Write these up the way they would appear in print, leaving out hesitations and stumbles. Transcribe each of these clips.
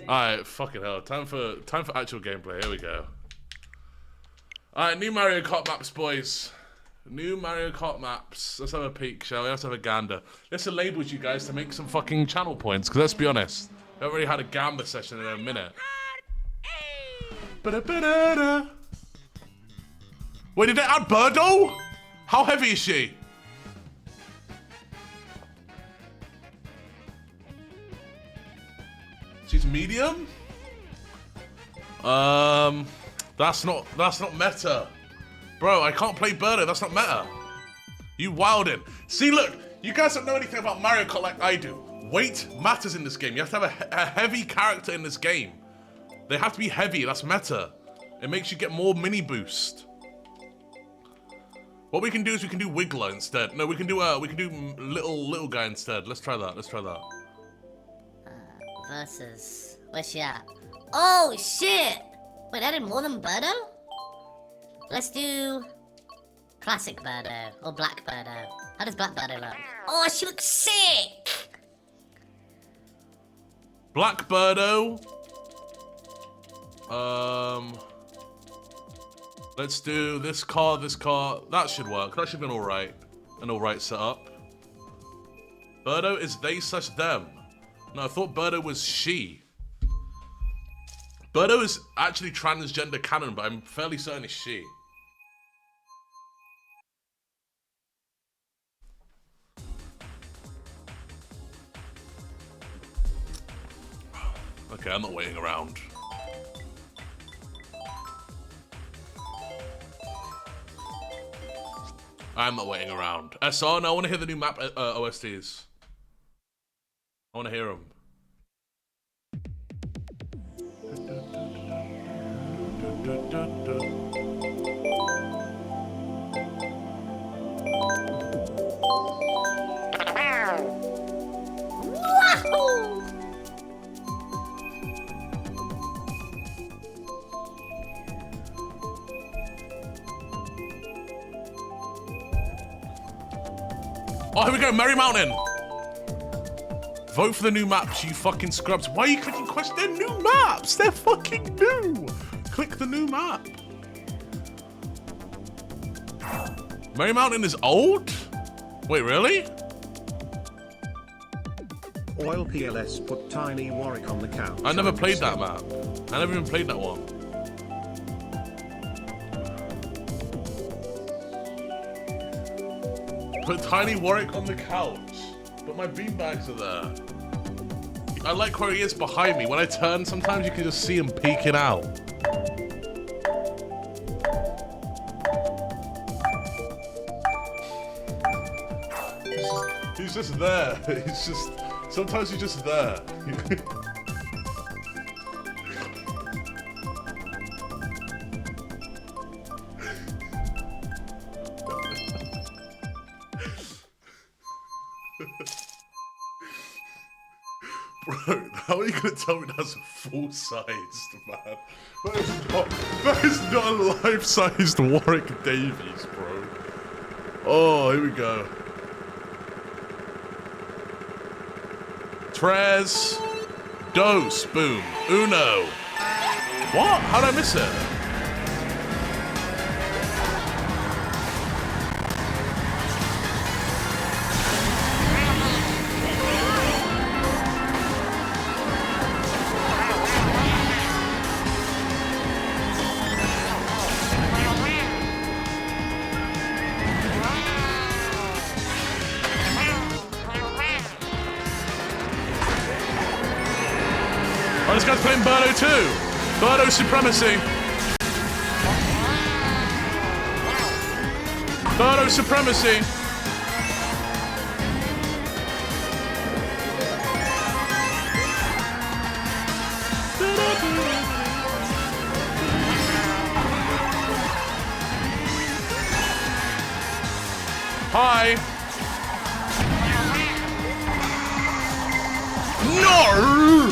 Alright, fucking hell. Time for actual gameplay. Here we go. Alright, new Mario Kart maps, boys. New Mario Kart maps. Let's have a peek, shall we? Let's have a gander. This enables you guys to make some fucking channel points, because let's be honest, we haven't really had a gamba session in a minute. Wait, did they add Birdo? How heavy is she? She's medium? That's not meta. Bro, I can't play Birdo, that's not meta. You wildin'. See, look, you guys don't know anything about Mario Kart like I do. Weight matters in this game. You have to have a heavy character in this game. They have to be heavy, that's meta. It makes you get more mini boost. What we can do is we can do Wiggler instead. No, we can do little guy instead. Let's try that. Versus, where's she at? Oh shit! Wait, I did more than Birdo? Let's do classic Birdo or black Birdo. How does black Birdo look? Oh, she looks sick! Black Birdo. Let's do this car. That should work. That should be an alright setup. Birdo is they/them. No, I thought Birdo was she. Birdo is actually transgender canon, but I'm fairly certain it's she. Okay, I'm not waiting around. I'm not waiting around. SR, no, I want to hear the new map OSTs. I want to hear them. Oh, here we go, Merry Mountain. Vote for the new maps, you fucking scrubs. Why are you clicking questions? They're new maps. They're fucking new. Click the new map. Merry Mountain is old? Wait, really? Oil PLS put Tiny Warwick on the couch. I never played that map. I never even played that one. Put Tiny Warwick on the couch. But my beanbags are there. I like where he is behind me. When I turn, sometimes you can just see him peeking out. He's just there. He's just... Sometimes he's just there. Bro, how are you gonna tell me that's full-sized, man? That is not a life-sized Warwick Davies, bro. Oh, here we go. Tres, dos, boom, uno. What? How'd I miss it? Oh, this guy's playing Birdo too. Birdo supremacy. Birdo supremacy. Hi. No!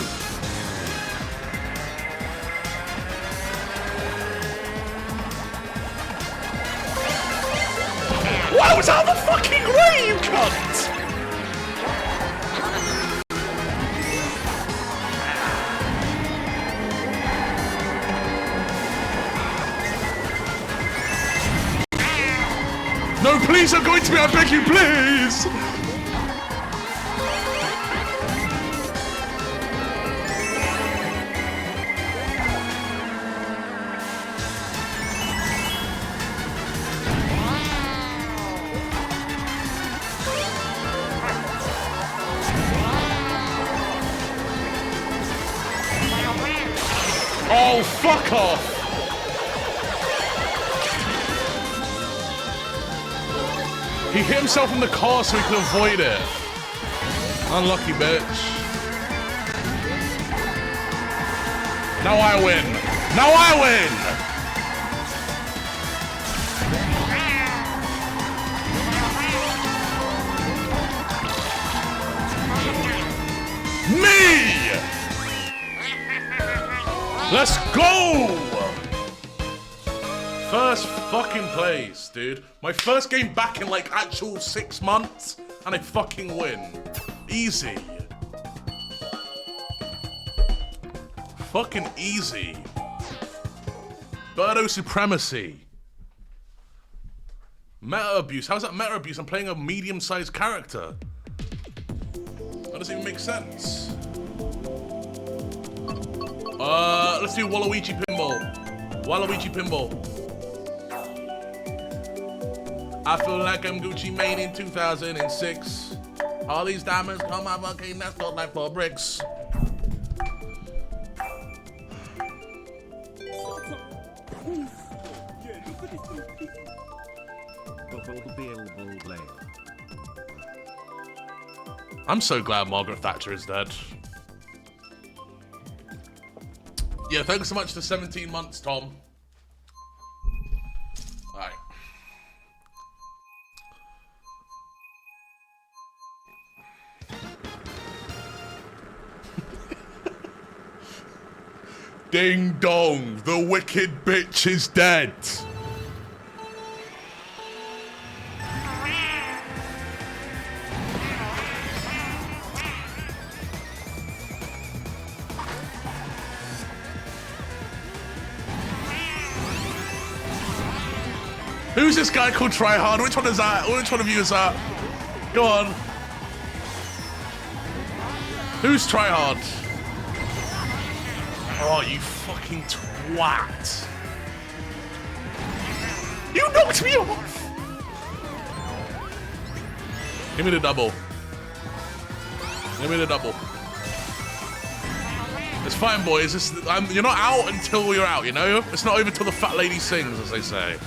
Wow, it's out of the fucking way, you cunt! No, please don't go into me, I beg you, please! Oh, fuck off! He hit himself in the car so he could avoid it. Unlucky bitch. Now I win. Now I win! Me! Let's go! First fucking place, dude. My first game back in like actual 6 months, and I fucking win. Easy. Fucking easy. Birdo supremacy. Meta abuse. How's that meta abuse? I'm playing a medium-sized character. That doesn't even make sense. Let's do Waluigi Pinball. Waluigi Pinball. I feel like I'm Gucci Mane in 2006. All these diamonds come out fucking that's not like 4 bricks. I'm so glad Margaret Thatcher is dead. Yeah, thanks so much for 17 months, Tom. Alright. Ding dong, the wicked bitch is dead. Who's this guy called Tryhard? Which one is that? Which one of you is that? Go on. Who's Tryhard? Oh, you fucking twat. You knocked me off! Give me the double. Give me the double. It's fine, boys. You're not out until you're out, you know? It's not over till the fat lady sings, as they say.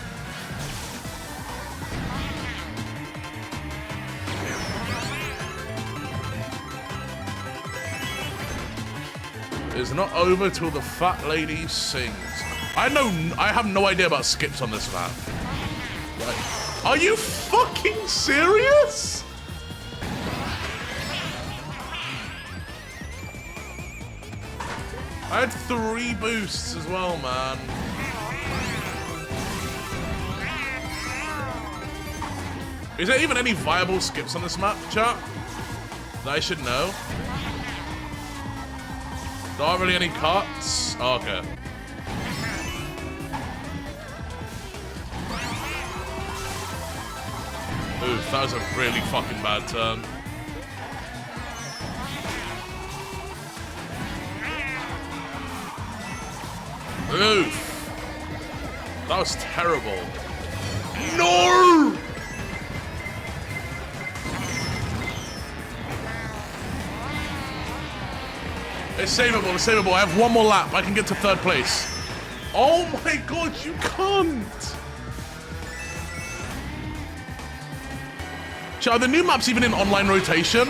It's not over till the fat lady sings. I have no idea about skips on this map. Like, are you fucking serious? I had 3 boosts as well, man. Is there even any viable skips on this map, chat? That I should know? There aren't really any cuts? Oh, okay. Oof, that was a really fucking bad turn. Oof. That was terrible. No! It's savable, it's savable. I have 1 more lap. I can get to 3rd place. Oh my god, you can't! Are the new maps even in online rotation?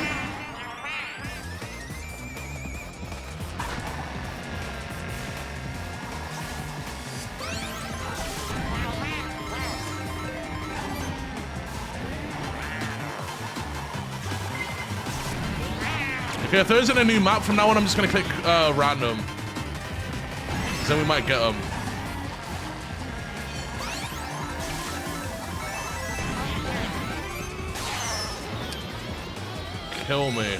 Okay, if there isn't a new map from now on, I'm just gonna click random. Because then we might get them. Kill me.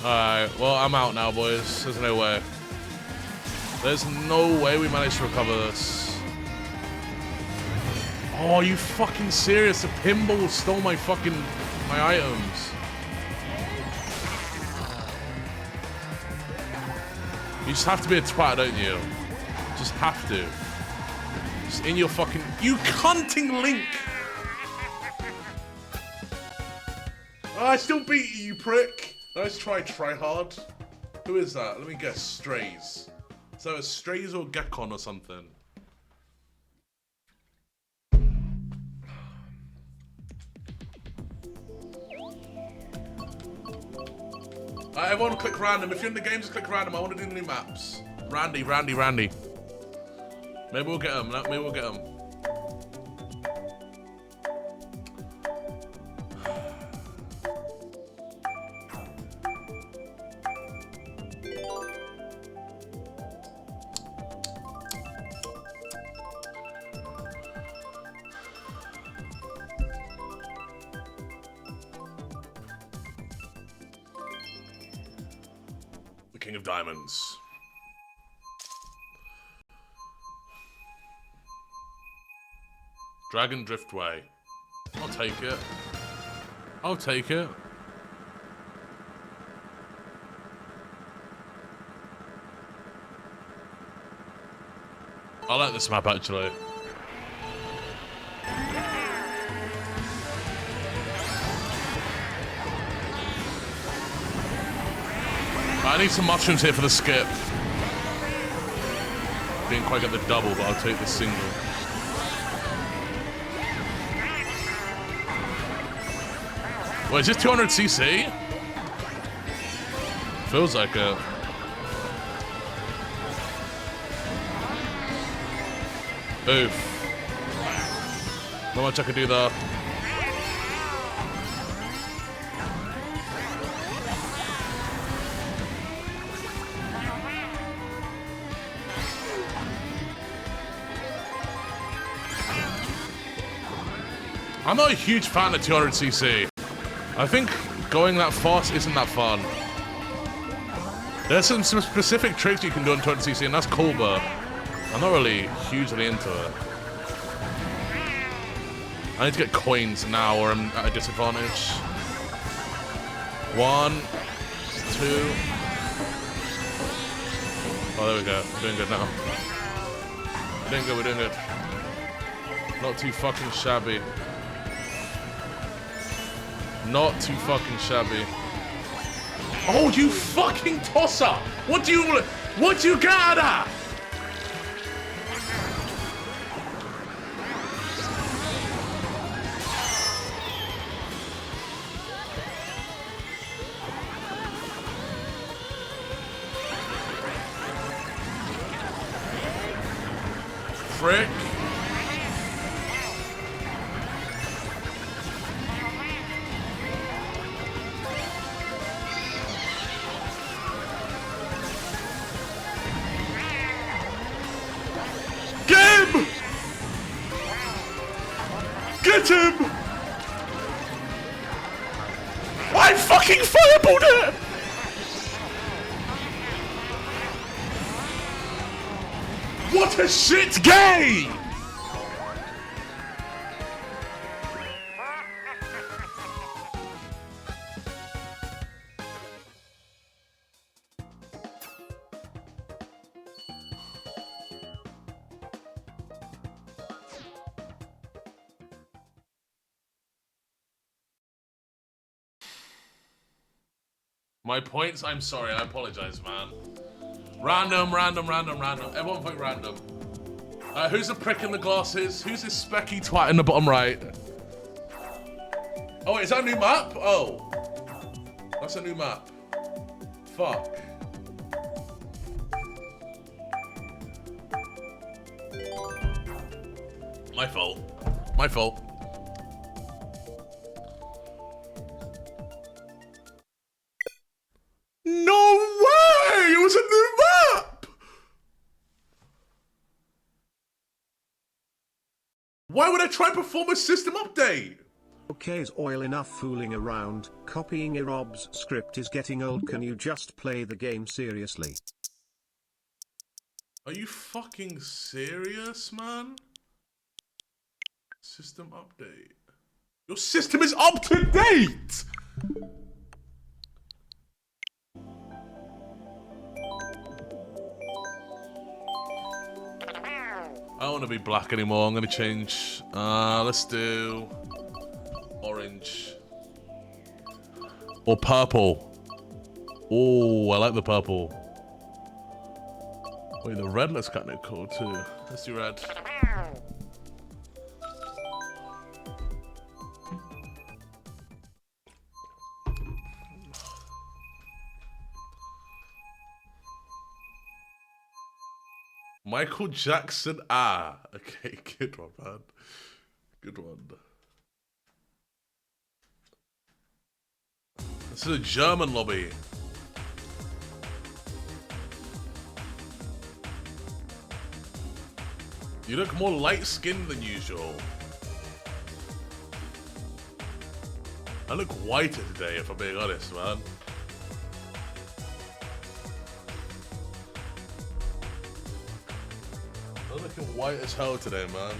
Alright, well, I'm out now, boys. There's no way. There's no way we managed to recover this. Oh, are you fucking serious? The pinball stole my items. You just have to be a twat, don't you? Just have to. Just in your fucking... You cunting Link! Oh, I still beat you, prick. Nice try hard. Who is that? Let me guess. Strays. So it's Strays or Gekon or something. Everyone click random. If you're in the game, just click random. I want to do new maps. Randy. Maybe we'll get him. Maybe we'll get him. King of Diamonds. Dragon Driftway. I'll take it. I'll take it. I like this map actually. I need some mushrooms here for the skip. Didn't quite get the double, but I'll take the single. Wait, is this 200cc? Feels like it. Oof. Not much I could do there. I'm not a huge fan of 200cc. I think going that fast isn't that fun. There's some specific tricks you can do on 200cc, and that's cool, but I'm not really hugely into it. I need to get coins now, or I'm at a disadvantage. 1, 2. Oh, there we go. We're doing good now. We're doing good. Not too fucking shabby. Not too fucking shabby. Oh, you fucking tosser! What do you get out of that? Frick. Get him! I fucking fireballed it! What a shit game! My points? I'm sorry, I apologize, man. Random. Everyone vote random. Who's the prick in the glasses? Who's this specky twat in the bottom right? Oh, wait, is that a new map? Oh. That's a new map. Fuck. My fault. No way! It was a new map! Why would I try and perform a system update? Okay, Zoil, enough fooling around. Copying Irob's script is getting old. Can you just play the game seriously? Are you fucking serious, man? System update. Your system is up to date! I don't want to be black anymore. I'm going to change. Let's do orange. Or purple. Oh, I like the purple. Wait, the red looks kind of cool too. Let's do red. Michael Jackson. Ah, okay, good one, man. Good one. This is a German lobby. You look more light-skinned than usual. I look whiter today, if I'm being honest, man. I'm looking white as hell today, man.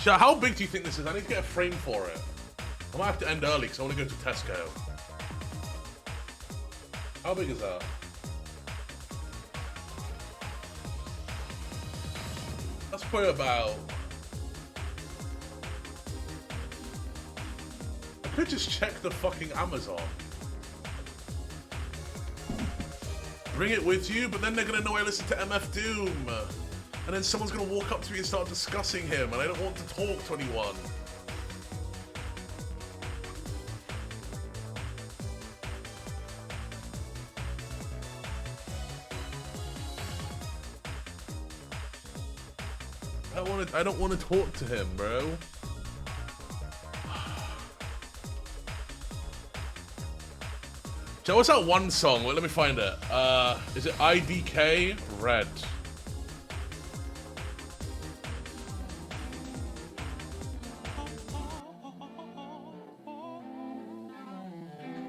Chat, how big do you think this is? I need to get a frame for it. I might have to end early because I want to go to Tesco. How big is that? That's probably about... I could just check the fucking Amazon. Bring it with you, but then they're gonna know I listen to MF Doom. And then someone's gonna walk up to me and start discussing him, and I don't want to talk to anyone. I don't want to talk to him, bro. So what's that one song? Wait, let me find it. Is it IDK Red?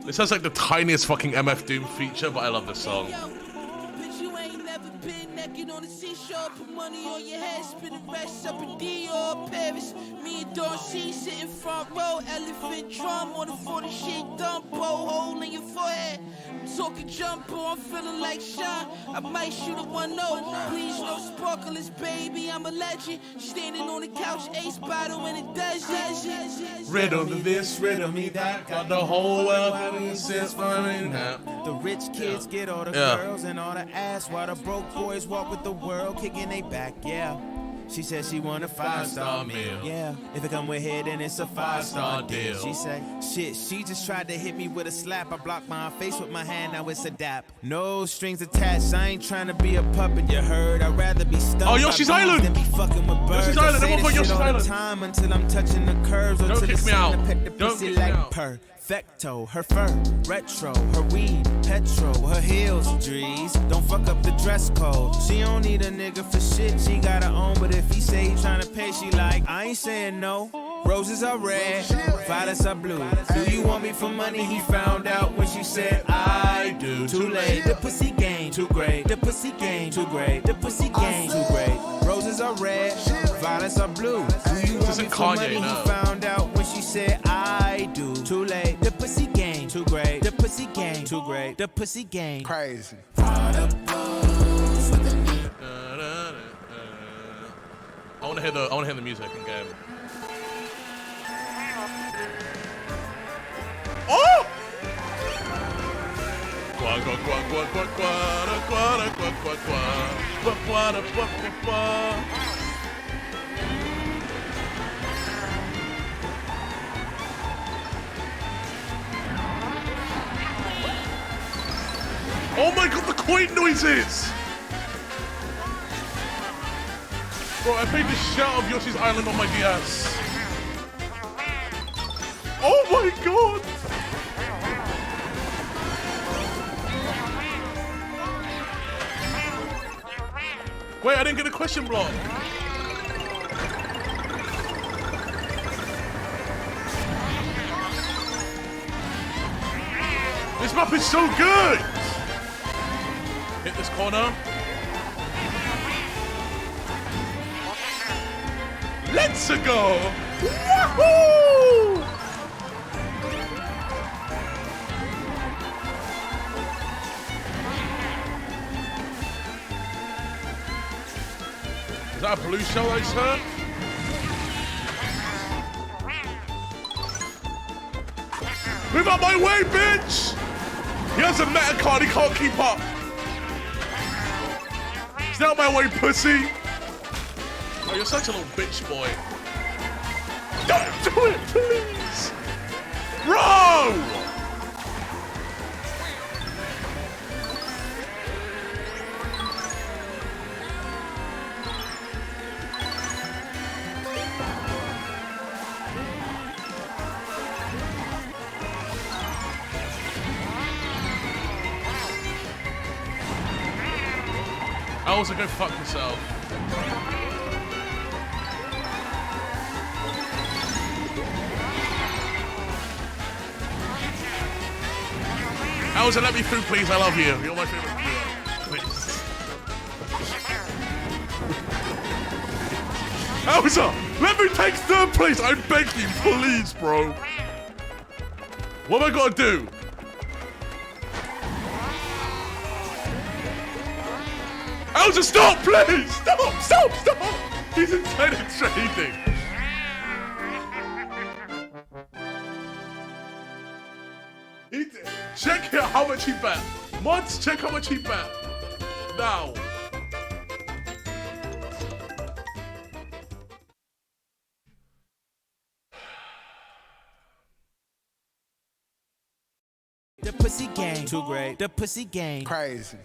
This has like the tiniest fucking MF Doom feature, but I love this song. Bitch, you ain't never been naked on the seashore. Put money on your head, spin the rest up in Dior, Paris. Me and Don C sitting front row, elephant drum on the 40 shit dump, hole in your forehead. I'm talking jumper, I'm feeling like Sean. I might shoot a 1-0. Please no sparklers, baby, I'm a legend. Standing on the couch, ace bottle in the desert. Riddle me this, riddle me that. Got the whole world having sense for me now. The rich kids get all the girls and all the ass, while the broke boys walk with the world kicking they back, yeah. She said she want a 5-star meal. Yeah, if it come with head, then it's a 5-star deal. She say, shit, she just tried to hit me with a slap. I blocked my face with my hand, now it's a dap. No strings attached, I ain't trying to be a puppet, you heard. I'd rather be stuck. Oh, Yoshi's Island! Than be fucking with birds. Yoshi's Island, everyone put Yoshi's Yoshi's Island. Time until I'm touching the curves. Or Don't kick me out. Don't kick me out. Perfecto, her fur, retro, her weed, petrol, her heels, Drees. Don't fuck up the dress code. She don't need a nigga for shit, she got her own. But if he say he tryna pay, she like, I ain't saying no. Roses are red, violets are blue. Do you want me for money? He found out when she said, I do. Too late, the pussy game, too great. The pussy game, too great. The pussy game, too great. Roses are red, violets are blue. Do you want me for money? He found out when she said, I do. Too late, the pussy game, too great. The pussy game, too great. The pussy game, crazy. I want to hear the music in game. Oh! Oh my god, the coin noises! Bro, I played the shit out of Yoshi's Island on my DS. Oh my god! Wait, I didn't get a question block. This map is so good! Hit this corner. Let's go! Woohoo! Is that a blue shell I just heard? Move out my way, bitch! He has a meta card, he can't keep up. Stay out my way, pussy! Oh, you're such a little bitch boy. Don't do it, please! Bro! I also go fuck yourself. Elsa, let me through, please. I love you. You're my favorite viewer. Please. Elsa, let me take third place. I beg you, please, bro. What have I got to do? Elsa, stop, please! Stop! Stop! Stop! He's intended trading. Check out how much he bet. Mods, check how much he bet. Now. The pussy game, too great. The pussy game, Crazy.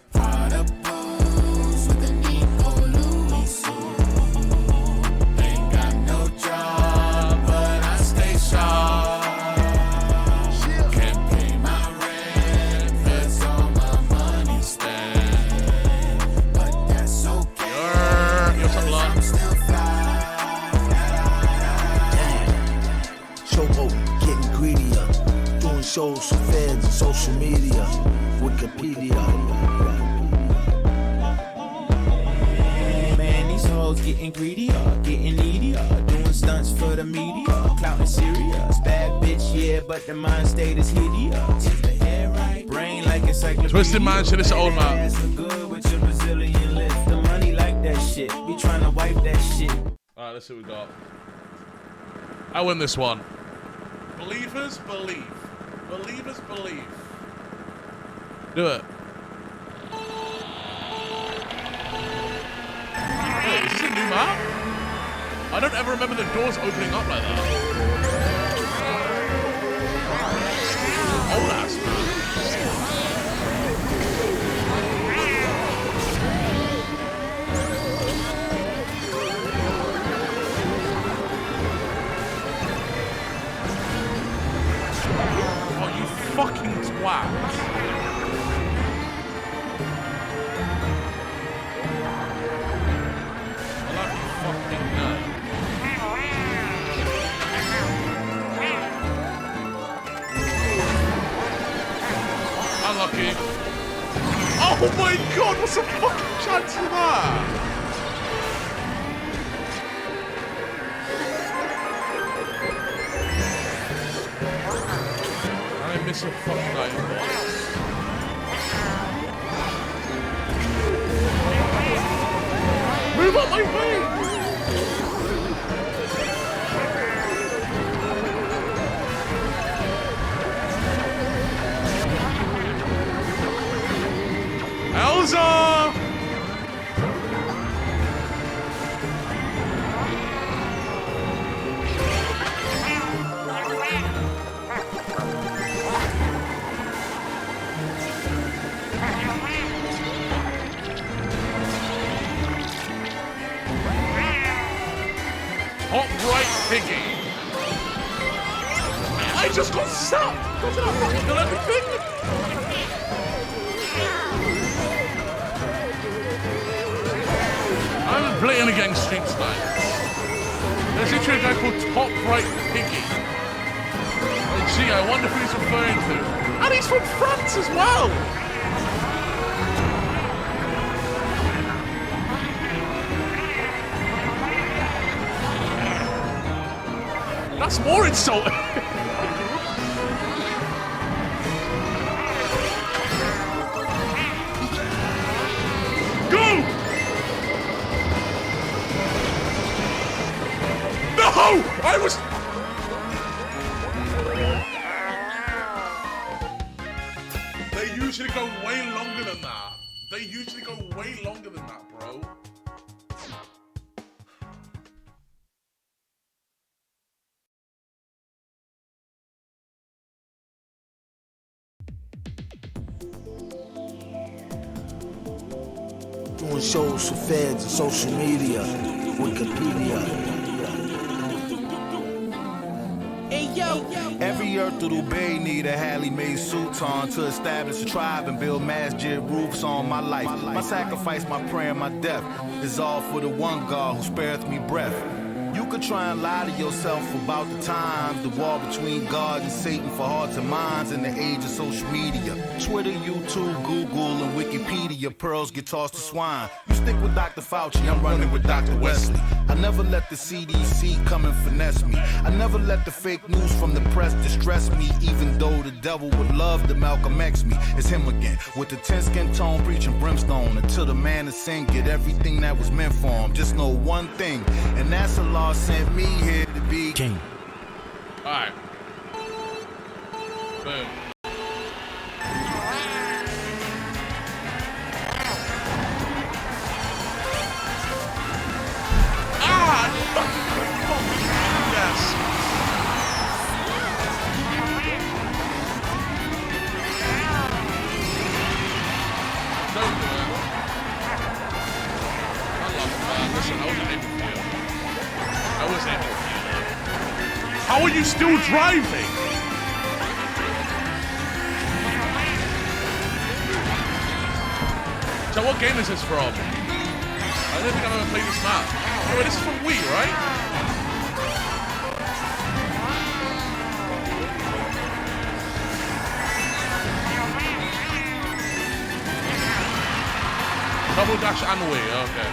ain't got no job, but I stay sharp. Can't pay my rent, 'cause all my money spent. But that's okay. You're some luck. I'm still fly. Showboat, getting greedier. Doing shows for fans and social media. Wikipedia. Man, these hoes getting greedier, getting needier. Doing stunts for the media. Clout and serious. Bad bitch, yeah, but the mind state is hideous. Is the hair right? Brain like encyclopedia. Twisted mindset, it's old man. Ass look good with your Brazilian lips. The money like that shit. Be trying to wipe that shit. Alright, let's see what we got. I win this one. Believers believe. Believers believe. Do it. Wait, is this a new map? I don't ever remember the doors opening up like that. Old ass map. Oh, you fucking twat. Unlucky. Oh my god, what's the fucking chance of that? I miss a fucking item box. Move up my way! Elsa! Hot right piggy. I just got sacked! Doesn't that fucking kill everything? I'm playing against Street Snipes. There's literally a guy called Top Right Piggy. Oh, gee, I wonder who he's referring to. And he's from France as well! Or it's so. Go! No! I was. They usually go way longer than that. They usually go way longer than that, bro. Doing shows for feds and social media, Wikipedia. Hey yo, Every earth little bay need a Halle made suit on to establish a tribe and build masjid roofs on my life. My sacrifice, my prayer, my death is all for the one God who spareth me breath. You could try and lie to yourself about the times, the war between God and Satan for hearts and minds in the age of social media. Twitter, YouTube, Google, and Wikipedia, pearls get tossed to swine. You stick with Dr. Fauci, I'm running with Dr. Wesley. I never let the CDC come and finesse me. I never let the fake news from the press distress me, even though the devil would love to Malcolm X me. It's him again, with the 10 skin tone preaching brimstone, until the man of sin get everything that was meant for him. Just know one thing, and that's a law sent me here to be king. Alright. Boom. Yes. Don't do it. I love that. Listen, I wasn't able to do it. I was able to do it. How are you still driving? So what game is this from? I don't think I've ever played this map. Oh, wait, this is from Wii, right? Double dash and Wii, okay.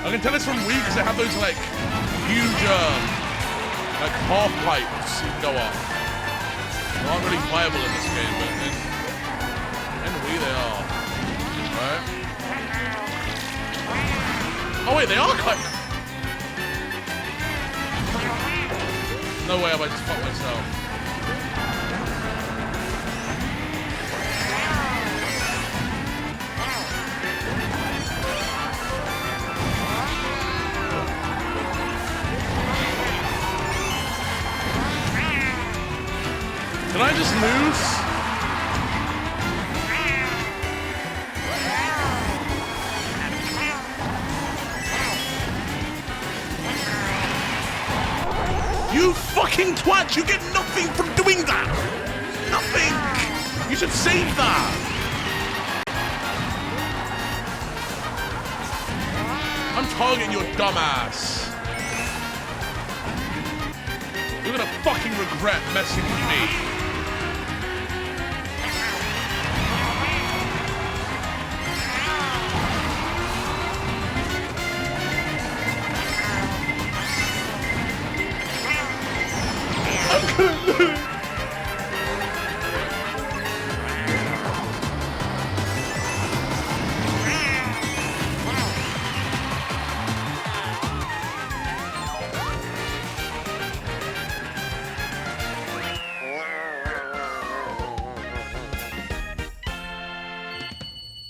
I can tell it's from Wii because they have those like huge like half pipes you can go up. They aren't really viable in this game, but in Wii they are. Right? Oh wait, they are kind. No way have I just fucked myself. Can I just lose? You fucking twat! You get nothing from doing that! Nothing! You should save that! I'm targeting your dumbass. You're gonna fucking regret messing with me.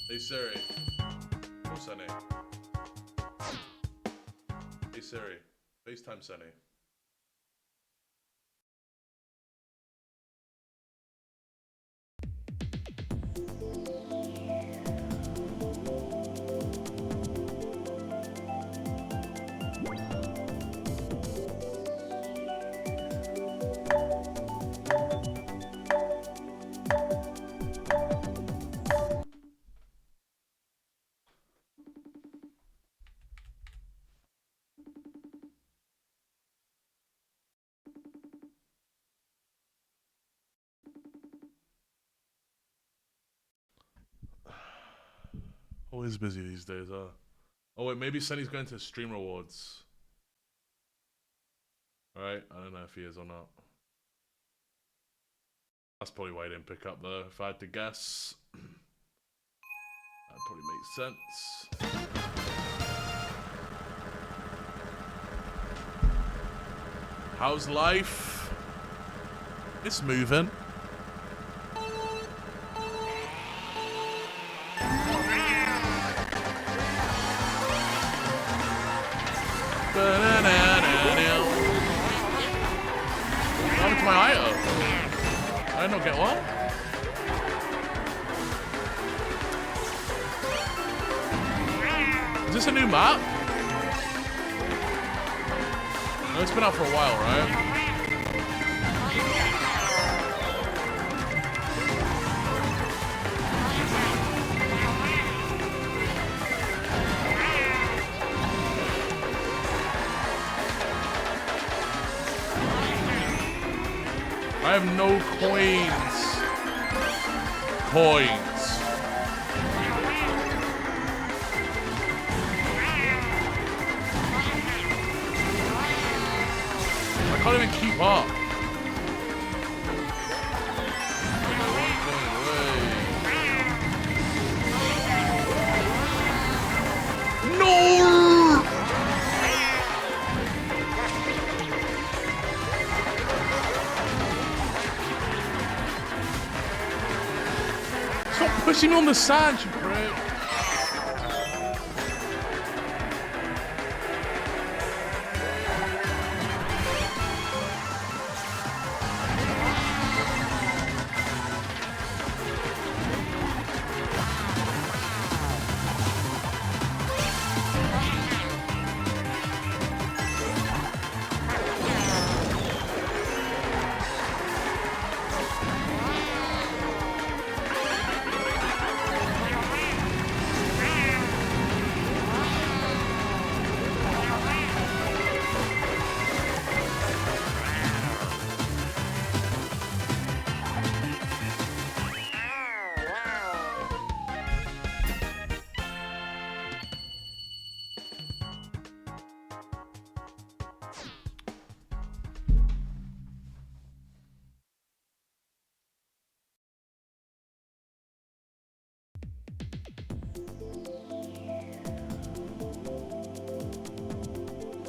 Hey Siri. What's her name? Hey Siri. FaceTime Sunny. Always busy these days, huh? Oh wait, maybe Sunny's going to stream rewards. Alright, I don't know if he is or not. That's probably why he didn't pick up though, if I had to guess. That probably makes sense. How's life? It's moving. What happened to my item? I did not get one. Is this a new map? No, it's been out for a while, right? I have no coins. I can't even keep up. No! Stop pushing me on the sand, you prick.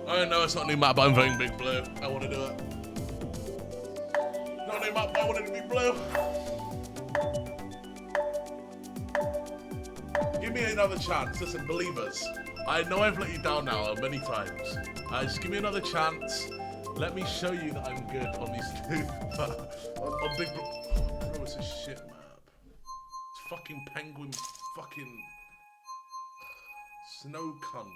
I know it's not a new map, but I'm voting Big Blue. I want to do it. Not a new map, but I want it to be blue. Give me another chance. Listen, believers. I know I've let you down now many times. Just give me another chance. Let me show you that I'm good on these two. on Big Blue. Oh, bro, it's a shit map. It's fucking penguin fucking snow cunt.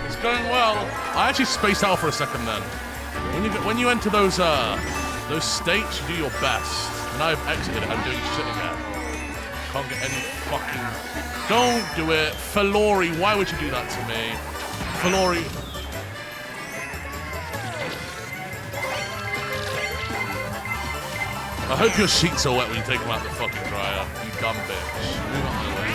It's going well. I actually spaced out for a second then. When you enter those states, you do your best. And I've exited it. I'm doing shit again. Can't get any fucking. Don't do it, Falori. Why would you do that to me, Falori? I hope your sheets are wet when you take them out the fucking dryer. You dumb bitch. Move out of the way.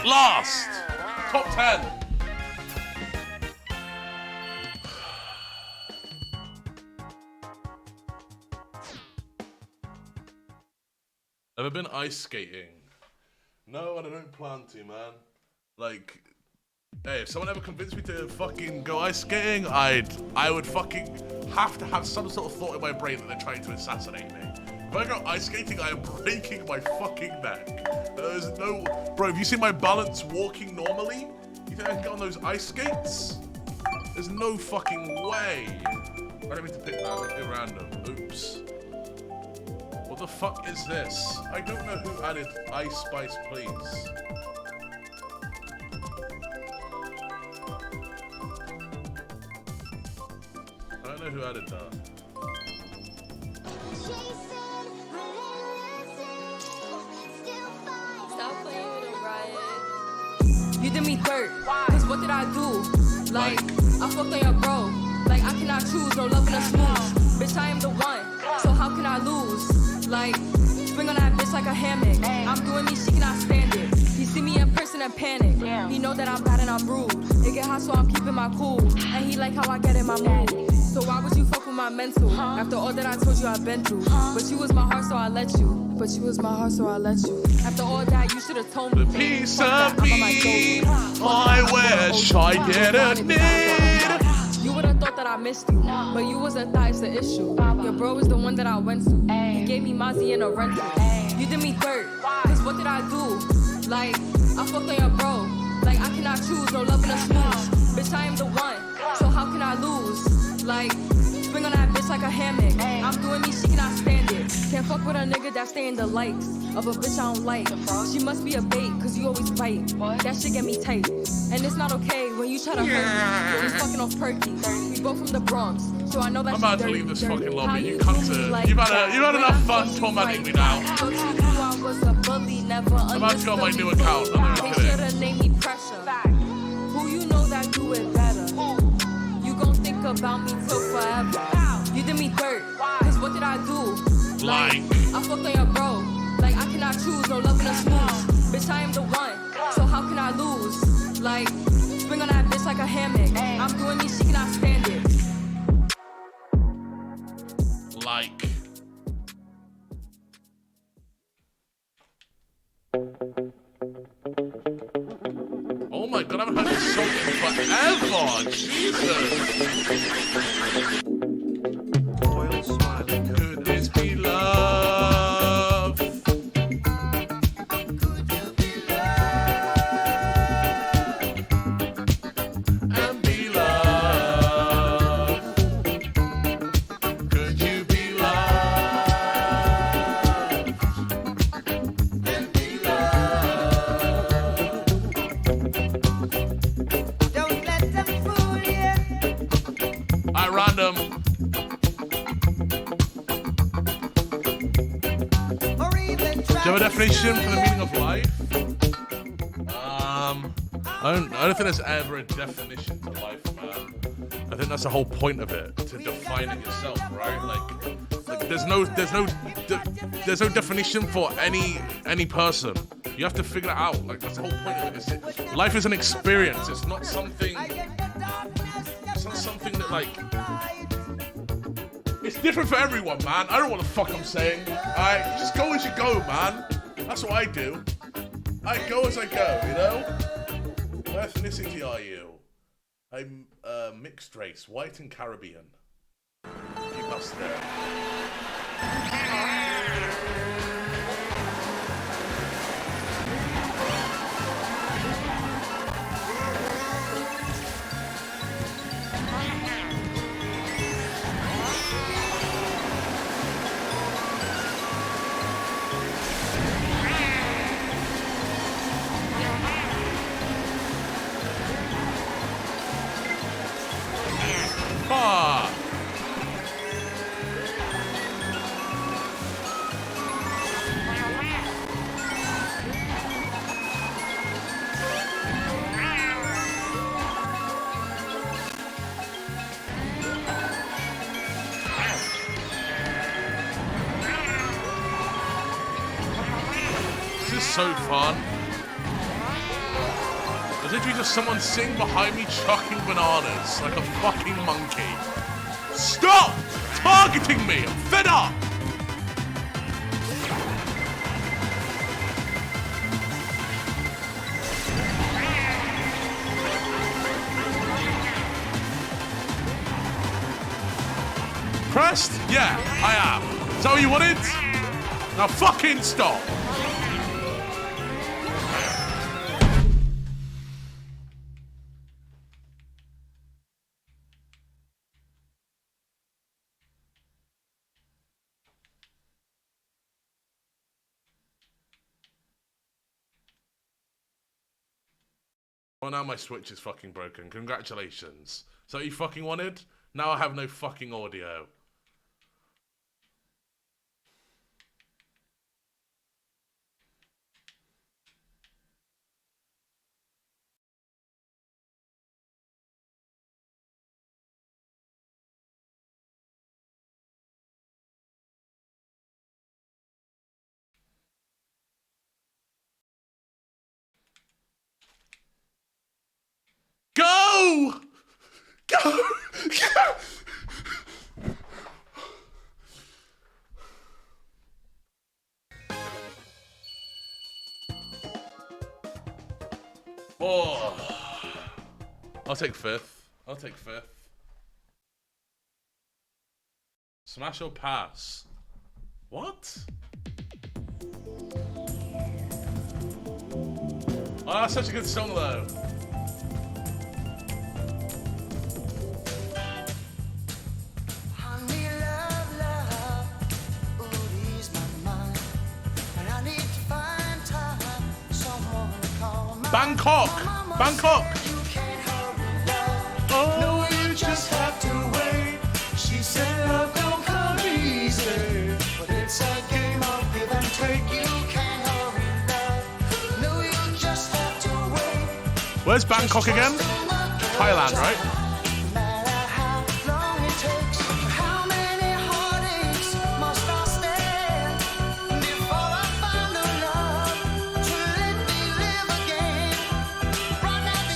Last. Top 10. Ever been ice skating? No, and I don't plan to, man. Like, hey, if someone ever convinced me to fucking go ice skating, I would fucking have to have some sort of thought in my brain that they're trying to assassinate me. If I go ice skating, I am breaking my fucking neck. There's no... Bro, have you seen my balance walking normally? You think I can get on those ice skates? There's no fucking way. I don't mean to pick that, let's do random. Oops. What the fuck is this? I don't know who added Ice Spice, please. I don't know who added that. Stop playing with him, Riot. You did me dirt, cause what did I do? Like, I fucked on your bro. Like, I cannot choose, no love in a smooth. Bitch, I am the one, so how can I lose? Like, swing on that bitch like a hammock. I'm doing me, she cannot stand it. He see me in person and panic. He know that I'm bad and I'm rude. It get hot, so I'm keeping my cool. And he like how I get in my mood. So why would you fuck with my mental? After all that I told you I've been through. But you was my heart, so I let you. But you was my heart, so I let you. After all that, you should have told me. The piece of me, I wish I didn't need. You would've thought that I missed you, but you wasn't that is the issue. Your bro is the one that I went to. He gave me Mozzie in a rental. You did me dirt, cause what did I do? Like, I fucked on your bro. Like, I cannot choose, no love in a smooth. Bitch, I am the one, so how can I lose? Like, swing on that bitch like a hammock. I'm doing me, she cannot stand it. Can't fuck with a nigga that stay in the likes of a bitch I don't like. She must be a bait, cause you always bite. That shit get me tight. And it's not okay when you try to hurt me. You fucking off perky. We both from the Bronx, so I know that I'm about to leave this fucking lobby. You come to. You've had enough fun tormenting me now. I was a bully, never I'm about to go on my new account. I'm not even They kidding. should've named me Pressure. Who you know that do it better? You gon' think about me till forever. You did me dirt, cause what did I do? Like, I fucked on your bro. Like, I cannot choose, no love in a smooth. Bitch, I am the one, so how can I lose? Like, swing on that bitch like a hammock. I'm doing me, she cannot stand it. like. Oh my god, I haven't heard this song in forever! Jesus! Zoil smiling. Could this be love? And be loved? Could you be loved? And be loved? Don't let them fool you. At random. Or even Do you have a try definition to for the meaning of life? I don't think there's ever a definition to life, man. I think that's the whole point of it, to defining yourself, right? Like there's no definition for any person. You have to figure it out. Like that's the whole point of it. Life is an experience. It's not something. It's not something that like. It's different for everyone, man. I don't know what the fuck I'm saying. Alright, just go as you go, man. That's what I do. I go as I go, you know? What ethnicity are you? I'm mixed race, white and Caribbean. Keep us there. Fuck! This is so fun. There's literally just someone sitting behind me chucking bananas like a fucking monkey. Stop targeting me! I'm fed up! Pressed? Yeah, I am. Is that what you wanted? Now fucking stop! Oh, now my Switch is fucking broken. Congratulations. So you fucking wanted? Now I have no fucking audio. Go! Go! Go! Oh. I'll take fifth. I'll take fifth. Smash or pass? What? Oh, that's such a good song though. Bangkok! Bangkok! Oh, you just have to wait. She said love don't come easy, but it's a game of give and take. You can't hurry love. No, you just have to wait. Where's Bangkok again? Thailand, right?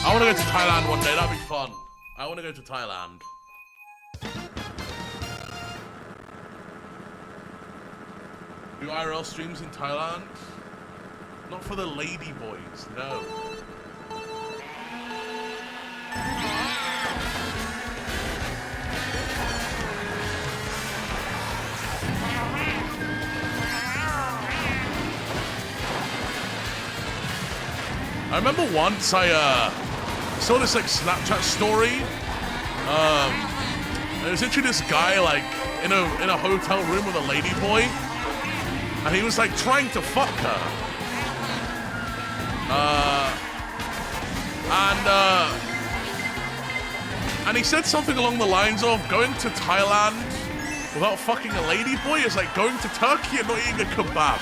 I want to go to Thailand one day, that'd be fun. I want to go to Thailand. Do IRL streams in Thailand? Not for the lady boys, no. I remember once I saw this like Snapchat story. There was literally this guy like in a hotel room with a lady boy, and he was like trying to fuck her. And he said something along the lines of going to Thailand without fucking a lady boy is like going to Turkey and not eating a kebab.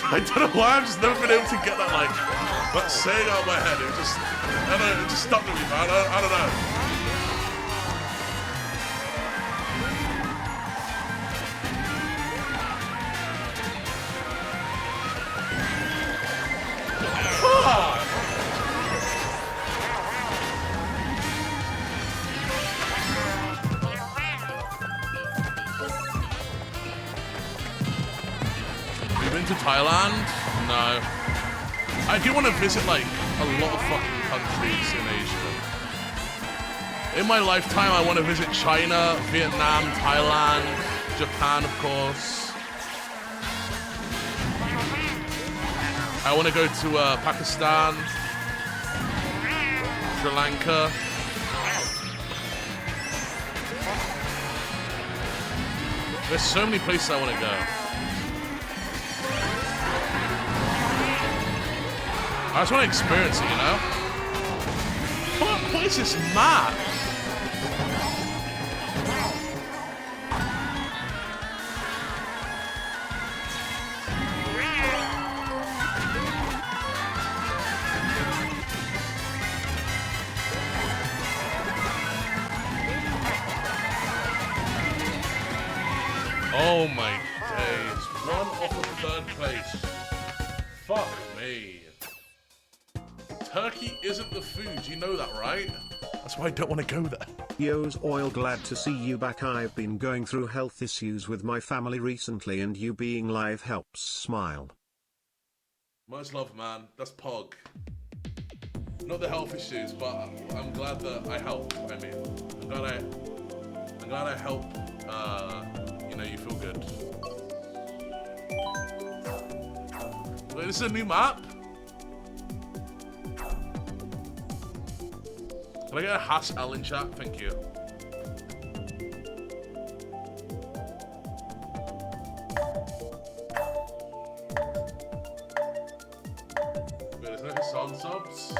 I don't know why I've just never been able to get that saying out of my head. It just, I don't know, it just stuck with me, man. I don't know. To Thailand? No. I do want to visit like a lot of fucking countries in Asia. In my lifetime, I want to visit China, Vietnam, Thailand, Japan, of course. I want to go to Pakistan, Sri Lanka. There's so many places I want to go. I just want to experience it, you know? What is this map? Oh my days. One off of third place. Fuck me. Turkey isn't the food, you know that, right? That's why I don't want to go there. Yo Zoil, glad to see you back. I've been going through health issues with my family recently and you being live helps. Smile. Much love, man. That's Pog. Not the health issues, but I'm glad that I help. I mean, I'm glad I help, you know, you feel good. Wait, this is a new map? Can I get a #L in chat? Thank you. Wait, is there Hassan subs?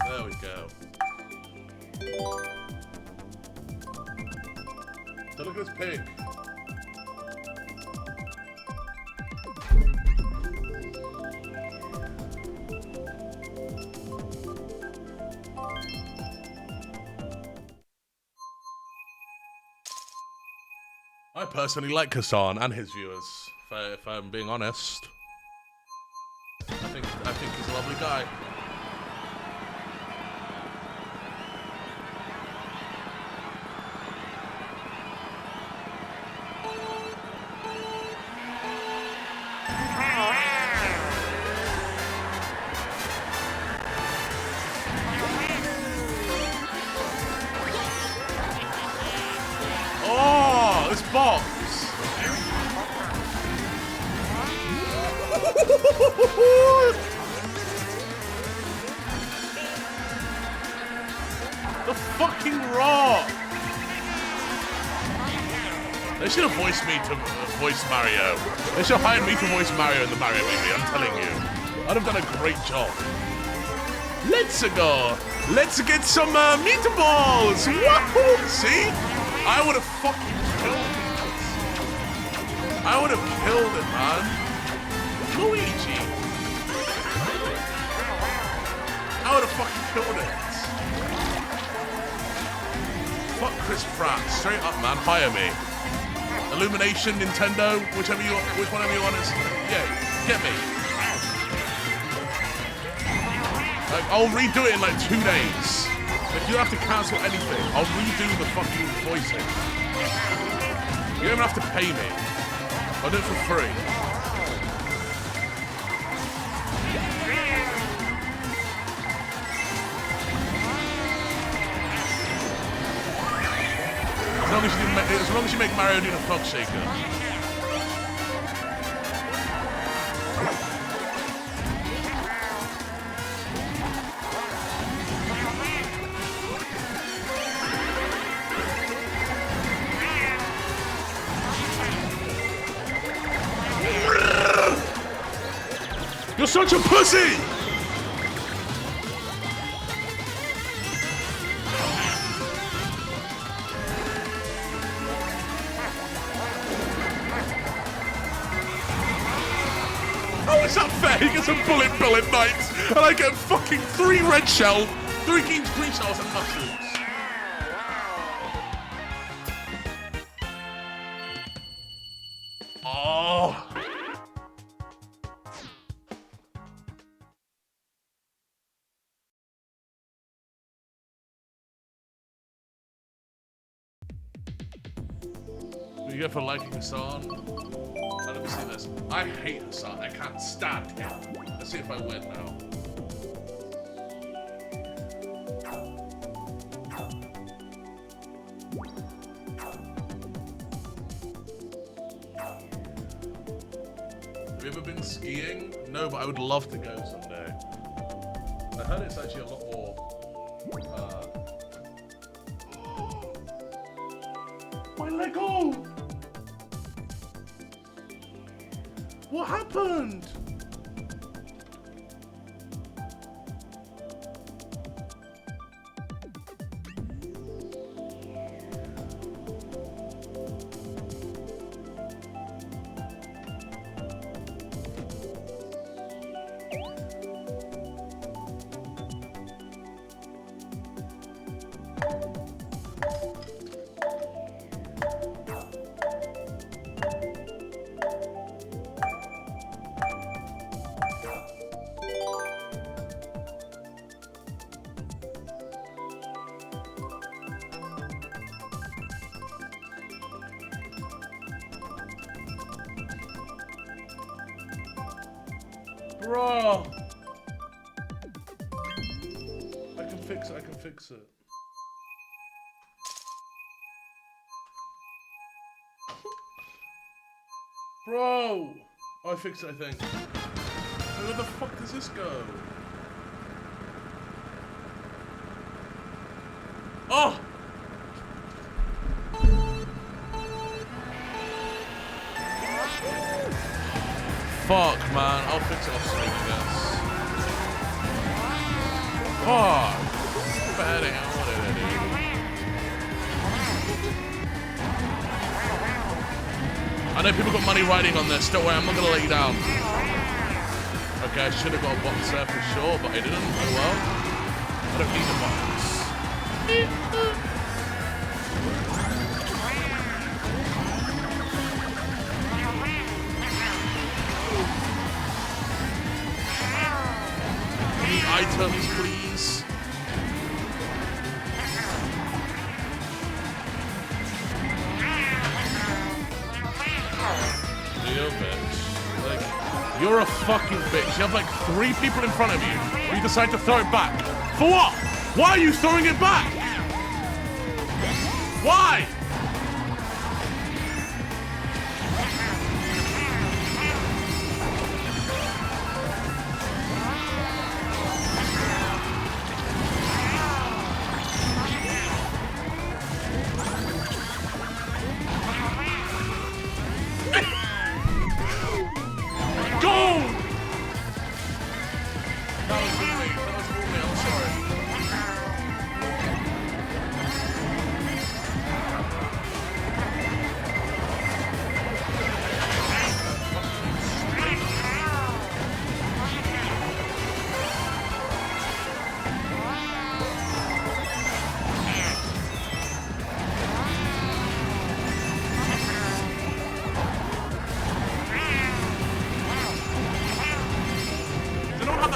There we go. So look at this pig. I personally like Hassan and his viewers, if I'm being honest. I think he's a lovely guy. Oh, this box. The fucking rock. They should have voiced me to voice Mario. They should have hired me to voice Mario in the Mario movie, I'm telling you. I'd have done a great job. Let's go. Let's get some meatballs. Wahoo! See? I would have fucking killed it. I would have killed it, man. Luigi. I would have fucking killed it. Fuck Chris Pratt. Straight up, man. Hire me. Illumination, Nintendo, which one of you want is. Yeah, get me. Like, I'll redo it in like 2 days. If you have to cancel anything, I'll redo the fucking voicing. You don't even have to pay me. I'll do it for free. As long as you make Mario do the frog shaker. You're such a pussy! How is that fair? He gets a bullet knights, and I get fucking 3 red shell, 3 green shells and mushrooms. Oh. What do you get for liking Hassan? Let me see this. I hate Hassan. I can't stand him. Let's see if I win now. Have you ever been skiing? No, but I would love to go someday. I heard it's actually a lot more. My Lego! What happened? Bro. I can fix it, I can fix it. Bro! Oh, I fixed it, I think. Where the fuck does this go? Oh! Fuck, man. I'll fix it off screen, I guess. Fuck. Bad hell, what did I do? I know people got money riding on this. Don't worry, I'm not gonna let you down. Okay, I should have got a box there for sure, but I didn't. Oh well. I don't need a box. Items, please. You're a bitch. Like, you're a fucking bitch. You have like 3 people in front of you. You decide to throw it back. For what? Why are you throwing it back? Why?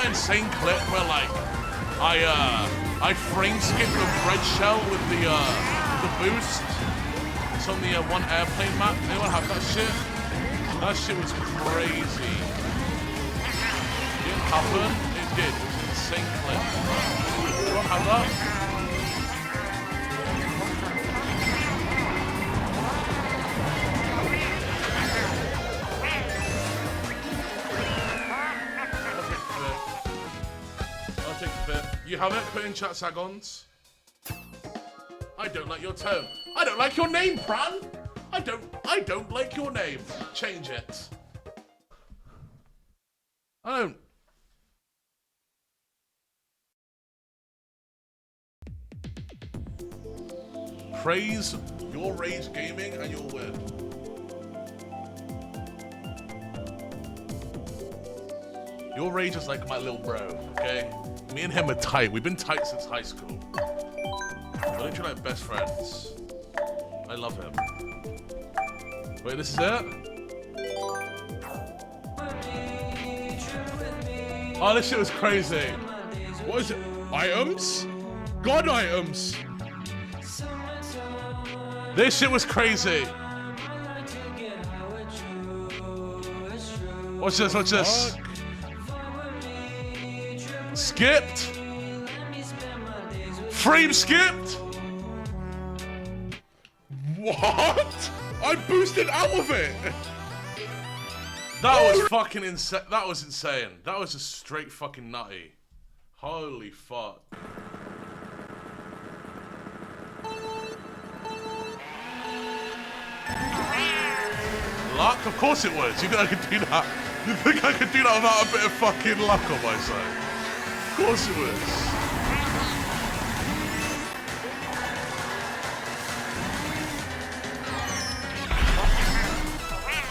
Insane clip where like I frame skip the red shell with the boost. It's on the one airplane map. Anyone have that shit? That shit was crazy. It didn't happen. It did. It was an insane clip. Anyone have that? You have it? Put in chat Sagons. I don't like your tone. I don't like your name, Pran. I don't like your name. Change it. I don't. Praise your rage gaming and you'll win. Your rage is like my little bro, okay? Me and him are tight. We've been tight since high school. We're literally like best friends. I love him. Wait, this is it? Oh, this shit was crazy. What is it? Items? God items. This shit was crazy. Watch this, watch this. Skipped. Frame skipped. What? I boosted out of it. That was fucking insane. That was insane. That was just straight fucking nutty. Holy fuck. Luck? Of course it was. You think I could do that? You think I could do that without a bit of fucking luck on my side? Of course it was.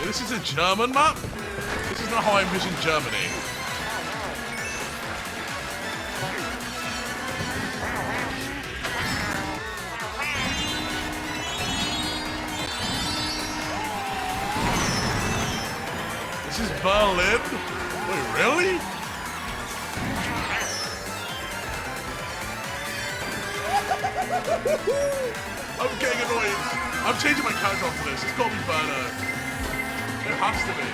Yeah, this is a German map? This is not how I envision Germany. This is Berlin? Wait, really? I'm getting annoyed. I'm changing my character after this. It's gotta be Berlin. It has to be.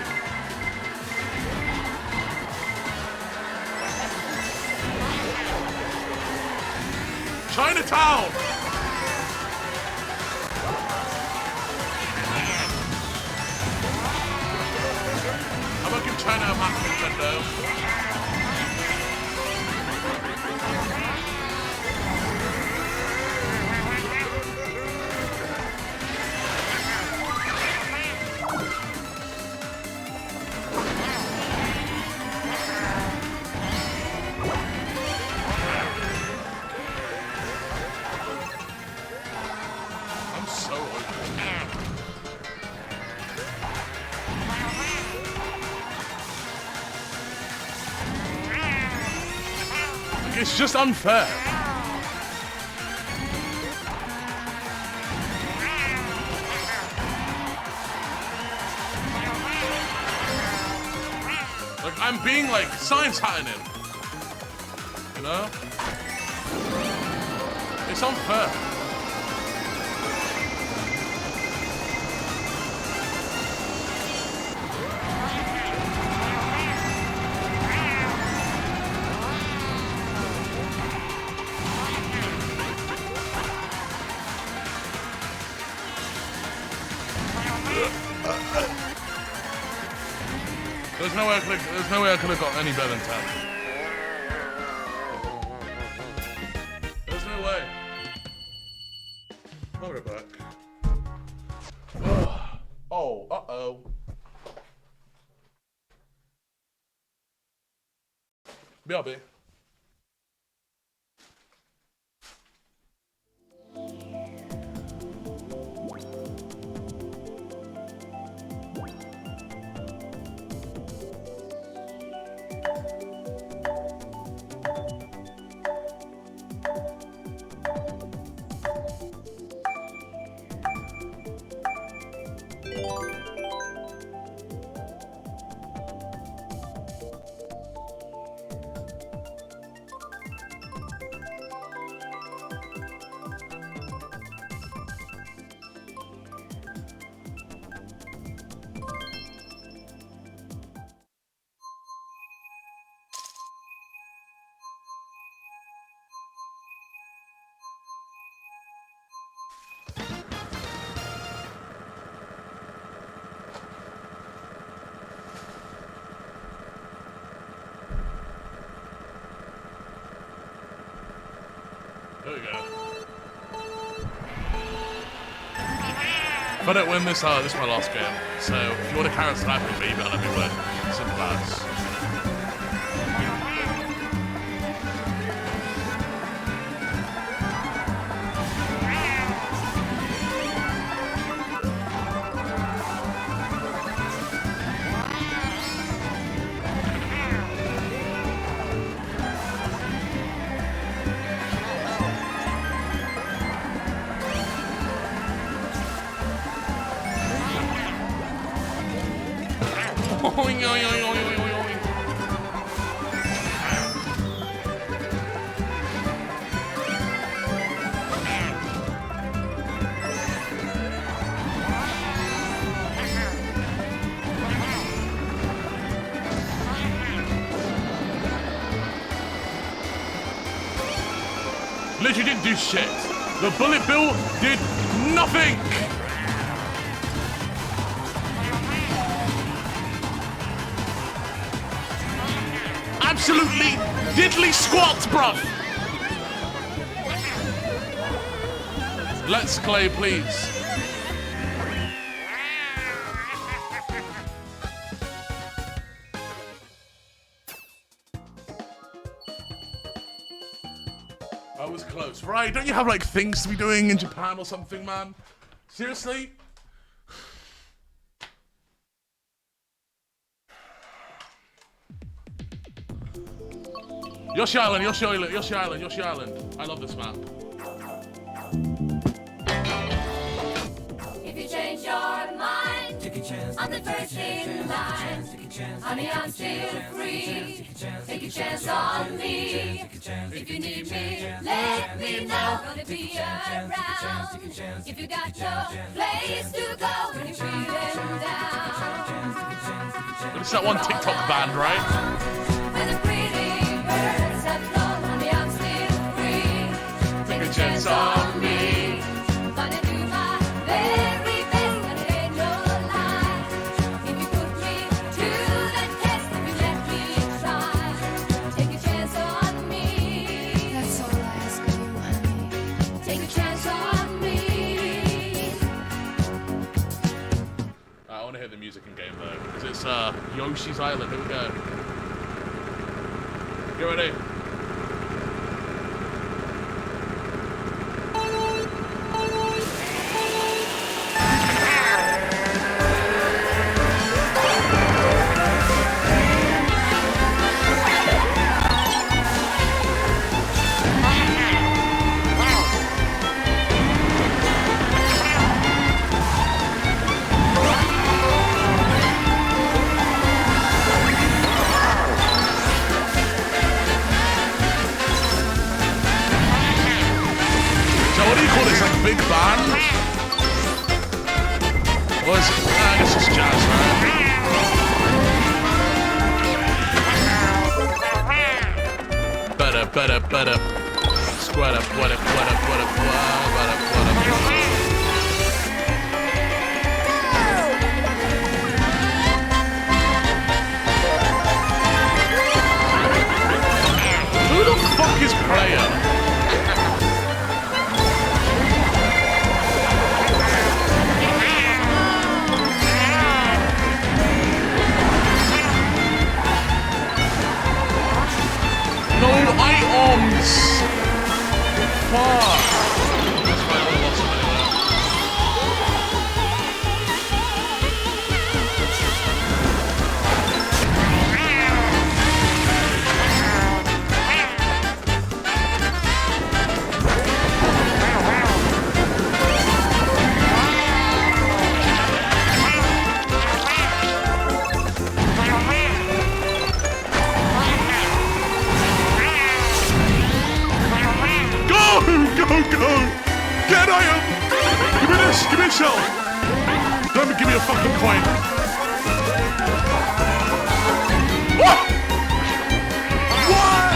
Chinatown! How about give China a map, Nintendo? I'm so open. It's just unfair. Like, I'm being like science hatting him. You know? It's unfair. There's no way I could have got any better than 10. There's no way. I'll go back. Oh, uh-oh. BRB. There we go. If I don't win this, this is my last game. So if you want to carry on sniping me, but let me win. Simple as. Oing, oing, oing, oing, oing, oing. Literally didn't do shit. The bullet bill did nothing. Absolutely diddly squats, bruv. Let's Clay, please. I was close. Right, don't you have like things to be doing in Japan or something, man? Seriously? Yoshi Island, Yoshi Island, Yoshi Island, Yoshi Island. I love this map. If you change your mind, I'm the first in line. Honey, I'm still free. Take a chance on me. If you need me, let me know. Gonna be around. If you got no place to go when you're feeling down. But it's that one TikTok band, right? When the pretty birds have flown, honey, I'm still free. Take a Yoshi's Island. Here we go. Get ready. Big band? Or is it? I guess it's jazz, right? Better. Squatter, butter. Who the fuck is Player? Items! Fuck! That's why I lost them anyway. Go! Get iron! Give me this! Give me a shell! Don't give me a fucking coin! What? Why?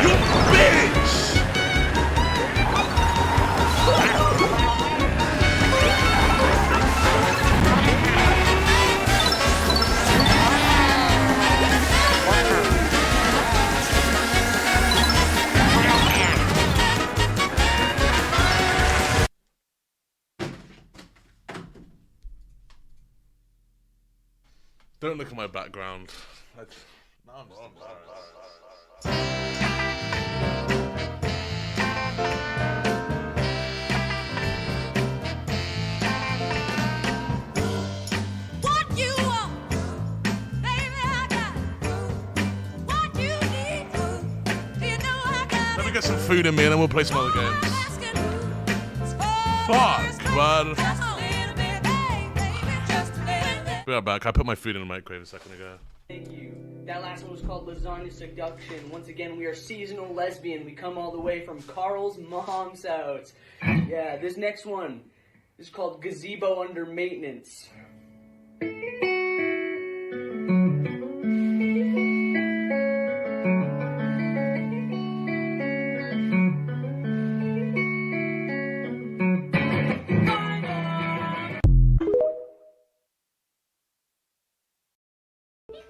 You bitch! Don't look at my background. No, I'm just What you want, baby, I got what you need. You know I got Let me get some food in me and then we'll play some other games. Fuck, bud. Be right back. I put my food in the microwave a second ago. Thank you. That last one was called Lasagna Seduction. Once again, we are seasonal lesbian. We come all the way from Carl's mom's house. Yeah, this next one is called Gazebo Under Maintenance.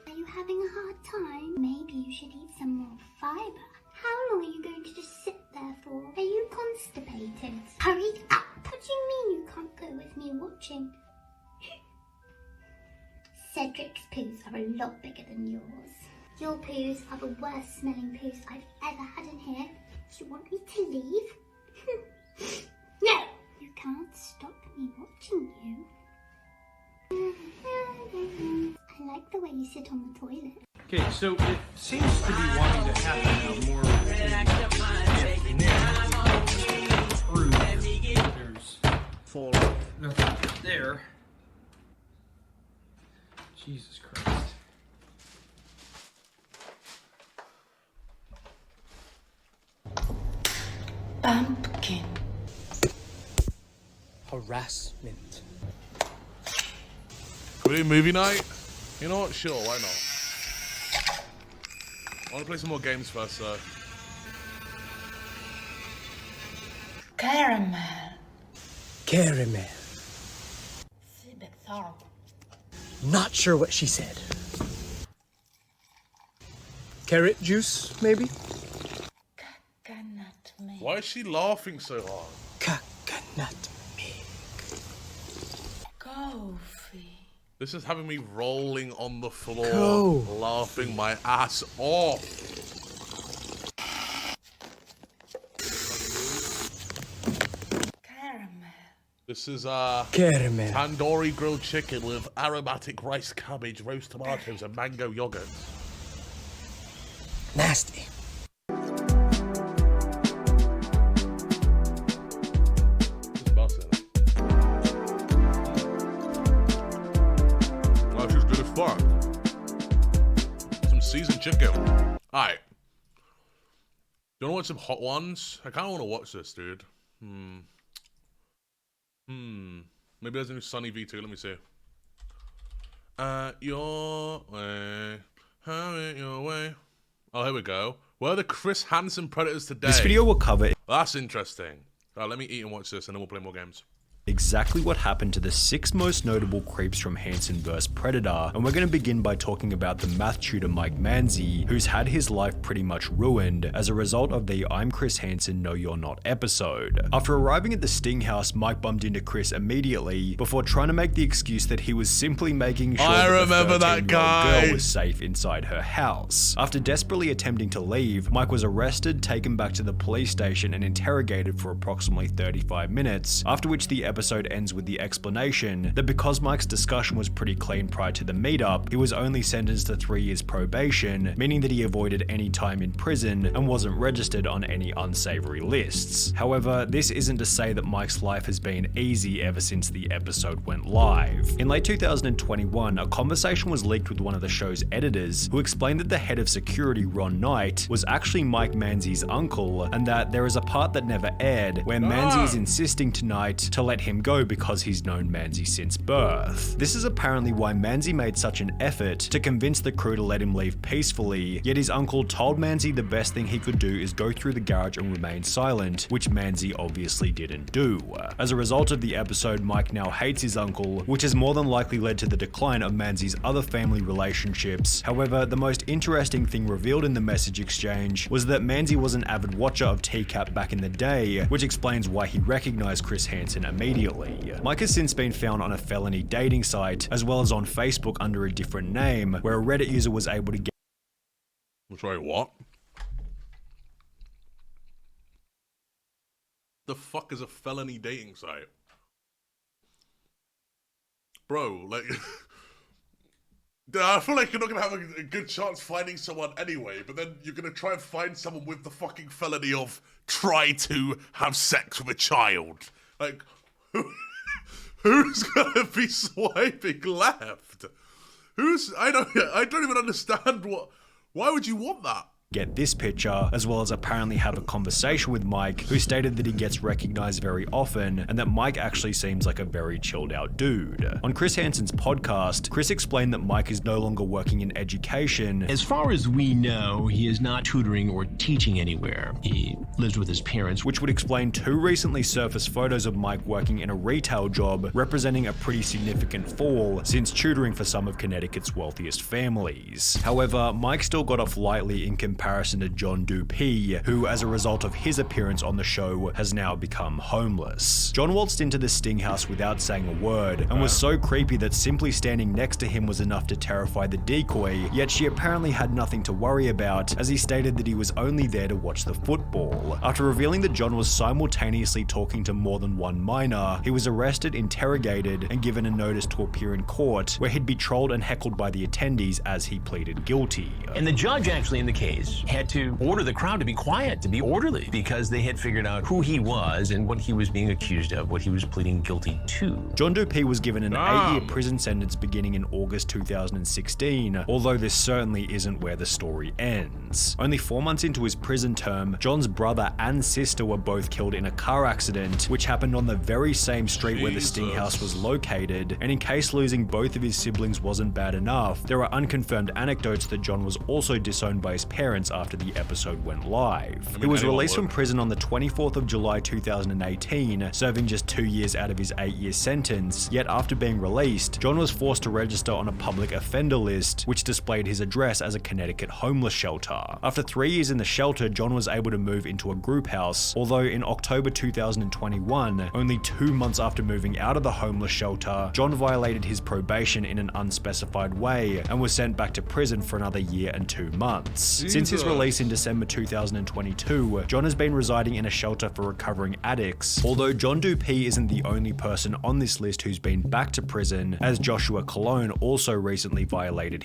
Are you having a hard time? Maybe you should eat some more fiber. How long are you going to just sit there for? Are you constipated? Hurry up! What do you mean you can't go with me watching? Cedric's poos are a lot bigger than yours. Your poos are the worst smelling poos I've ever had in here. Do you want me to leave? No! You can't stop me watching you. I like the way you sit on the toilet. Okay, so it seems to be wanting to happen now more. There's fall nothing there. Jesus Christ. Pumpkin. Harassment. Can we do movie night? You know what? Sure, why not? I want to play some more games first, though. Caramel. Caramel. Not sure what she said. Carrot juice, maybe? Coconut milk. Why is she laughing so hard? Coconut milk. Coffee. This is having me rolling on the floor, Go. laughing my ass off. This is Caramel. tandoori grilled chicken with aromatic rice, cabbage, roast tomatoes, and mango yogurt. Nasty. Well, she's good as fuck. Some seasoned chicken. Alright. Do you want to watch some hot ones? I kind of want to watch this, dude. Maybe there's a new Sunny V2. Let me see. Your way. Have it your way. Oh, here we go. Where are the Chris Hansen Predators today? This video will cover That's interesting. Alright, let me eat and watch this, and then we'll play more games. exactly what happened to the 6 most notable creeps from Hansen vs. Predator, and we're going to begin by talking about the math tutor Mike Manzi, who's had his life pretty much ruined as a result of the I'm Chris Hansen, No You're Not episode. After arriving at the Sting house, Mike bumped into Chris immediately before trying to make the excuse that he was simply making sure I that remember the that 13-year-old guy. girl was safe inside her house. After desperately attempting to leave, Mike was arrested, taken back to the police station, and interrogated for approximately 35 minutes, after which the episode ends with the explanation that because Mike's discussion was pretty clean prior to the meetup, he was only sentenced to 3 years probation, meaning that he avoided any time in prison and wasn't registered on any unsavory lists. However, this isn't to say that Mike's life has been easy ever since the episode went live. In late 2021, a conversation was leaked with one of the show's editors who explained that the head of security, Ron Knight, was actually Mike Manzi's uncle, and that there is a part that never aired where Manzi is insisting to Knight to let him go because he's known Manzi since birth. This is apparently why Manzi made such an effort to convince the crew to let him leave peacefully, yet his uncle told Manzi the best thing he could do is go through the garage and remain silent, which Manzi obviously didn't do. As a result of the episode, Mike now hates his uncle, which has more than likely led to the decline of Manzi's other family relationships. However, the most interesting thing revealed in the message exchange was that Manzi was an avid watcher of TCAP back in the day, which explains why he recognized Chris Hansen immediately. Mike has since been found on a felony dating site, as well as on Facebook under a different name, where a Reddit user was able to get. Sorry, what? The fuck is a felony dating site? Bro, like... I feel like you're not gonna have a good chance finding someone anyway, but then you're gonna try and find someone with the fucking felony of try to have sex with a child. Like, who's gonna be swiping left? I don't even understand why would you want that? Get this picture, as well as apparently have a conversation with Mike, who stated that he gets recognized very often and that Mike actually seems like a very chilled out dude. On Chris Hansen's podcast, Chris explained that Mike is no longer working in education. As far as we know, he is not tutoring or teaching anywhere. He lives with his parents. Which would explain 2 recently surfaced photos of Mike working in a retail job, representing a pretty significant fall since tutoring for some of Connecticut's wealthiest families. However, Mike still got off lightly in comparison to John Dupee, who, as a result of his appearance on the show, has now become homeless. John waltzed into the Sting house without saying a word, and was so creepy that simply standing next to him was enough to terrify the decoy, yet she apparently had nothing to worry about, as he stated that he was only there to watch the football. After revealing that John was simultaneously talking to more than one minor, he was arrested, interrogated, and given a notice to appear in court, where he'd be trolled and heckled by the attendees as he pleaded guilty. And the judge actually in the case had to order the crowd to be quiet, to be orderly, because they had figured out who he was and what he was being accused of, what he was pleading guilty to. John Dupee was given an 8-year prison sentence beginning in August 2016, although this certainly isn't where the story ends. Only 4 months into his prison term, John's brother and sister were both killed in a car accident, which happened on the very same street where the Sting house was located, and in case losing both of his siblings wasn't bad enough, there are unconfirmed anecdotes that John was also disowned by his parents parents after the episode went live. He was released from prison on the 24th of July 2018, serving just 2 years out of his 8-year sentence, yet after being released, John was forced to register on a public offender list, which displayed his address as a Connecticut homeless shelter. After 3 years in the shelter, John was able to move into a group house, although in October 2021, only 2 months after moving out of the homeless shelter, John violated his probation in an unspecified way and was sent back to prison for another year and 2 months. Since his release in December 2022, John has been residing in a shelter for recovering addicts, although John Dupee isn't the only person on this list who's been back to prison, as Joshua Colon also recently violated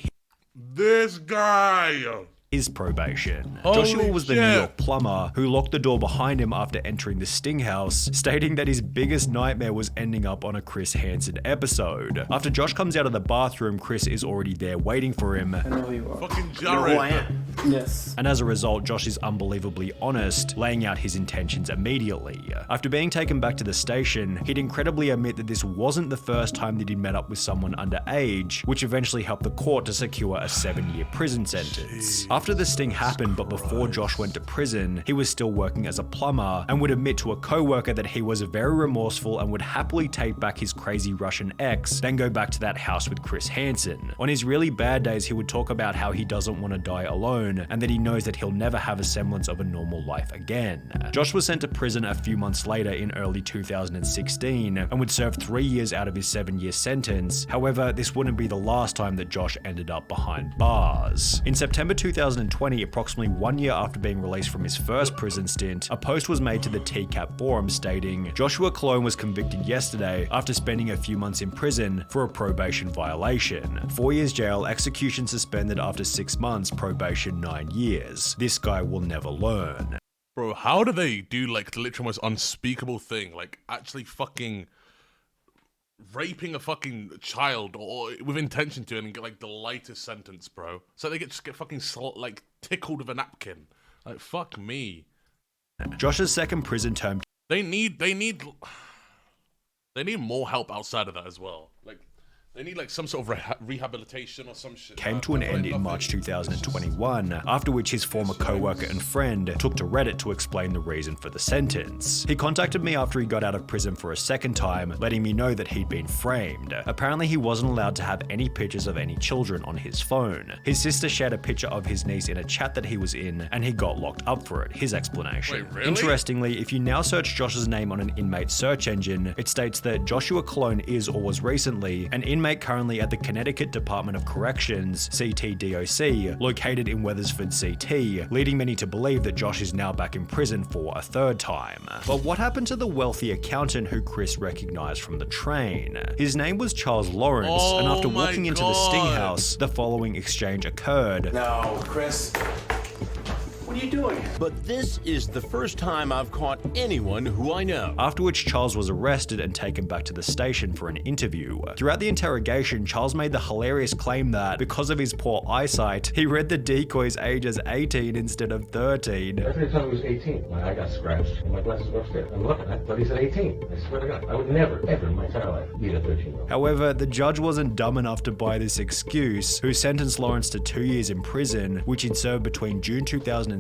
this guy! his probation. Holy Joshua was the shit. New York plumber who locked the door behind him after entering the Sting house, stating that his biggest nightmare was ending up on a Chris Hansen episode. After Josh comes out of the bathroom, Chris is already there waiting for him. I know who you are. Fucking You know who I Jared. am. Yes. And as a result, Josh is unbelievably honest, laying out his intentions immediately. After being taken back to the station, he'd incredibly admit that this wasn't the first time that he'd met up with someone underage, which eventually helped the court to secure a 7-year prison sentence. After the sting happened, but before Josh went to prison, he was still working as a plumber and would admit to a co-worker that he was very remorseful and would happily take back his crazy Russian ex, then go back to that house with Chris Hansen. On his really bad days, he would talk about how he doesn't want to die alone and that he knows that he'll never have a semblance of a normal life again. Josh was sent to prison a few months later in early 2016 and would serve 3 years out of his 7-year sentence. However, this wouldn't be the last time that Josh ended up behind bars. In September 2020, approximately 1 year after being released from his first prison stint, a post was made to the TCAP forum stating, "Joshua Colon was convicted yesterday after spending a few months in prison for a probation violation. 4 years jail, execution suspended after 6 months, probation 9 years. This guy will never learn." Bro, how do they do like the literal most unspeakable thing? Like actually fucking raping a fucking child or with intention to and get like the lightest sentence, bro. So they just get fucking like tickled with a napkin. Like fuck me. Josh's second prison term They need more help outside of that as well. Like they need like some sort of rehabilitation or some shit. came to an end in March 2021, after which his former co-worker and friend took to Reddit to explain the reason for the sentence. He contacted me after he got out of prison for a second time, letting me know that he'd been framed. Apparently he wasn't allowed to have any pictures of any children on his phone. His sister shared a picture of his niece in a chat that he was in, and he got locked up for it, his explanation. Wait, really? Interestingly, if you now search Josh's name on an inmate search engine, it states that Joshua Colon is or was recently an inmate currently at the Connecticut Department of Corrections, CTDOC, located in Wethersford, CT, leading many to believe that Josh is now back in prison for a third time. But what happened to the wealthy accountant who Chris recognized from the train? His name was Charles Lawrence, and after walking into the Sting house, the following exchange occurred. No, Chris. What are you doing? But this is the first time I've caught anyone who I know. After which Charles was arrested and taken back to the station for an interview. Throughout the interrogation, Charles made the hilarious claim that, because of his poor eyesight, he read the decoy's age as 18 instead of 13. Every time he was 18, my eye got scratched and my glasses were upstairs. I'm looking at it, but he said 18. I swear to God, I would never, ever in my entire life meet a 13-year-old. However, the judge wasn't dumb enough to buy this excuse, who sentenced Lawrence to 2 years in prison, which he'd served between June 2016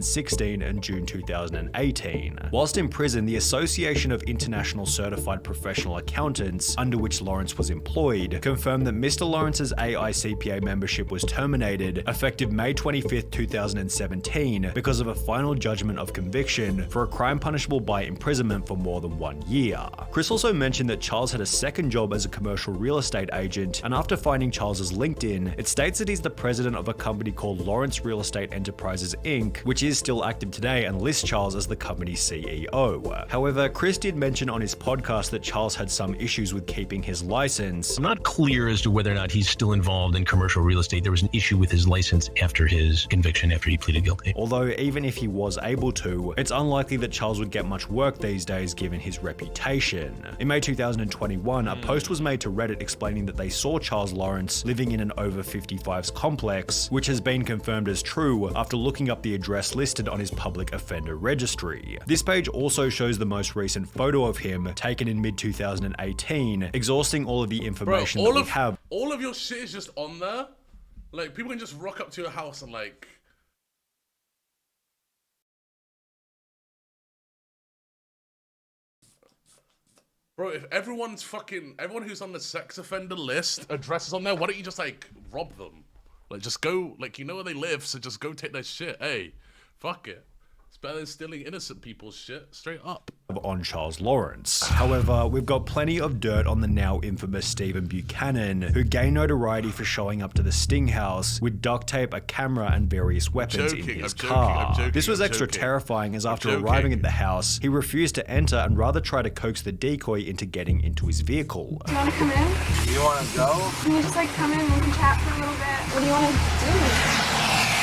and June 2018. Whilst in prison, the Association of International Certified Professional Accountants, under which Lawrence was employed, confirmed that Mr. Lawrence's AICPA membership was terminated effective May 25th, 2017 because of a final judgment of conviction for a crime punishable by imprisonment for more than 1 year. Chris also mentioned that Charles had a second job as a commercial real estate agent, and after finding Charles's LinkedIn, it states that he's the president of a company called Lawrence Real Estate Enterprises Inc., which is still active today and lists Charles as the company's CEO. However, Chris did mention on his podcast that Charles had some issues with keeping his license. I'm not clear as to whether or not he's still involved in commercial real estate. There was an issue with his license after his conviction, after he pleaded guilty. Although even if he was able to, it's unlikely that Charles would get much work these days given his reputation. In May 2021, a post was made to Reddit explaining that they saw Charles Lawrence living in an over 55s complex, which has been confirmed as true after looking up the address listed on his public offender registry. This page also shows the most recent photo of him taken in mid-2018, exhausting all of the information that we have. All of your shit is just on there? Like, people can just rock up to your house and like Bro, if everyone who's on the sex offender list addresses on there, why don't you just like rob them? Like just go, like you know where they live, so just go take their shit. Hey, fuck it. It's better than stealing innocent people's shit, straight up. On Charles Lawrence. However, we've got plenty of dirt on the now infamous Stephen Buchanan, who gained notoriety for showing up to the Sting house with duct tape, a camera, and various weapons in his car. This was extra terrifying as after arriving at the house, he refused to enter and rather tried to coax the decoy into getting into his vehicle. Do you want to come in? You want to go? Can you just like come in and we can chat for a little bit? What do you want to do?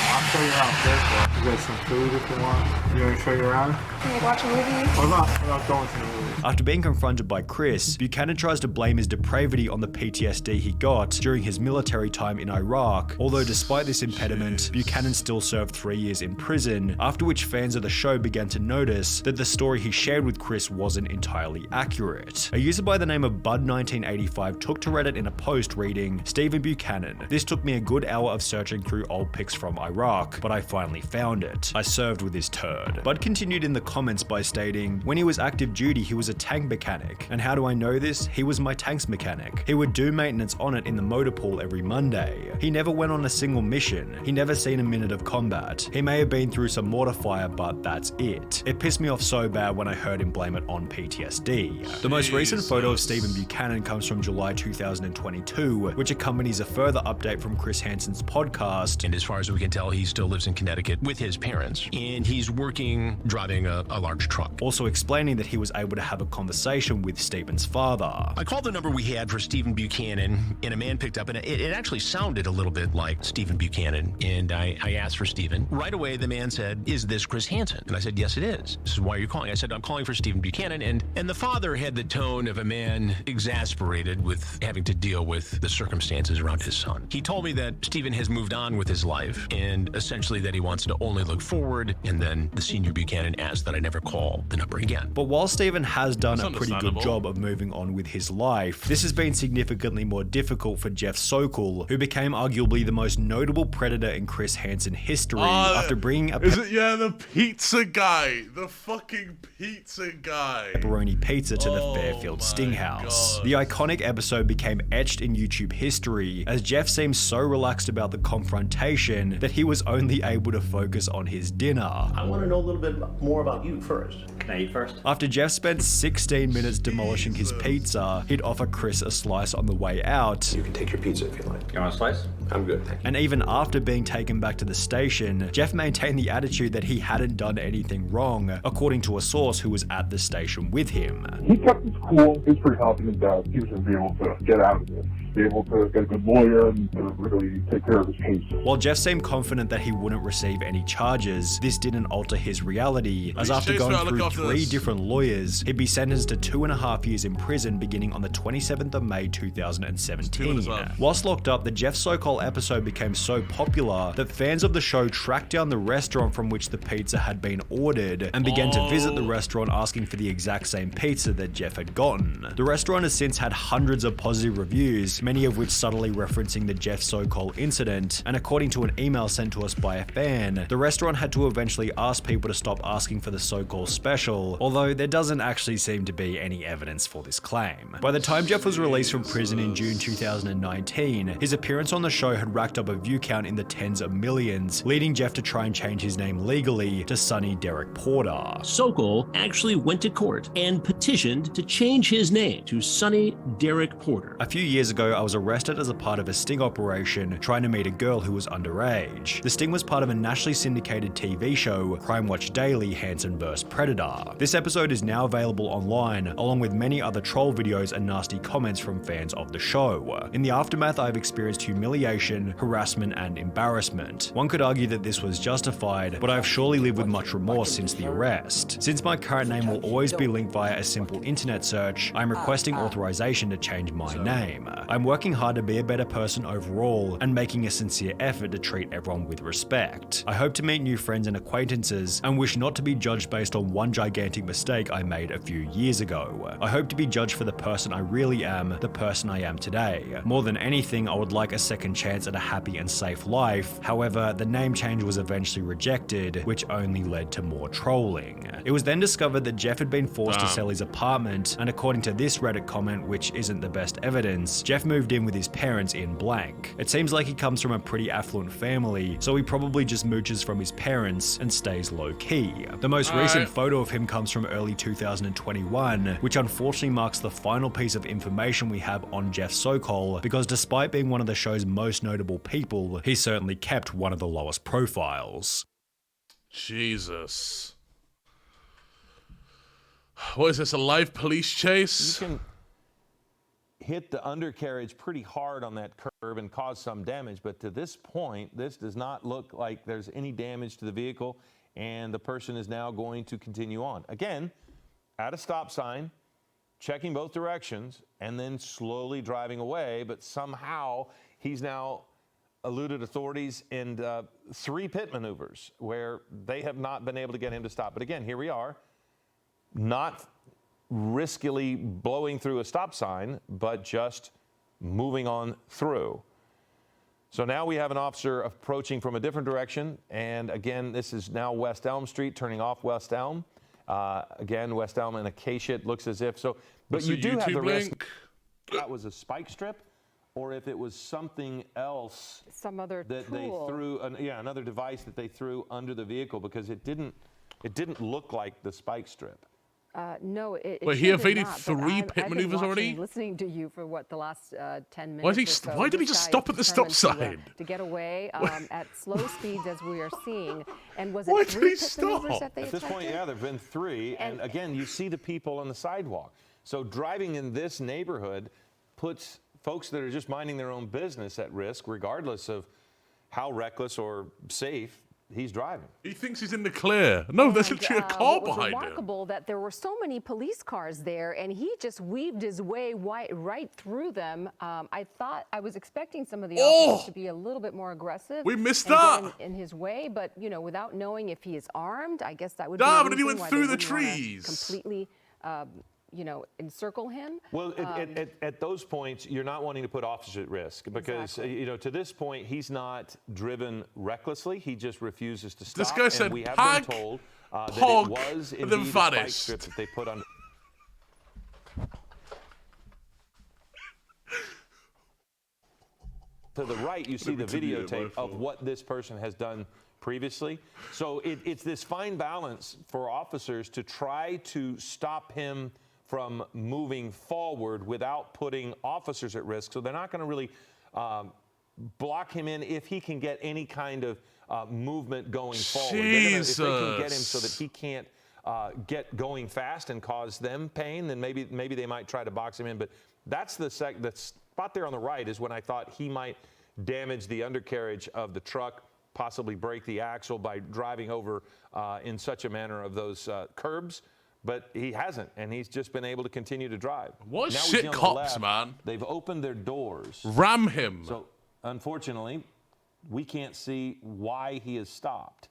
I'll show you around first. You got some food if you want. You want to show you around? Can we watch a movie? What about going to the movie? After being confronted by Chris, Buchanan tries to blame his depravity on the PTSD he got during his military time in Iraq, although despite this impediment, Buchanan still served 3 years in prison, after which fans of the show began to notice that the story he shared with Chris wasn't entirely accurate. A user by the name of Bud1985 took to Reddit in a post reading, "Stephen Buchanan. This took me a good hour of searching through old pics from Iraq, but I finally found it. I served with his turd." Bud continued in the comments by stating, "When he was active duty, he was a tank mechanic. And how do I know this? He was my tanks mechanic. He would do maintenance on it in the motor pool every Monday. He never went on a single mission. He never seen a minute of combat. He may have been through some mortar fire, but that's it. It pissed me off so bad when I heard him blame it on PTSD." The most recent photo of Stephen Buchanan comes from July 2022, which accompanies a further update from Chris Hansen's podcast. And as far as we can tell, he still lives in Connecticut with his parents, and he's working driving a large truck. Also explaining that he was able to have a conversation with Stephen's father. I called the number we had for Stephen Buchanan, and a man picked up, and it actually sounded a little bit like Stephen Buchanan, and I asked for Stephen. Right away, the man said, "Is this Chris Hansen?" And I said, "Yes, it is." This is why you're calling. I said, "I'm calling for Stephen Buchanan," and the father had the tone of a man exasperated with having to deal with the circumstances around his son. He told me that Stephen has moved on with his life, and essentially that he wants to only look forward, and then the senior Buchanan asked that I never call the number again. But while Stephen has done a pretty good job of moving on with his life, this has been significantly more difficult for Jeff Sokol, who became arguably the most notable predator in Chris Hansen history after bringing a the pizza guy, the fucking pizza guy, pepperoni pizza to the Fairfield Sting House. The iconic episode became etched in YouTube history as Jeff seemed so relaxed about the confrontation that he was only able to focus on his dinner. I want to know a little bit more about you first. Can I eat first? After Jeff spent 16 minutes demolishing his pizza, he'd offer Chris a slice on the way out. You can take your pizza if you like. You want a slice? I'm good, thank you. And even after being taken back to the station, Jeff maintained the attitude that he hadn't done anything wrong, according to a source who was at the station with him. He kept his cool. He was pretty confident that he was going to be able to get out of this, be able to get a good lawyer and really take care of his case. While Jeff seemed confident that he wouldn't receive any charges, this didn't alter his reality, as after going through 3 different lawyers, he'd be sentenced to 2.5 years in prison beginning on the 27th of May 2017. Whilst locked up, the Jeff Sokol episode became so popular that fans of the show tracked down the restaurant from which the pizza had been ordered and began to visit the restaurant asking for the exact same pizza that Jeff had gotten. The restaurant has since had hundreds of positive reviews, many of which subtly referencing the Jeff Sokol incident, and according to an email sent to us by a fan, the restaurant had to eventually ask people to stop asking for the Sokol special, although there doesn't actually seem to be any evidence for this claim. By the time Jeff was released from prison in June 2019, his appearance on the show had racked up a view count in the tens of millions, leading Jeff to try and change his name legally to Sonny Derek Porter. Sokol actually went to court and petitioned to change his name to Sonny Derek Porter. A few years ago, I was arrested as a part of a sting operation trying to meet a girl who was underage. The sting was part of a nationally syndicated TV show, Crime Watch Daily, Hansen vs. Predator. This episode is now available online, along with many other troll videos and nasty comments from fans of the show. In the aftermath, I've experienced humiliation, harassment, and embarrassment. One could argue that this was justified, but I've surely lived with much remorse since the arrest. Since my current name will always be linked via a simple internet search, I'm requesting authorization to change my name. I I'm working hard to be a better person overall and making a sincere effort to treat everyone with respect. I hope to meet new friends and acquaintances and wish not to be judged based on one gigantic mistake I made a few years ago. I hope to be judged for the person I really am, the person I am today. More than anything, I would like a second chance at a happy and safe life. However, the name change was eventually rejected, which only led to more trolling. It was then discovered that Jeff had been forced to sell his apartment, and according to this Reddit comment, which isn't the best evidence, Jeff moved in with his parents in blank. It seems like he comes from a pretty affluent family, so he probably just mooches from his parents and stays low-key. The most recent photo of him comes from early 2021, which unfortunately marks the final piece of information we have on Jeff Sokol, because despite being one of the show's most notable people, he certainly kept one of the lowest profiles. Jesus. What is this, a live police chase? You can hit the undercarriage pretty hard on that curb and cause some damage, but to this point, this does not look like there's any damage to the vehicle, and the person is now going to continue on. Again, at a stop sign, checking both directions, and then slowly driving away, but somehow he's now eluded authorities in 3 pit maneuvers where they have not been able to get him to stop. But again, here we are, not riskily blowing through a stop sign, but just moving on through. So now we have an officer approaching from a different direction, and again, this is now West Elm Street, turning off West Elm. Again, West Elm and Acacia, it looks as if so. But you do have the risk that was a spike strip, or if it was something else, some other that tool. they threw, another device that they threw under the vehicle, because it didn't look like the spike strip. No, it Wait, he evaded 3 pit maneuvers already? Listening to you for what, the last 10 minutes. Why did he just stop at the stop sign? To get away at slow speeds, as we are seeing. And was Why it did 3 he pit maneuvers stop? that they At this point, yeah, there've been 3, and again, you see the people on the sidewalk. So driving in this neighborhood puts folks that are just minding their own business at risk, regardless of how reckless or safe he's driving. He thinks he's in the clear. No, there's literally a car behind him. It was remarkable that there were so many police cars there, and he just weaved his way right through them. I was expecting some of the officers to be a little bit more aggressive. We missed that in his way, but without knowing if he is armed, I guess that would but be then he went why through they the wouldn't wanna trees. completely. Encircle him. Well, at those points, you're not wanting to put officers at risk, because to this point, he's not driven recklessly. He just refuses to stop. This guy said, we have "Pog, been told that it pog," was and indeed then a spike vanished. strip that they put on. To the right, you see the videotape of what this person has done previously. So it's this fine balance for officers to try to stop him from moving forward without putting officers at risk. So they're not going to really block him in if he can get any kind of movement going forward. If they can get him so that he can't get going fast and cause them pain, then maybe they might try to box him in. But that's the spot there on the right is when I thought he might damage the undercarriage of the truck, possibly break the axle by driving over in such a manner of those curbs. But he hasn't, and he's just been able to continue to drive. What now shit cops, man? They've opened their doors. Ram him. So, unfortunately, we can't see why he has stopped.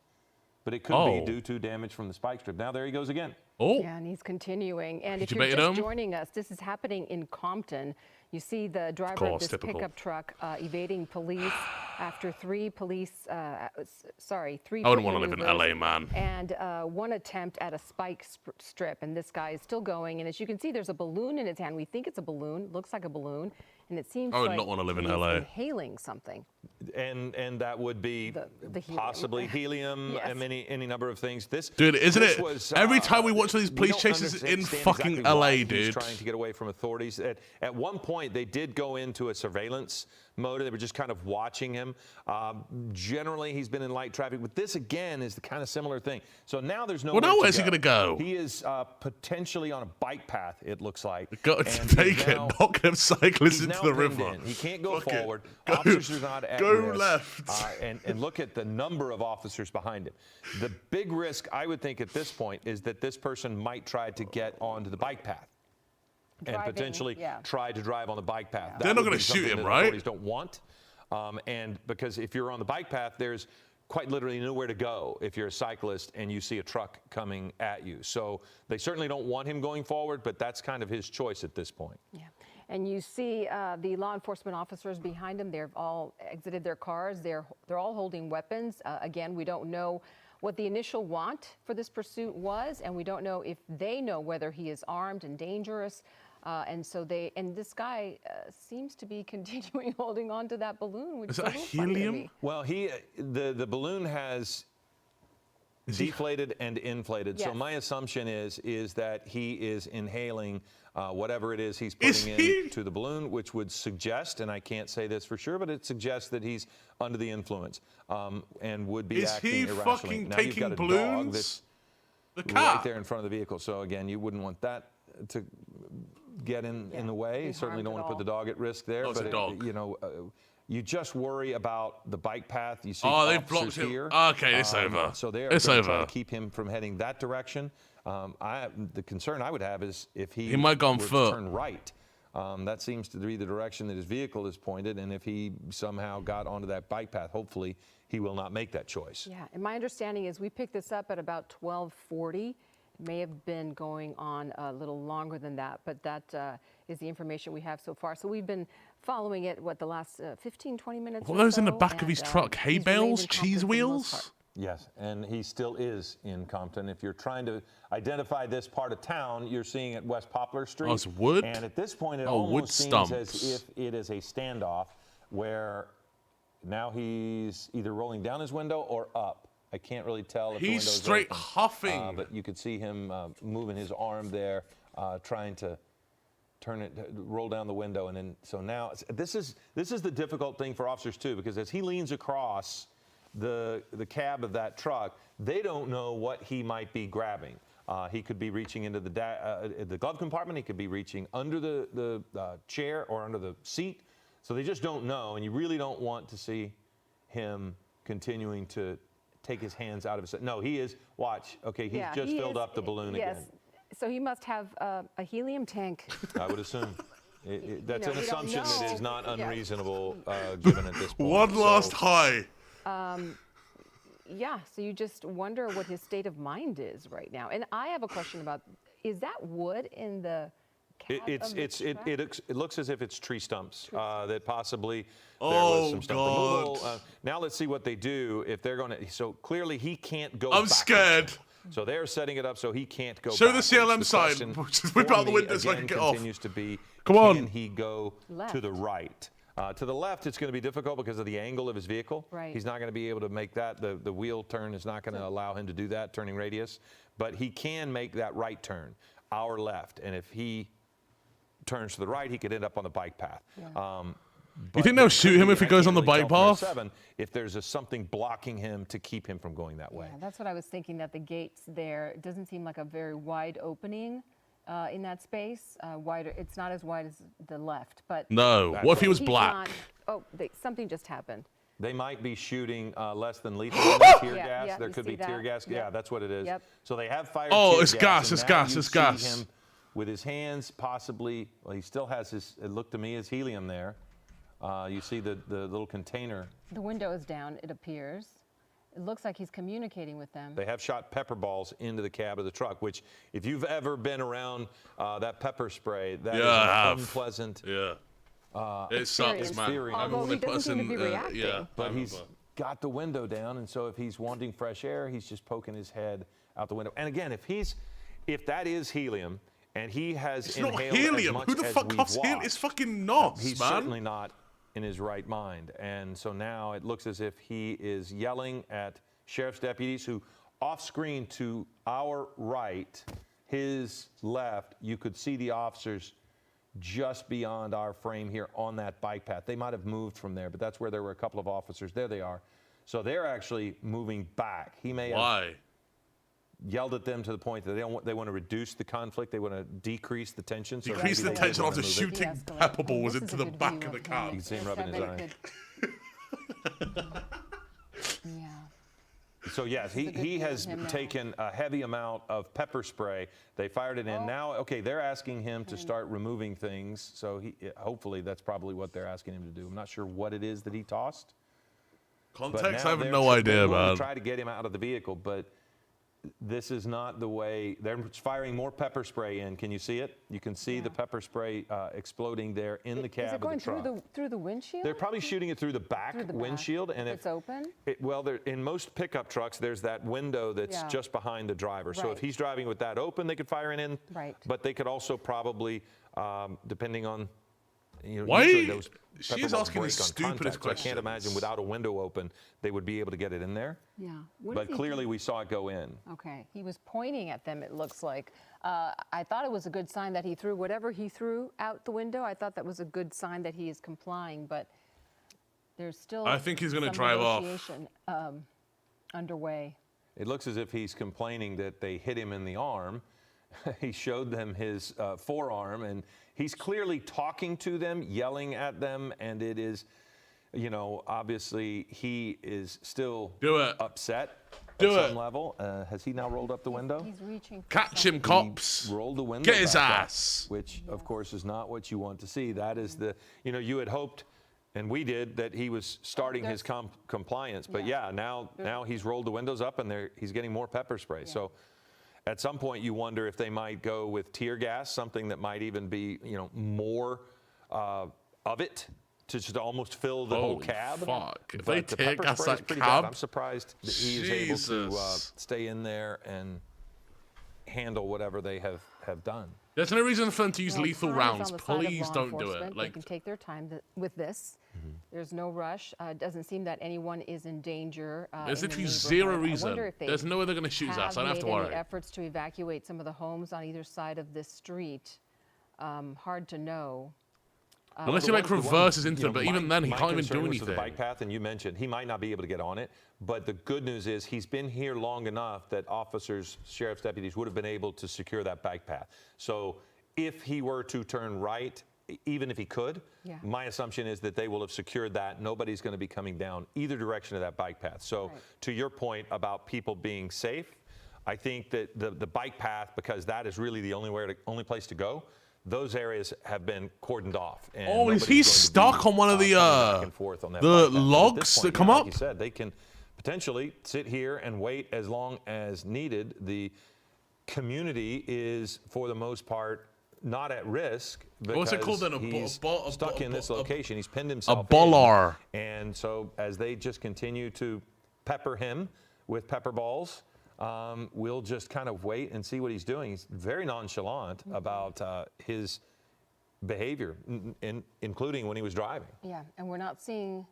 But it could be due to damage from the spike strip. Now there he goes again. Oh. Yeah, and he's continuing. And if you you're just joining us, this is happening in Compton. You see the driver of this pickup truck evading police after 3 police, I wouldn't want to live in LA, man. And 1 attempt at a spike strip. And this guy is still going. And as you can see, there's a balloon in his hand. We think it's a balloon, looks like a balloon. And it seems I would like not want to live in he's LA. inhaling something. And that would be the helium. possibly helium Yes. and any number of things. Dude, isn't it? Was, every time we watch these we police don't chases in understand fucking exactly LA, why dude. He's trying to get away from authorities. At one point, they did go into a surveillance mode. They were just kind of watching him. Generally, he's been in light traffic, but this again is the kind of similar thing. So now there's no. Well, now where's he gonna go? He is potentially on a bike path. It looks like. Got to take it. Knock them cyclists into the river. He can't go Fuck forward. Go, officers are not at go risk. left. And look at the number of officers behind him. The big risk, I would think, at this point is that this person might try to get onto the bike path. and potentially try to drive on the bike path. They're not going to shoot him, right? Authorities don't want, and because if you're on the bike path, there's quite literally nowhere to go if you're a cyclist and you see a truck coming at you. So they certainly don't want him going forward, but that's kind of his choice at this point. Yeah. And you see the law enforcement officers behind him. They've all exited their cars. They're all holding weapons. Again, we don't know what the initial want for this pursuit was, and we don't know if they know whether he is armed and dangerous. And this guy seems to be continuing holding on to that balloon, which is that helium? Well, the balloon has deflated and inflated. Yes. So my assumption is that he is inhaling whatever it is he's putting into the balloon, which would suggest, and I can't say this for sure, but it suggests that he's under the influence and would be acting irrationally. Fucking now taking you've got a balloons? dog that's right there in front of the vehicle. So again, you wouldn't want that to get in the way. You certainly don't want to put the dog at risk there. It's a dog. You just worry about the bike path. You see they've blocked him. here. Okay, it's over. So they're it's going to over. try to keep him from heading that direction. The concern I would have is if he might go on were to foot. turn right. That seems to be the direction that his vehicle is pointed, and if he somehow got onto that bike path, hopefully he will not make that choice. Yeah, and my understanding is we picked this up at about 12:40. It may have been going on a little longer than that, but that is the information we have so far. So we've been following it, the last 15, 20 minutes What are those in the back of his truck? Hay bales? Cheese wheels? Yes, and he still is in Compton. If you're trying to identify this part of town, you're seeing at West Poplar Street. Oh, it's wood? And at this point, it wood almost seems as stumps. if it is a standoff where now he's either rolling down his window or up. I can't really tell if the He's window's straight open. huffing. But you could see him moving his arm there, trying to roll down the window. And then, so now, this is the difficult thing for officers too, because as he leans across the cab of that truck, they don't know what he might be grabbing. He could be reaching into the glove compartment. He could be reaching under the chair or under the seat. So they just don't know, and you really don't want to see him continuing to take his hands out of his. No, he is. Watch. Okay, he's just filled up the balloon again. So he must have a helium tank. I would assume. That's an we don't assumption that know. is not unreasonable given at this point. One last high. Yeah, so you just wonder what his state of mind is right now. And I have a question about, is that wood in the cab of the truck? It looks as if it's tree stumps that possibly there was some stump removal. Now let's see what they do if they're going to. So clearly he can't go. I'm scared. So they're setting it up so he can't go. Show the backwards. CLM The sign. question Just whip for out the me, window so I again, can get off. continues to be, Come on. Can he go to the right? To the left, it's going to be difficult because of the angle of his vehicle. Right. He's not going to be able to make that. The wheel turn is not going to allow him to do that, turning radius. But he can make that right turn, our left. And if he turns to the right, he could end up on the bike path. Yeah. You think they'll shoot him if he goes on the bike path? If there's something blocking him to keep him from going that way. Yeah, that's what I was thinking, that the gates there, it doesn't seem like a very wide opening in that space. Wider, it's not as wide as the left, but... No, what if he was he's black? Not, something just happened. They might be shooting less than lethal tear gas. Yeah, There could be tear gas. Yeah, that's what it is. Yep. So they have fired Oh, tear it's gas, it's and now gas, you it's see gas. him with his hands possibly, well, he still has his, it looked to me as helium there. You see the little container. The window is down, it appears. It looks like he's communicating with them. They have shot pepper balls into the cab of the truck, which if you've ever been around that pepper spray, that is an unpleasant it sucks, man. Although he doesn't seem to be reacting. But he's got the window down, and so if he's wanting fresh air, he's just poking his head out the window. And again, if that is helium, and he has It's inhaled not helium. as much Who the as fuck we've coughs helium? watched, It's fucking NOS, he's man. certainly not in his right mind. And so now it looks as if he is yelling at sheriff's deputies who, off screen to our right, his left, you could see the officers just beyond our frame here on that bike path. They might have moved from there, but that's where there were a couple of officers. There they are. So they're actually moving back. He may have yelled at them to the point that they want to reduce the conflict. They want to decrease the tension. So Decrease the tension after shooting pepper balls into the back of the car. You can see him rubbing his eye. So yes, he has taken a heavy amount of pepper spray. They fired it in. Now, okay, they're asking him to start removing things. So hopefully that's probably what they're asking him to do. I'm not sure what it is that he tossed. Context, I have no idea, man. Try to get him out of the vehicle, but this is not the way. They're firing more pepper spray in. Can you see it? You can see the pepper spray exploding there in the cab of the truck. Is it going through the windshield? They're probably shooting it through the back windshield. And if it's open? Well, in most pickup trucks, there's that window that's just behind the driver. So if he's driving with that open, they could fire it in. Right. But they could also probably, depending on, why? Those She's asking the stupidest questions. I can't imagine without a window open, they would be able to get it in there. Yeah. But clearly we saw it go in. Okay. He was pointing at them, it looks like. I thought it was a good sign that he threw whatever he threw out the window. I thought that was a good sign that he is complying, but there's still I think he's going to drive off. Negotiation underway. It looks as if he's complaining that they hit him in the arm. He showed them his forearm, and he's clearly talking to them, yelling at them, and it is, obviously he is still upset at some level. Has he now rolled up the window? He's reaching. Catch him, cops. He rolled the window. Get his ass. Up, which, of course, is not what you want to see. That is you had hoped, and we did, that he was starting his compliance. But now he's rolled the windows up, and he's getting more pepper spray. Yeah. So at some point, you wonder if they might go with tear gas, something that might even be, more of it to just almost fill the whole cab. Fuck. If but they the tear pepper gas spray is that pretty cab, bad. I'm surprised that he is able to stay in there and handle whatever they have done. There's no reason for them to use lethal rounds. Please don't do it. They can take their time with this. There's no rush. It doesn't seem that anyone is in danger. There's literally zero reason. There's no way they're going to shoot his ass. I don't have to worry. Any efforts to evacuate some of the homes on either side of this street. Hard to know. Unless he reverses into them, but even then he can't even do anything. The bike path, and you mentioned he might not be able to get on it, but the good news is he's been here long enough that officers, sheriff's deputies would have been able to secure that bike path. So if he were to turn right, even if he could, my assumption is that they will have secured that. Nobody's going to be coming down either direction of that bike path. So to your point about people being safe, I think that the bike path, because that is really the only place to go, those areas have been cordoned off. And is he stuck on one of the logs that come up? Like you said, they can potentially sit here and wait as long as needed. The community is, for the most part, not at risk because what's it called then? He's stuck in this location. He's pinned himself. A bollard. And so as they just continue to pepper him with pepper balls, we'll just kind of wait and see what he's doing. He's very nonchalant about his behavior, including when he was driving. Yeah, and we're not seeing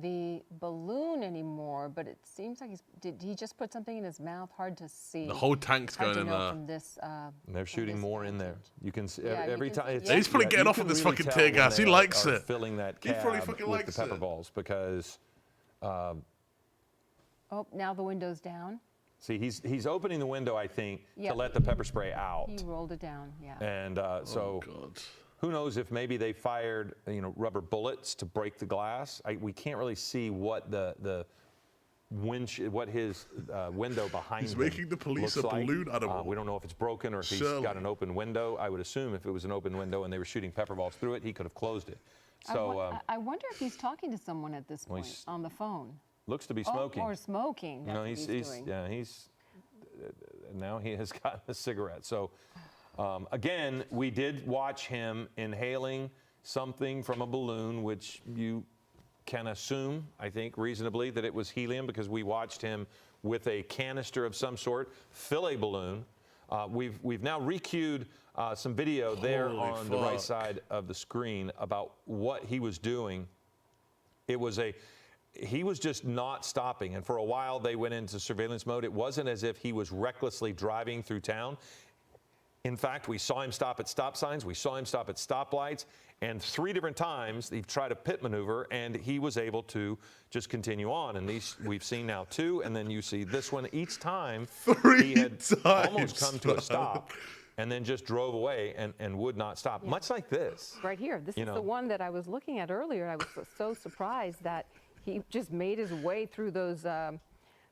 the balloon anymore, but it seems like did he just put something in his mouth? Hard to see. The whole tank's going in there. From this, and they're shooting more in there. You can see every time. He's probably getting off of this fucking tear gas. He likes it. Filling that he cab probably fucking with likes the pepper balls because. Now the window's down. See, he's opening the window, I think, to let the pepper spray out. He rolled it down, yeah. And so, who knows if maybe they fired, rubber bullets to break the glass. We can't really see what what his window behind him. He's making the police a balloon animal. We don't know if it's broken or if he's got an open window. I would assume if it was an open window and they were shooting pepper balls through it, he could have closed it. So I wonder if he's talking to someone at this point on the phone. Looks to be smoking. Or smoking. That's what he's doing. Now he has gotten a cigarette. So again, we did watch him inhaling something from a balloon, which you can assume, I think, reasonably, that it was helium because we watched him with a canister of some sort fill a balloon. We've now recued some video there on the right side of the screen about what he was doing. He was just not stopping, and for a while they went into surveillance mode. It wasn't as if he was recklessly driving through town. In fact, we saw him stop at stop signs, we saw him stop at stoplights, and 3 different times he tried a pit maneuver, and he was able to just continue on. And these we've seen now 2, and then you see this one. Each time he had almost come to a stop and then just drove away and would not stop, much like this. Right here. This is the one that I was looking at earlier. I was so surprised that he just made his way through those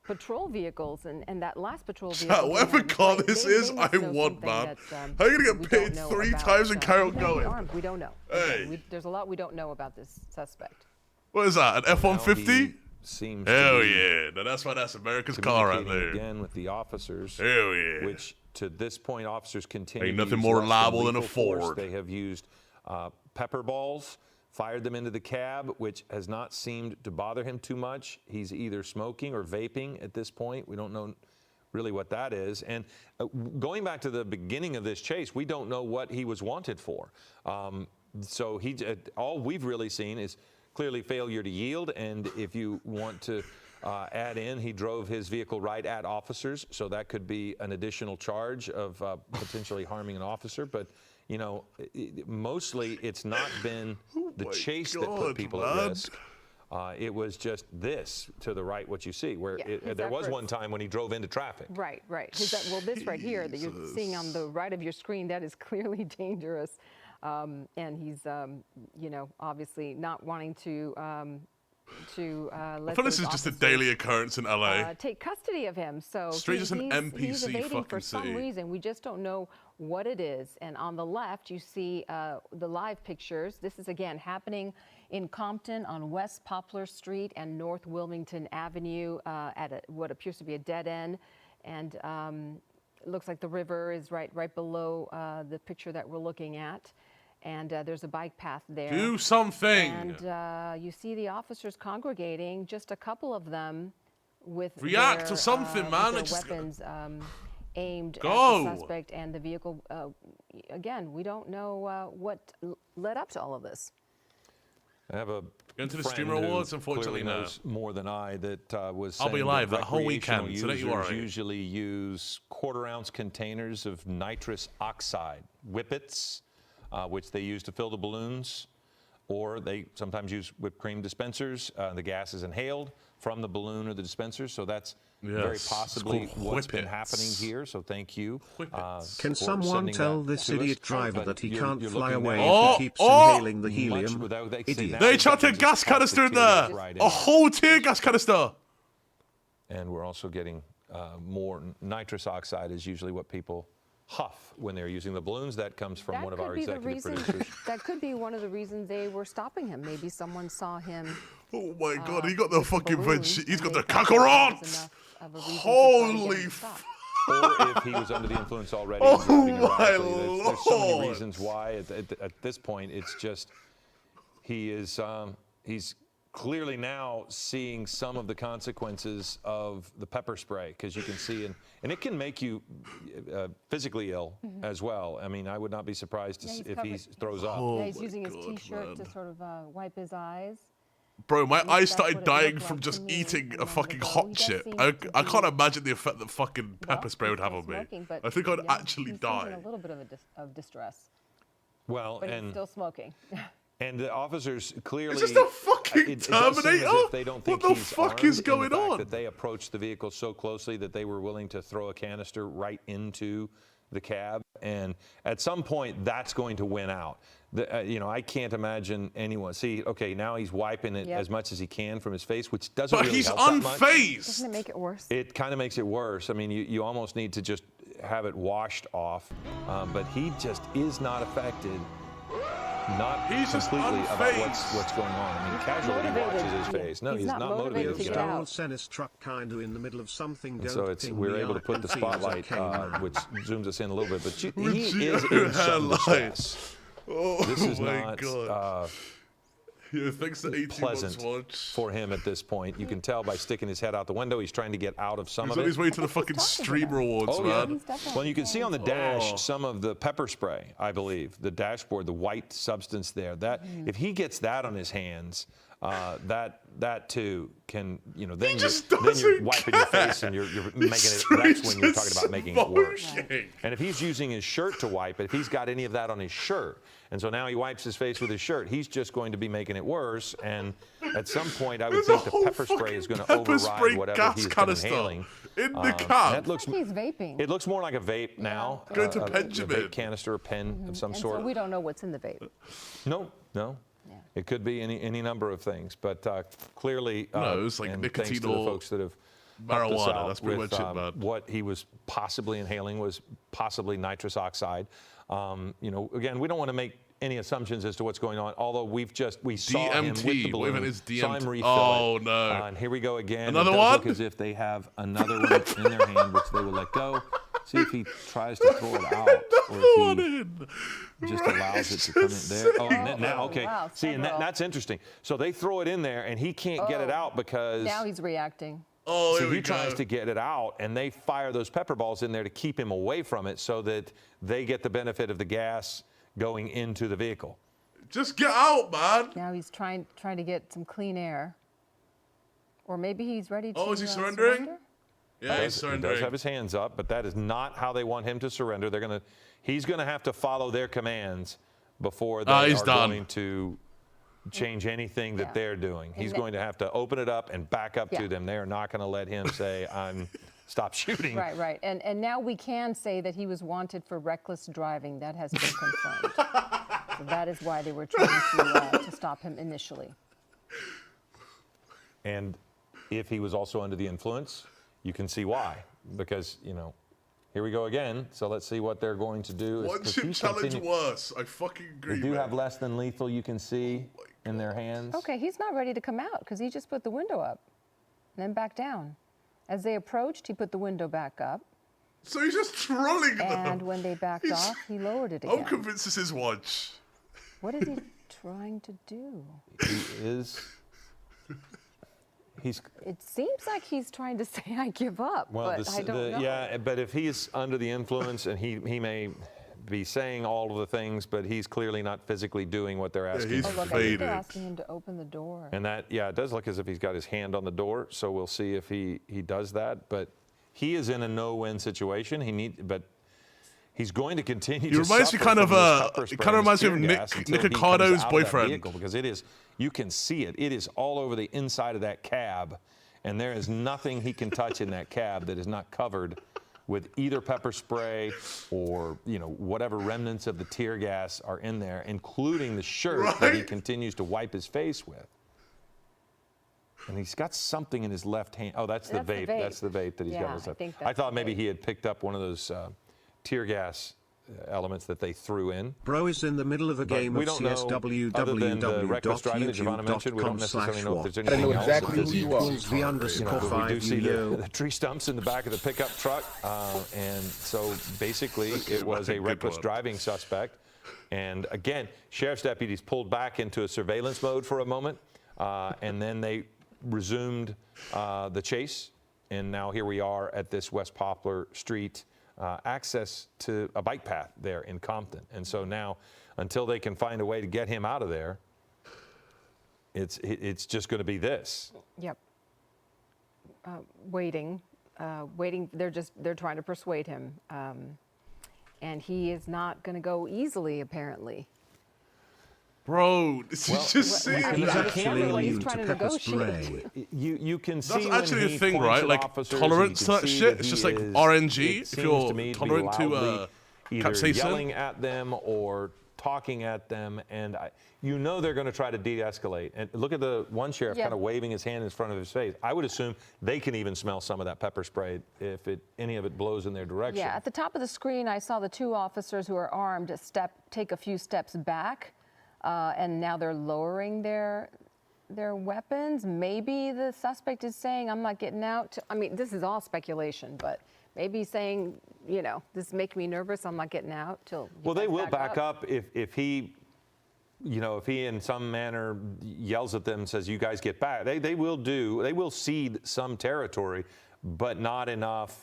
patrol vehicles, and that last patrol vehicle. Whatever car this is, I want, man. How are you gonna get paid 3 times and carry on going? We don't know. Hey. There's a lot we don't know about this suspect. What is that? An F-150? Seems Hell yeah! Now that's why that's America's car right there. Again with the officers. Hell yeah! Which to this point, officers continue. Ain't to nothing use more less reliable than a lethal force. Ford. They have used pepper balls, fired them into the cab, which has not seemed to bother him too much. He's either smoking or vaping at this point. We don't know really what that is. And going back to the beginning of this chase, we don't know what he was wanted for. So all we've really seen is clearly failure to yield. And if you want to add in, he drove his vehicle right at officers. So that could be an additional charge of potentially harming an officer. But, you know, mostly it's not been the chase that put people at risk. It was just this to the right, what you see, where there was one time when he drove into traffic. Right. Well, this right here that you're seeing on the right of your screen, that is clearly dangerous. And he's, you know, obviously not wanting to let I thought this is just a daily occurrence in LA. Take custody of him. So Straight just an NPC he's evading fucking for some city. reason. We just don't know what it is. And on the left, you see the live pictures. This is again happening in Compton on West Poplar Street and North Wilmington Avenue at what appears to be a dead end. And it looks like the river is right below the picture that we're looking at. And there's a bike path there. Do something. And you see the officers congregating, just a couple of them with React to something, man. Their weapons aimed at Go. the suspect and the vehicle. Again, we don't know what led up to all of this. I have a Going to the friend Streamer who Awards, unfortunately, clearly no. knows more than I. That was. I'll be saying live that whole recreational weekend, so that you are users right. usually use quarter-ounce containers of nitrous oxide, whippets, which they use to fill the balloons, or they sometimes use whipped cream dispensers. The gas is inhaled from the balloon or the dispenser, so that's very possibly what's been happening here. So thank you. Can someone tell this idiot driver that he can't fly away at- if he keeps inhaling the helium? Idiot. They chucked a gas canister in there. A whole tear gas canister. And we're also getting more nitrous oxide is usually what people huff when they're using the balloons. That comes from one of our executive producers. That could be one of the reasons they were stopping him. Maybe someone saw him. Oh my God, he got the fucking he's got the kakarot. Holy fuck. Or if he was under the influence already. Oh and my driving there's so many Lord. reasons why. At this point, it's just he's clearly now seeing some of the consequences of the pepper spray, because you can see, and it can make you physically ill as well. I mean, I would not be surprised if he throws up. Yeah, he's using his T-shirt to sort of wipe his eyes. Bro, my eyes started dying from just eating a fucking hot chip. I can't imagine the effect that fucking pepper spray would have on me. I think I'd actually die. He's in a little bit of distress. Well, but he's still smoking. And the officers clearly. Is this the fucking Terminator? They don't think What the he's fuck armed, is in going the fact on? That they approached the vehicle so closely that they were willing to throw a canister right into the cab, and at some point that's going to win out. You know, I can't imagine anyone. See, okay, now he's wiping it as much as he can from his face, which doesn't really help that much. But he's unfazed. Doesn't it make it worse? It kind of makes it worse. I mean, you almost need to just have it washed off, but he just is not affected. Not completely about what's going on. I mean, casually he watches his face. No, he's not motivated to get out. Sennis truck kind of in the middle of something. And so we're able to put the spotlight, which zooms us in a little bit, but he is in some distress. This is not pleasant for him at this point. You can tell by sticking his head out the window. He's trying to get out of some of it. He's on his way to the fucking Streamer Awards, man. Well, you can see on the dash some of the pepper spray, I believe. The dashboard, the white substance there. That if he gets that on his hands, that too can, you know, then you're wiping your face and you're making it. That's when you're talking about making it worse. And if he's using his shirt to wipe it, if he's got any of that on his shirt, and so now he wipes his face with his shirt, he's just going to be making it worse. And at some point, I would think the pepper spray is going to override whatever he's been inhaling. In the cab. He's vaping. It looks more like a vape now. Go to a Benjamin. vape canister, a pen of some sort. So we don't know what's in the vape. No. It could be any number of things, but clearly, no, it's like and nicotine thanks to the folks that have helped us Marijuana, out that's pretty with much it, man. what he was possibly inhaling was possibly nitrous oxide. Again, we don't want to make any assumptions as to what's going on, although we saw him with the DMT. What even balloon, is saw him DMT? refill Oh, it. no. And here we go again. Another it does one? look as if they have another one in their hand, which they will let go. See if he tries to throw it out, or if he just allows it to come in there. Oh, now, okay. Wow, see, and that's interesting. So they throw it in there, and he can't get it out because... Now he's reacting. Oh, so he tries to get it out, and they fire those pepper balls in there to keep him away from it so that they get the benefit of the gas going into the vehicle. Just get out, man. Now he's trying to get some clean air. Or maybe he's ready to is he surrendering? surrender? Yeah, he's surrendering. He does have his hands up, but that is not how they want him to surrender. He's going to have to follow their commands before they are going to change anything that they're doing. He's going to have to open it up and back up to them. They are not going to let him say, stop shooting. Right. And now we can say that he was wanted for reckless driving. That has been confirmed. So that is why they were trying to stop him initially. And if he was also under the influence, you can see why. Because, here we go again. So let's see what they're going to do. One chip challenge worse. I fucking agree, They do have less than lethal, you can see in their hands. Okay, he's not ready to come out because he just put the window up and then back down. As they approached, he put the window back up. So he's just trolling them. And when they backed off, he lowered it again. I'm convinced this is watch. What is he trying to do? It seems like he's trying to say, I give up, but I don't know. Yeah, but if he's under the influence, and he may be saying all of the things, but he's clearly not physically doing what they're asking him to do. I think they're asking him to open the door. And that, it does look as if he's got his hand on the door, so we'll see if he does that. But he is in a no-win situation. But he's going to continue to reminds me suffer kind of from this pepper spray and reminds me of tear Nick gas until he comes Ricardo's out of that boyfriend. vehicle, because it is, you can see it. It is all over the inside of that cab, and there is nothing he can touch in that cab that is not covered with either pepper spray or whatever remnants of the tear gas are in there, including the shirt that he continues to wipe his face with. And he's got something in his left hand. Oh, that's the vape. That's the vape that he's got in his left. I thought maybe he had picked up one of those tear gas elements that they threw in. Bro is in the middle of a game we of don't know, other than the reckless driving that Giovanna mentioned, we don't necessarily know if there's anything else. +V_5 we do see the tree stumps in the back of the pickup truck, and so basically it was a reckless driving suspect. And again, sheriff's deputies pulled back into a surveillance mode for a moment, and then they resumed the chase. And now here we are at this West Poplar Street access to a bike path there in Compton. And so now, until they can find a way to get him out of there, it's just going to be this. Yep. Waiting. They're trying to persuade him, and he is not going to go easily, apparently. Bro, this is just he's actually immune to pepper spray. You can see that's actually when a he thing, points right? at Like officers, tolerance you to can that see shit. that It's he just like is- RNG. it If seems you're to me to be tolerant to loudly either capsaicin. yelling at them or talking at them, and they're going to try to de-escalate. And look at the one sheriff kind of waving his hand in front of his face. I would assume they can even smell some of that pepper spray if any of it blows in their direction. Yeah, at the top of the screen, I saw the two officers who are armed take a few steps back, and now they're lowering their weapons. Maybe the suspect is saying, I'm not getting out. I mean, this is all speculation, but maybe saying, this makes me nervous, I'm not getting out till Well, they will back up if he, if he in some manner yells at them and says, you guys get back. They will cede some territory, but not enough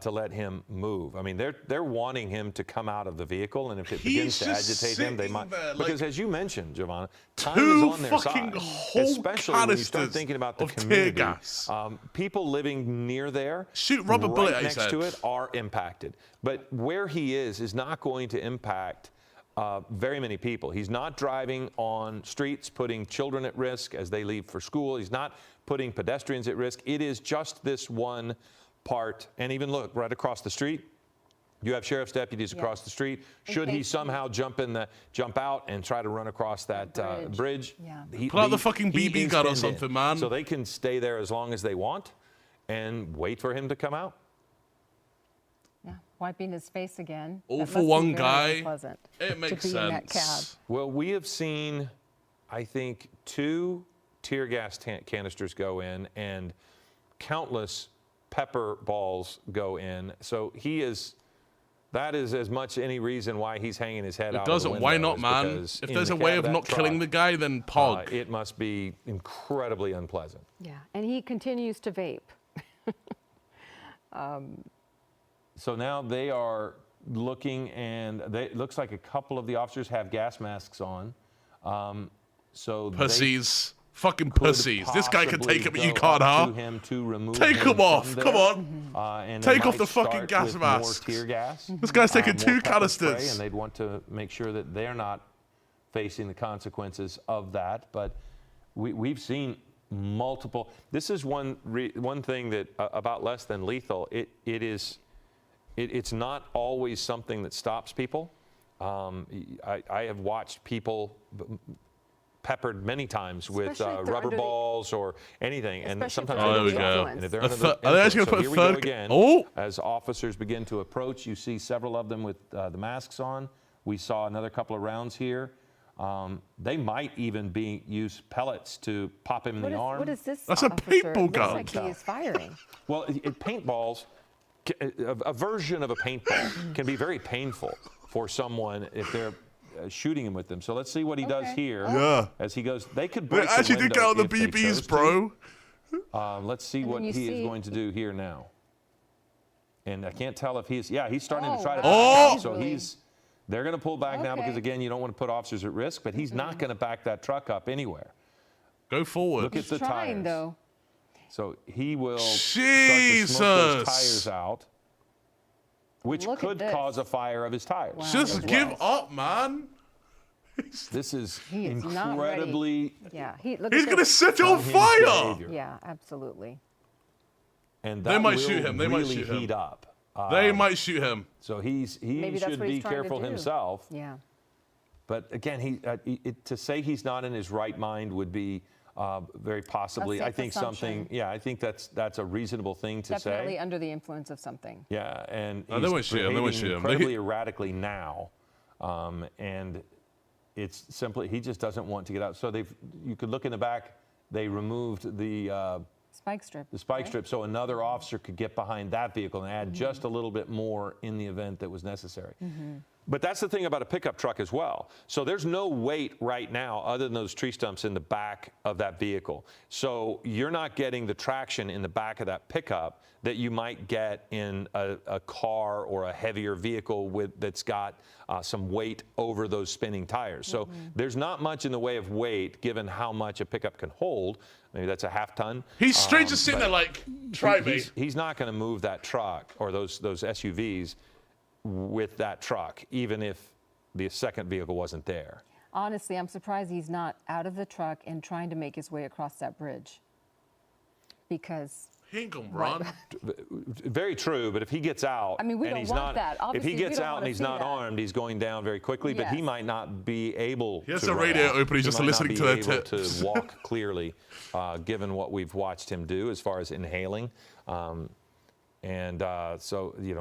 to let him move. I mean, they're wanting him to come out of the vehicle, and if it begins to agitate him, they might. Because as you mentioned, Giovanna, time is on their side, especially when you start thinking about the community. Tear gas. People living near there, shoot rubber bullet at his next to head. it, are impacted. But where he is not going to impact very many people. He's not driving on streets, putting children at risk as they leave for school. He's not putting pedestrians at risk. It is just this one part. And even look, right across the street, you have sheriff's deputies across the street. Should he somehow jump out and try to run across that bridge? Pull out the fucking BB gun or something, man. So they can stay there as long as they want. and wait for him to come out. Yeah, wiping his face again. All That for must be one very guy. unpleasant It makes to be in that cab. sense. Well, we have seen, I think, 2 tear gas canisters go in and countless pepper balls go in. So that is as much any reason why he's hanging his head It out doesn't. of the window. Why not, is man? because If in there's the a way cab of that not killing the truck, guy, then pog. it must be incredibly unpleasant. Yeah, and he continues to vape. So now they are looking, and it looks like a couple of the officers have gas masks on. So Pussies. Fucking could pussies. This guy can take him, but you go can't, up huh? to him to remove Take him him off. from Come there. on. And they Take off might the fucking start gas with masks. More tear gas. This guy's taking more 2 pepper spray, canisters. and they'd want to make sure that they're not facing the consequences of that. But we've seen multiple. This is one thing that about Less Than Lethal. It's not always something that stops people. I have watched people peppered many times with rubber balls or anything, and sometimes they don't stop. And if they're under the influence, so here we go again. As officers begin to approach, you see several of them with the masks on. We saw another couple of rounds here. They might even use pellets to pop him in the arm. What is this? That's a paintball gun. Looks like he is firing. Well, paintballs, a version of a paintball can be very painful for someone if they're shooting him with them. So let's see what he does here. Yeah. As he goes, they could They break the actually did get window out the if they chose BBs, bro. to. Let's see what he is going to do here now. And I can't tell if he's starting to try to back up. So they're going to pull back now because, again, you don't want to put officers at risk, but he's not going to back that truck up anywhere. Go forward. Look at the tires. Though. So he will Jesus. start to smoke those tires out, which Look could cause a fire of his tires. Wow. Just give up, man. This is He is incredibly. Yeah, He's going to set you on fire. behavior. Yeah, absolutely. And They that might will shoot him. They might really shoot him. heat up. They might shoot him. So he Maybe that's should what be he's trying to careful do. himself. Yeah. But again, to say he's not in his right mind would be very possibly. A safe I think assumption. I think that's a reasonable thing to say. Definitely under the influence of something. Yeah, and Oh, they won't shoot him. They won't behaving shoot him. incredibly erratically now, and it's simply he just doesn't want to get out. So you could look in the back. They removed the spike strip. The spike strip, so another officer could get behind that vehicle and add just a little bit more in the event that was necessary. But that's the thing about a pickup truck as well. So there's no weight right now other than those tree stumps in the back of that vehicle. So you're not getting the traction in the back of that pickup that you might get in a car or a heavier vehicle that's got some weight over those spinning tires. So there's not much in the way of weight given how much a pickup can hold. Maybe that's a half ton. He's straight just sitting there like, try me. He's not going to move that truck or those SUVs with that truck, even if the second vehicle wasn't there. Honestly, I'm surprised he's not out of the truck and trying to make his way across that bridge. Because he ain't gonna run. Very true, but if he gets out, I mean, we and don't he's want not, that. if Obviously, he we gets don't out wanna and he's see not that. armed, he's going down very quickly. But he Yes. might not be able. He has to the run radio out. open, he's just might not listening be to their able tips. to walk clearly, given what we've watched him do as far as inhaling, so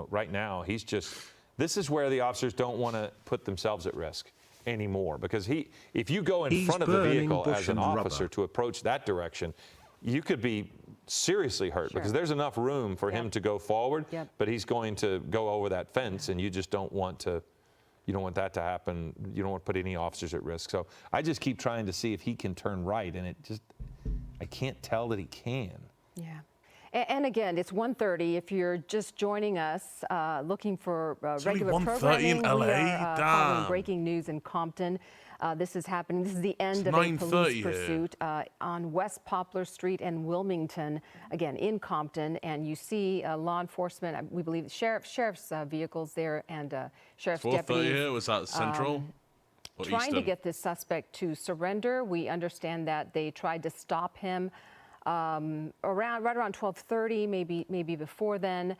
right now he's just. This is where the officers don't want to put themselves at risk anymore, because if you go in front of the vehicle as an officer to approach that direction, you could be seriously hurt because there's enough room for him to go forward, but he's going to go over that fence, and you just don't want to. You don't want that to happen. You don't want to put any officers at risk. So I just keep trying to see if he can turn right, and I can't tell that he can. Yeah. And again, it's 1:30. If you're just joining us, looking for regular programming, in LA? we are following Damn. breaking news in Compton. This is happening. This is the end of a 9:30 police here. pursuit on West Poplar Street and Wilmington, again in Compton. And you see law enforcement, we believe sheriff's vehicles there and sheriff's 4:30 deputies. here. Was that Central? Or Trying to Eastern? get this suspect to surrender. We understand that they tried to stop him right around 12:30, maybe before then,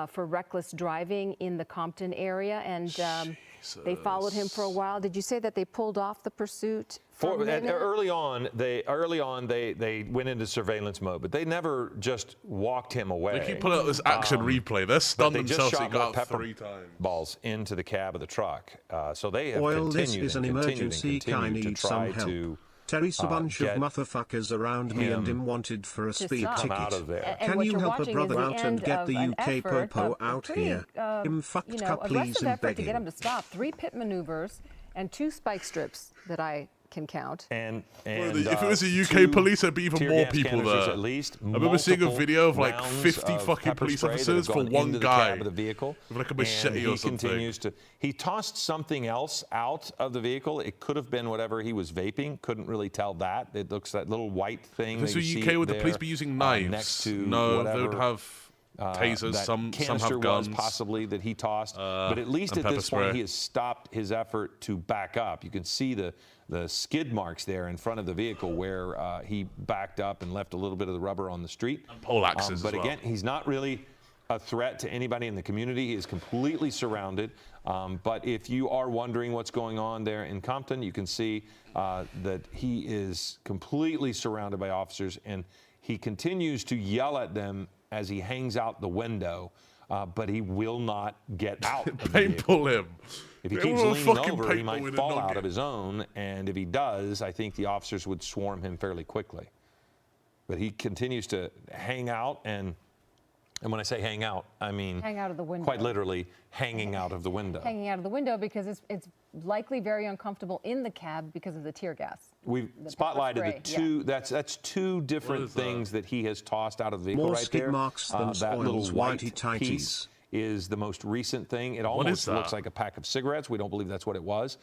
for reckless driving in the Compton area. And They followed him for a while. Did you say that they pulled off the pursuit? Early on, they went into surveillance mode, but they never just walked him away. They keep pulling out this action replay. They're stunned themselves. They just shot more out pepper 3 times. balls into the cab of the truck. So they have Oil, continued this is an and emergency. continued I to need try some help. to Terry's a bunch of get motherfuckers around me and him wanted for a speed stop. ticket. Come out of there. Can you help a brother out and get the an UK effort, popo a out pretty, here? Him fucked up, please, aggressive and effort to get him begging. to stop. 3 pit maneuvers and 2 spike strips that I can count. And if it was the UK police, there'd be even more people there. At least. I remember seeing a video of like rounds 50 of fucking pepper police spray that officers have for gone one into the guy cab of the vehicle. with like a And machete or something. He tossed something else out of the vehicle. It could have been whatever he was vaping. Couldn't really tell that. It looks that little white thing. If it's the UK, would the police be using knives? Next to no, whatever, they would have tasers. that Some canister have guns. was possibly that he tossed. But at least and at this point, spray. he has stopped his effort to back up. You can see the skid marks there in front of the vehicle where he backed up and left a little bit of the rubber on the street. And pole axes But as well. again, he's not really a threat to anybody in the community. He is completely surrounded. But if you are wondering what's going on there in Compton, you can see that he is completely surrounded by officers, and he continues to yell at them as he hangs out the window, but he will not get out. Paintball him. If he They keeps will leaning fucking over, he paintball might with a fall out nugget. of his own, and if he does, I think the officers would swarm him fairly quickly. But he continues to hang out, and when I say hang out, I mean Hang out of the window. quite literally hanging out of the window. Hanging out of the window because it's likely very uncomfortable in the cab because of the tear gas. We've The spotlighted pepper the spray, two. That's 2 different things that he has tossed out of the vehicle More right skid there. marks than That little Zoil's white whitey tighties. piece is the most recent thing. It is almost that? looks like a pack of cigarettes. We don't believe that's what it was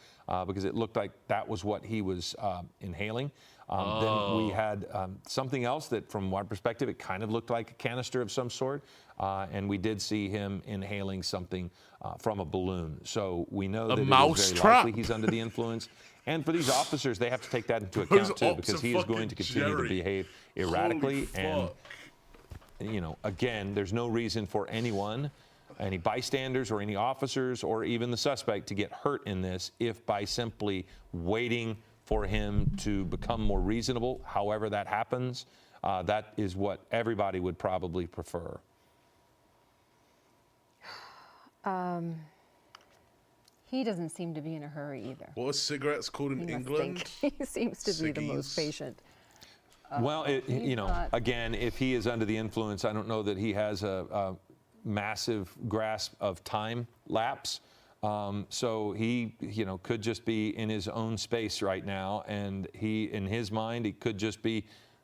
because it looked like that was what he was inhaling. Then we had something else that, from our perspective, it kind of looked like a canister of some sort. And we did see him inhaling something from a balloon. So we know that it is very likely he's under the influence. And for these officers, they have to take that into account too, because he is going to continue to behave erratically. And, you know, again, there's no reason for anyone, any bystanders or any officers or even the suspect to get hurt in this if by simply waiting for him to become more reasonable, however that happens, that is what everybody would probably prefer. He doesn't seem to be in a hurry either. What are cigarettes called in He must England? think he seems to be the most patient. Well, you know, again, if he is under the influence, I don't know that he has a massive grasp of time lapse. So he, you know, could just be in his own space right now, and he, in his mind, he could just be,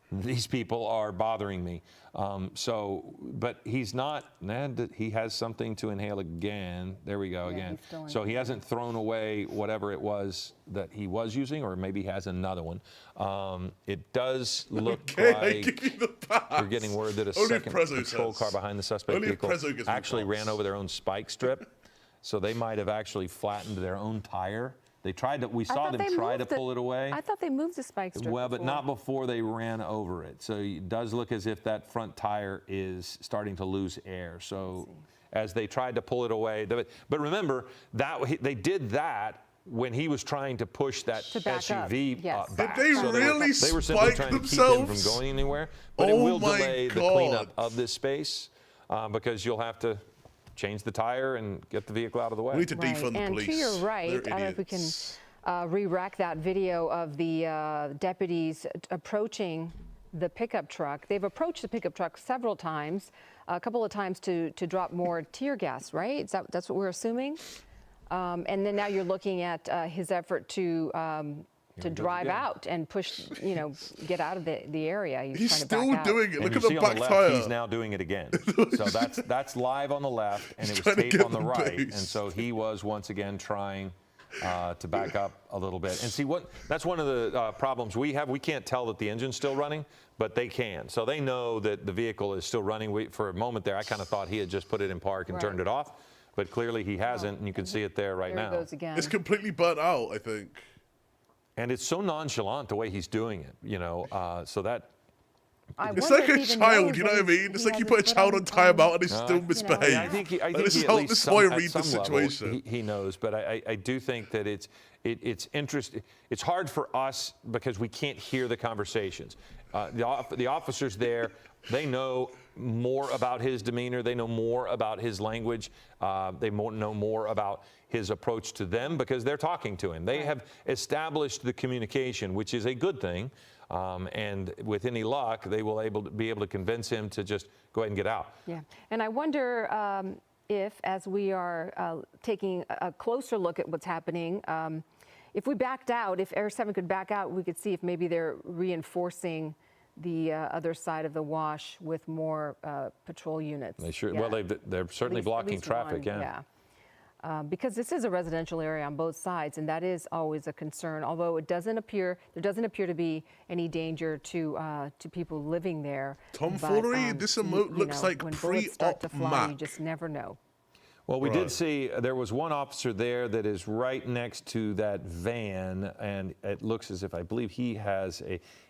these people are bothering me. But he's not. He has something to inhale again. There we go again. So he hasn't thrown away whatever it was that he was using, or maybe he has another one. It does look like we're getting word that a second patrol car behind the suspect vehicle actually ran over their own spike strip. So they might have actually flattened their own tire. They tried to. We saw them try to pull it away. I thought they moved the spike strip. Well, but not before they ran over it. So it does look as if that front tire is starting to lose air. So as they tried to pull it away, but remember that they did that when he was trying to push that SUV back. Did they So really they were simply spike trying to keep him from themselves? going anywhere. But it Oh will my delay the God. cleanup of this space because you'll have to change the tire and get the vehicle out of the way. We need to defund the And police. to your right, I don't know if we can re-rack that video of the deputies approaching the pickup truck. They've approached the pickup truck several times, a couple of times to drop more tear gas, right? That's what we're assuming? And then now you're looking at his effort to drive out and push, you know, get out of the area. He's trying to back still out. doing it. And Look you at the see on back left, tire. He's now doing it again. So that's live on the left, and it was trying to tape get on the the right. base. And so he was once again trying to back up a little bit. And see, that's one of the problems we have. We can't tell that the engine's still running, but they can. So they know that the vehicle is still running. For a moment there, I kind of thought he had just put it in park and turned it off, but clearly he hasn't, and you can see it there right now. There it goes again. It's completely burnt out, I think. And it's so nonchalant the way he's doing it, you know, so that It's like a child, you know what I mean? It's like you put a child on timeout and they still misbehave. I think This is at how least this boy at read the some level, situation. he knows, but I do think that it's interesting. It's hard for us because we can't hear the conversations. The officers there, they know more about his demeanor. They know more about his language. They know more about his approach to them because they're talking to him. They have established the communication, which is a good thing. And with any luck, they will be able to convince him to just go ahead and get out. Yeah, and I wonder if, as we are taking a closer look at what's happening, if we backed out, if Air 7 could back out, we could see if maybe they're reinforcing the other side of the wash with more patrol units. They sure. Yeah. Well, they're certainly blocking traffic. One, yeah. Because this is a residential area on both sides, and that is always a concern. Although there doesn't appear to be any danger to people living there. Tomfoolery. This emote looks like pre-op Mac. You just never know. Well, we did see there was one officer there that is right next to that van, and it looks as if I believe he has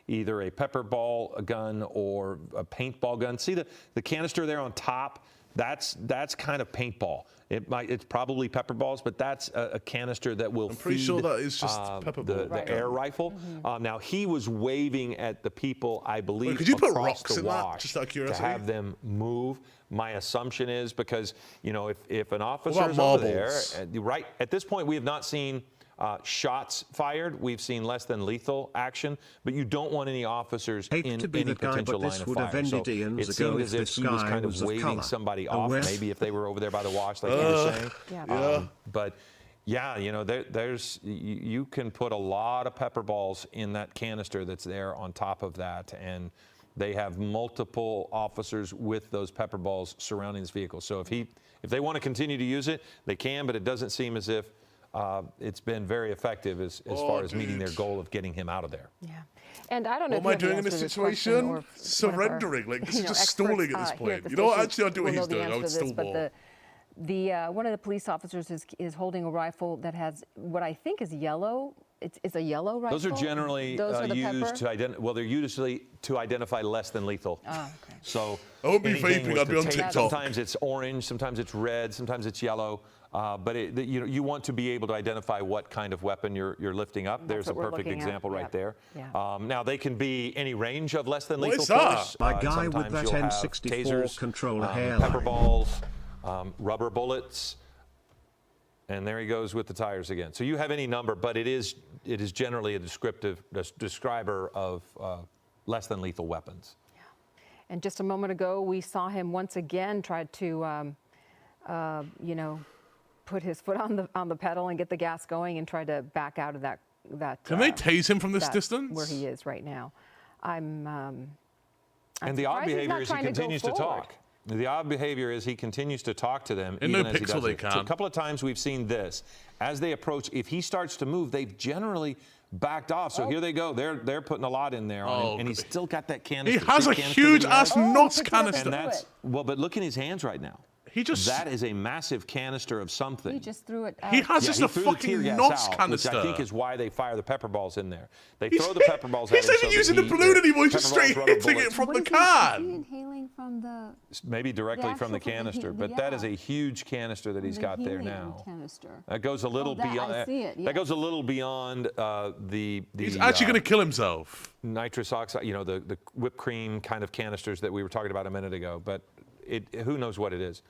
either a pepper ball gun or a paintball gun. See the canister there on top? That's kind of paintball. It's probably pepper balls, but that's a canister that will I'm pretty sure that is just pepper ball. The air rifle. Now he was waving at the people, I believe, could you put across rocks the in that, wash just out of to curiosity? have them move. My assumption is because if an officer about is over there, marbles? right at this point we have not seen shots fired. We've seen less than lethal action, but you don't want any officers in any potential line of fire. So it seemed as if he was kind of waving somebody off, maybe if they were over there by the wash, like you were saying. But yeah, you can put a lot of pepper balls in that canister that's there on top of that, and they have multiple officers with those pepper balls surrounding this vehicle. So if they want to continue to use it, they can, but it doesn't seem as if it's been very effective as far as meeting their goal of getting him out of there. Yeah, and I don't know. What am I doing in this situation? Surrendering, like this is just stalling at this point. You know what? Actually, I'll do what he's doing. I would still ball. One of the police officers is holding a rifle that has what I think is yellow. It's a yellow rifle. Those are generally used to identify. Well, they're usually to identify less than lethal. Oh, okay. So I won't be vaping. I'll be on TikTok. Sometimes it's orange, sometimes it's red, sometimes it's yellow. But you want to be able to identify what kind of weapon you're lifting up. There's a perfect example right there. Yeah. Now they can be any range of less than lethal force. My guy sometimes with that you'll have N64 tasers, controller hairline. pepper balls, rubber bullets. And there he goes with the tires again. So you have any number, but it is generally a describer of less than lethal weapons. Yeah. And just a moment ago, we saw him once again try to, put his foot on the pedal and get the gas going and try to back out of that. Can they tase him from this distance? Where he is right now. I'm and the odd behavior is he continues to talk. The odd behavior is he continues to talk to them. In even no as he pixel does they it. can. So a couple of times we've seen this. As they approach, if he starts to move, they've generally backed off. So here they go. They're putting a lot in there on him, and he's still got that canister. He has a huge ass NOS canister. And that's but look in his hands right now. That is a massive canister of something. He just threw it out. He has just a fucking NOS canister. Which I think is why they fire the pepper balls in there. They throw the pepper balls at him. He's not even using the balloon anymore. He's just straight hitting it from the can. Is he inhaling from the... Maybe directly from the canister, but that is a huge canister that he's got there now. That goes a little beyond. I see it, That goes a little beyond the. He's actually going to kill himself. Nitrous oxide, the whipped cream kind of canisters that we were talking about a minute ago, but who knows what it is.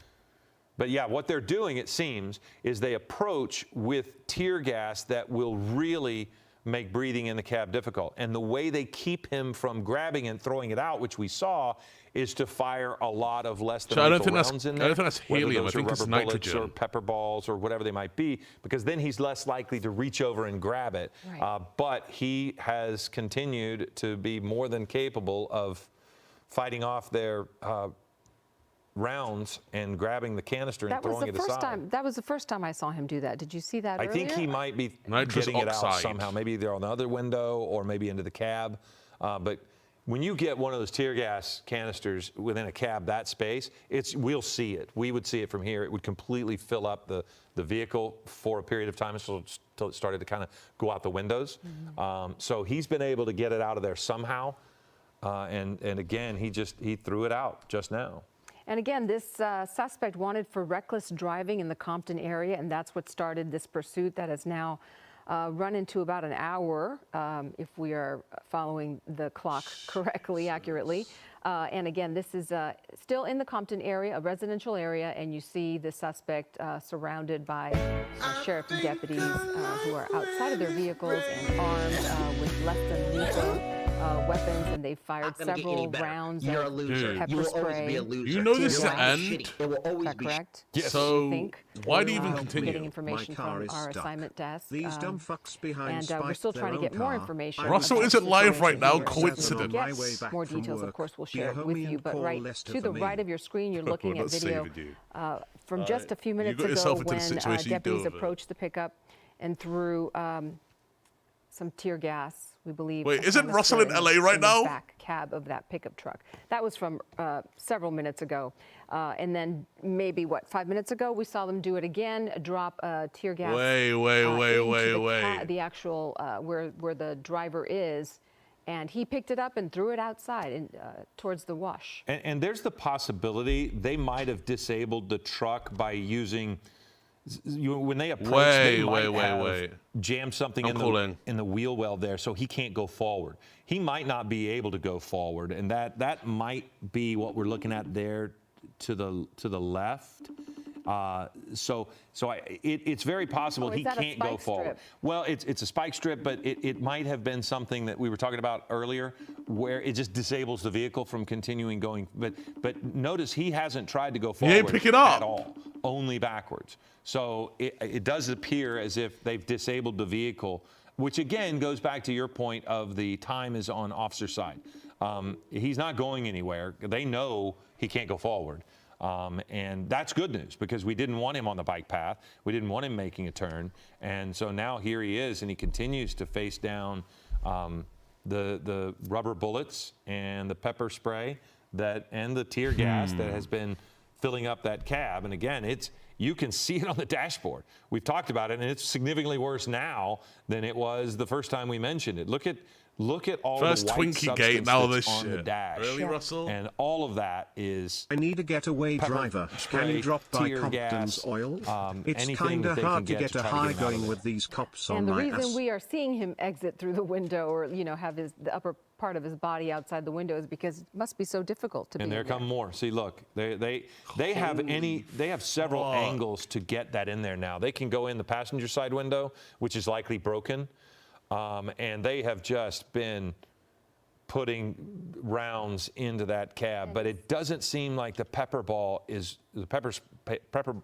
But yeah, what they're doing, it seems, is they approach with tear gas that will really make breathing in the cab difficult. And the way they keep him from grabbing and throwing it out, which we saw, is to fire a lot of less than lethal rounds in there. I don't think that's helium. I think it's nitrogen. Or pepper balls or whatever they might be, because then he's less likely to reach over and grab it. Right. But he has continued to be more than capable of fighting off their rounds and grabbing the canister and throwing it aside. That was the first time I saw him do that. Did you see that earlier? I think he might be getting it out somehow. Maybe they're on the other window or maybe into the cab. But when you get one of those tear gas canisters within a cab that space, we'll see it. We would see it from here. It would completely fill up the vehicle for a period of time until it started to kind of go out the windows. So he's been able to get it out of there somehow. And again, he threw it out just now. And again, this suspect wanted for reckless driving in the Compton area, and that's what started this pursuit that has now run into about an hour, if we are following the clock correctly, accurately. And again, this is still in the Compton area, a residential area, and you see the suspect surrounded by sheriff deputies who are outside of their vehicles and armed with less than lethal weapons, and they fired several rounds of pepper spray. You know this is the end. Is that correct? Yes. So why do you even continue? Getting information from our assignment desk. These dumb fucks behind and we're still trying to get more information. Russell isn't live right now, coincidence. More details, of course, we'll share it with you. But right to the right of your screen, you're looking at video from just a few minutes ago when deputies approached the pickup and threw some tear gas, we believe. Wait, isn't Russell in LA right now? Back cab of that pickup truck. That was from several minutes ago. And then maybe, 5 minutes ago, we saw them do it again, drop tear gas. The actual, where the driver is. And he picked it up and threw it outside and towards the wash. And there's the possibility they might have disabled the truck by using... when they approach, they might have jammed something in the wheel well there, so he can't go forward. He might not be able to go forward, and that might be what we're looking at there to the left. It's very possible he can't go forward. Well, it's a spike strip, but it might have been something that we were talking about earlier, where it just disables the vehicle from continuing going. But notice he hasn't tried to go forward. He ain't pick it up at all, only backwards. So it does appear as if they've disabled the vehicle, which again goes back to your point of the time is on officer side. He's not going anywhere. They know he can't go forward. And that's good news, because we didn't want him on the bike path. We didn't want him making a turn. And so now here he is, and he continues to face down the rubber bullets and the pepper spray and the tear gas that has been filling up that cab. And again, you can see it on the dashboard. We've talked about it, and it's significantly worse now than it was the first time we mentioned it. Look at all first the white Twinkie gate, now this on the shit. dash. Really, Russell? And all of that is... I need a getaway driver. Can you drop by Compton's oil? It's kinda hard to get a high going with these cops on my ass. And the reason we are seeing him exit through the window, or have the upper part of his body outside the window, is because it must be so difficult to be. And there come more. See, look, they have several angles to get that in there now. They can go in the passenger side window, which is likely broken. And they have just been putting rounds into that cab, but it doesn't seem like the pepper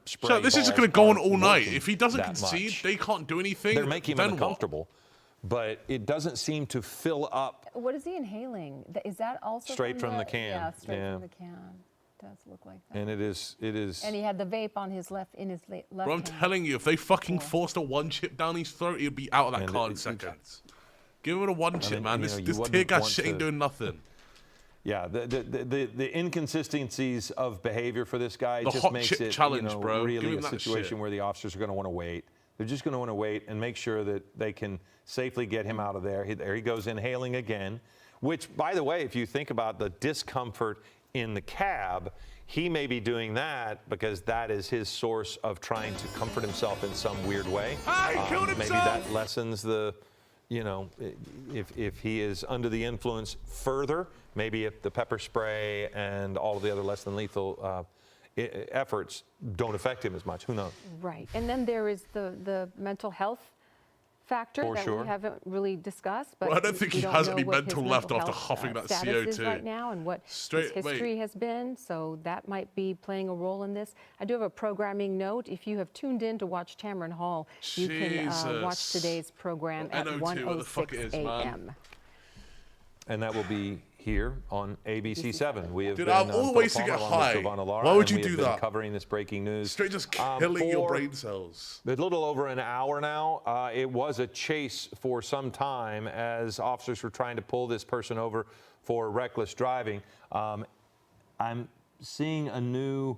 spray. So this isn't going to go on all night. If he doesn't concede, they can't do anything. They're making him uncomfortable, but it doesn't seem to fill up. What is he inhaling? Is that also straight from the can? Yeah, straight from the can. Does look like that. And it is. And he had the vape on his left left. Bro, I'm telling you, if they fucking forced a one chip down his throat, he'd be out of that car in seconds. Give him a one chip, man. This tear gas shit ain't doing nothing. Yeah, the inconsistencies of behavior for this guy just makes it challenge, bro. Really a situation where the officers are going to want to wait. They're just going to want to wait and make sure that they can safely get him out of there. There he goes, inhaling again. Which, by the way, if you think about the discomfort in the cab, he may be doing that because that is his source of trying to comfort himself in some weird way. He killed himself. Maybe that lessens the, if he is under the influence further, maybe if the pepper spray and all of the other less than lethal efforts don't affect him as much. Who knows? Right. And then there is the mental health factor that we haven't really discussed. But I don't think he has any mental left after huffing that CO2 right now, and what his history has been. So that might be playing a role in this. I do have a programming note. If you have tuned in to watch Tamron Hall, you can watch today's program at 1:06 a.m. And that will be here on ABC7. We have Dude, been I'm always to get high. Why would you do that? Covering this breaking news. Straight just killing your brain cells. A little over an hour now. It was a chase for some time as officers were trying to pull this person over for reckless driving. I'm seeing a new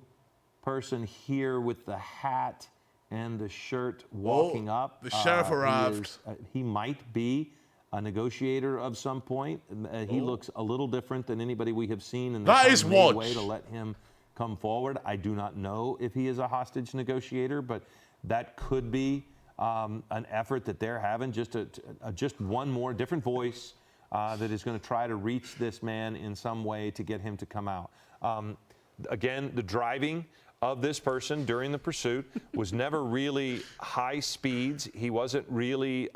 person here with the hat and the shirt walking up. The sheriff arrived. He might be a negotiator of some point. He looks a little different than anybody we have seen in the That is made what. way to let him come forward. I do not know if he is a hostage negotiator, but that could be an effort that they're having, just one more different voice that is going to try to reach this man in some way to get him to come out. Again, the driving of this person during the pursuit was never really high speeds. He wasn't really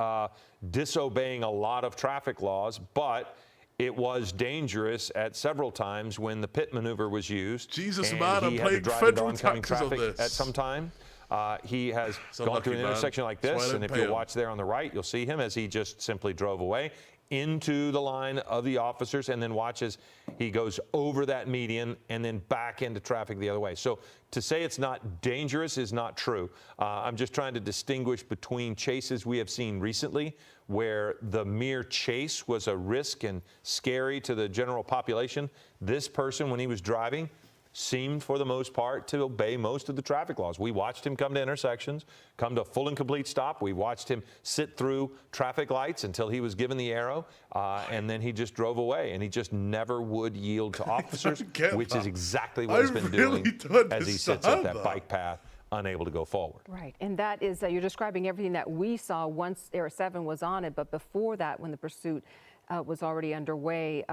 disobeying a lot of traffic laws, but it was dangerous at several times when the pit maneuver was used. Jesus, and man, he I'm had to playing drive federal into oncoming taxes on traffic this. at some time. He has So gone lucky, through an man. intersection like That's why this, I and didn't if pay you him. watch there on the right, you'll see him as he just simply drove away into the line of the officers, and then watch as he goes over that median and then back into traffic the other way. So to say it's not dangerous is not true. I'm just trying to distinguish between chases we have seen recently, where the mere chase was a risk and scary to the general population. This person, when he was driving, seemed for the most part to obey most of the traffic laws. We watched him come to intersections, come to a full and complete stop. We watched him sit through traffic lights until he was given the arrow, and then he just drove away, and he just never would yield to officers, which is exactly what he's been doing as he sits at that bike path, unable to go forward. Right, and that is, you're describing everything that we saw once Era 7 was on it, but before that, when the pursuit was already underway,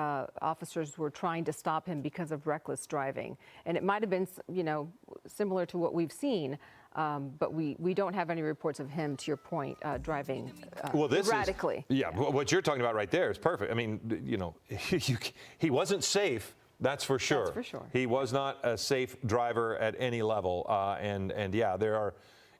officers were trying to stop him because of reckless driving. And it might have been, you know, similar to what we've seen, but we don't have any reports of him, to your point, driving erratically. What you're talking about right there is perfect. I mean, you know, he wasn't safe. That's for sure. That's for sure. He was not a safe driver at any level. And yeah, there are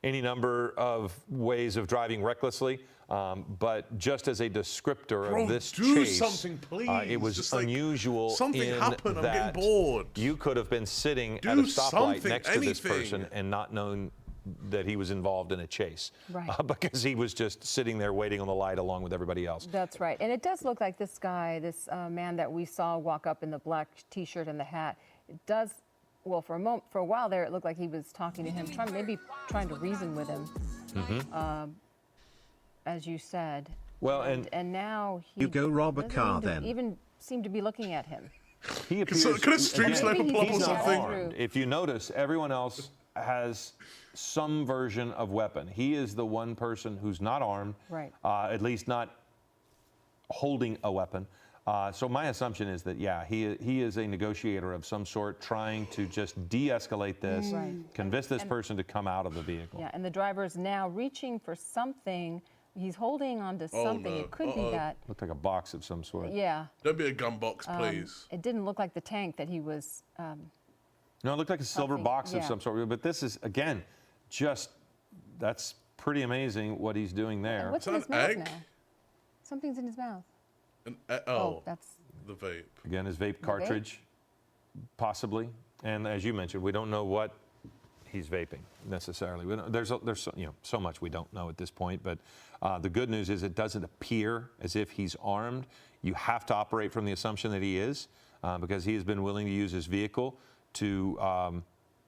any number of ways of driving recklessly. But just as a descriptor of this chase, something, please. It was Just unusual something in happened. I'm that getting bored. you could have been sitting at a Do stoplight something, next to this anything. person and not known that he was involved in a chase, Right. Because he was just sitting there waiting on the light along with everybody else. That's right. And it does look like this guy, this man that we saw walk up in the black T-shirt and the hat, it does, well, for a while there, it looked like he was talking to him, maybe trying to reason with him, as you said. Well, and now he You go rob a car doesn't then. even seem to be looking at him. He appears, could a stream sniper pull up he's or not something? armed. If you notice, everyone else has some version of weapon. He is the one person who's not armed, Right. At least not holding a weapon. So my assumption is that, yeah, he is a negotiator of some sort, trying to just de-escalate this, Right. convince this person to come out of the vehicle. Yeah, and the driver is now reaching for something. He's holding on to something. no. It could be that. Looked like a box of some sort. Yeah. Don't be a gun box, please. It didn't look like the tank that he was. No, it looked like a silver Something, box of yeah. some sort. But this is, again, that's pretty amazing what he's doing there. What's in his mouth now? Something's in his mouth. That's the vape. Again, his vape cartridge, possibly. And as you mentioned, we don't know what he's vaping necessarily. There's so much we don't know at this point. But the good news is it doesn't appear as if he's armed. You have to operate from the assumption that he is, because he has been willing to use his vehicle to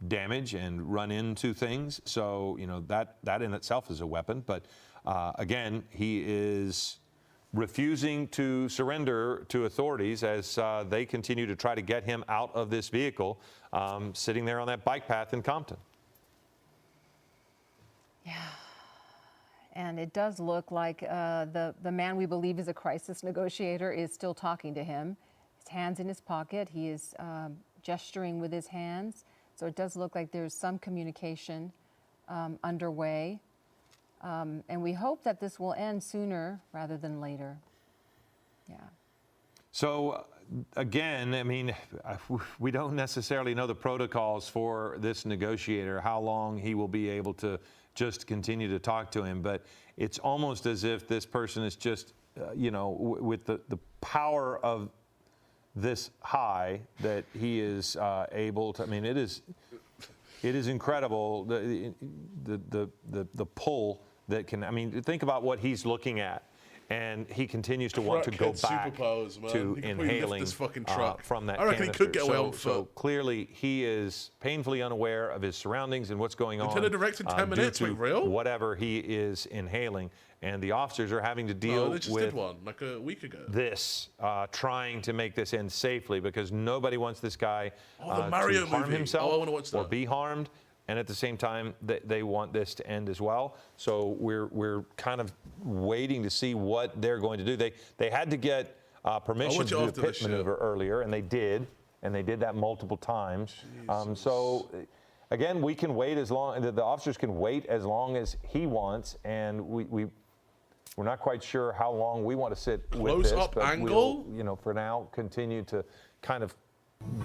damage and run into things. So that in itself is a weapon. But again, he is refusing to surrender to authorities as they continue to try to get him out of this vehicle, sitting there on that bike path in Compton. Yeah. And it does look like the man we believe is a crisis negotiator is still talking to him. His hands in his pocket. He is gesturing with his hands. So it does look like there's some communication underway. And we hope that this will end sooner rather than later. Yeah. So again, I mean, we don't necessarily know the protocols for this negotiator, how long he will be able to just continue to talk to him. But it's almost as if this person is just, with the power of this high, that he is able to, I mean, it is incredible, the pull that can, I mean, think about what he's looking at. and he continues to want to go back to inhaling this fucking truck. from that I reckon canister. he could get away on So foot. clearly he is painfully unaware of his surroundings and what's going on. Until they directed 10 due minutes, to wait, real? whatever he is inhaling. And the officers are having to deal they just with did one like a week ago. this, trying to make this end safely because nobody wants this guy the Mario to harm movie. himself I wanna watch or that. be harmed. And at the same time, they want this to end as well. So we're kind of waiting to see what they're going to do. They had to get permission to do the pit maneuver earlier, and they did that multiple times. So again, we can wait as long. The officers can wait as long as he wants, and we're not quite sure how long we want to sit with this. Close-up but angle? we'll, for now, continue to kind of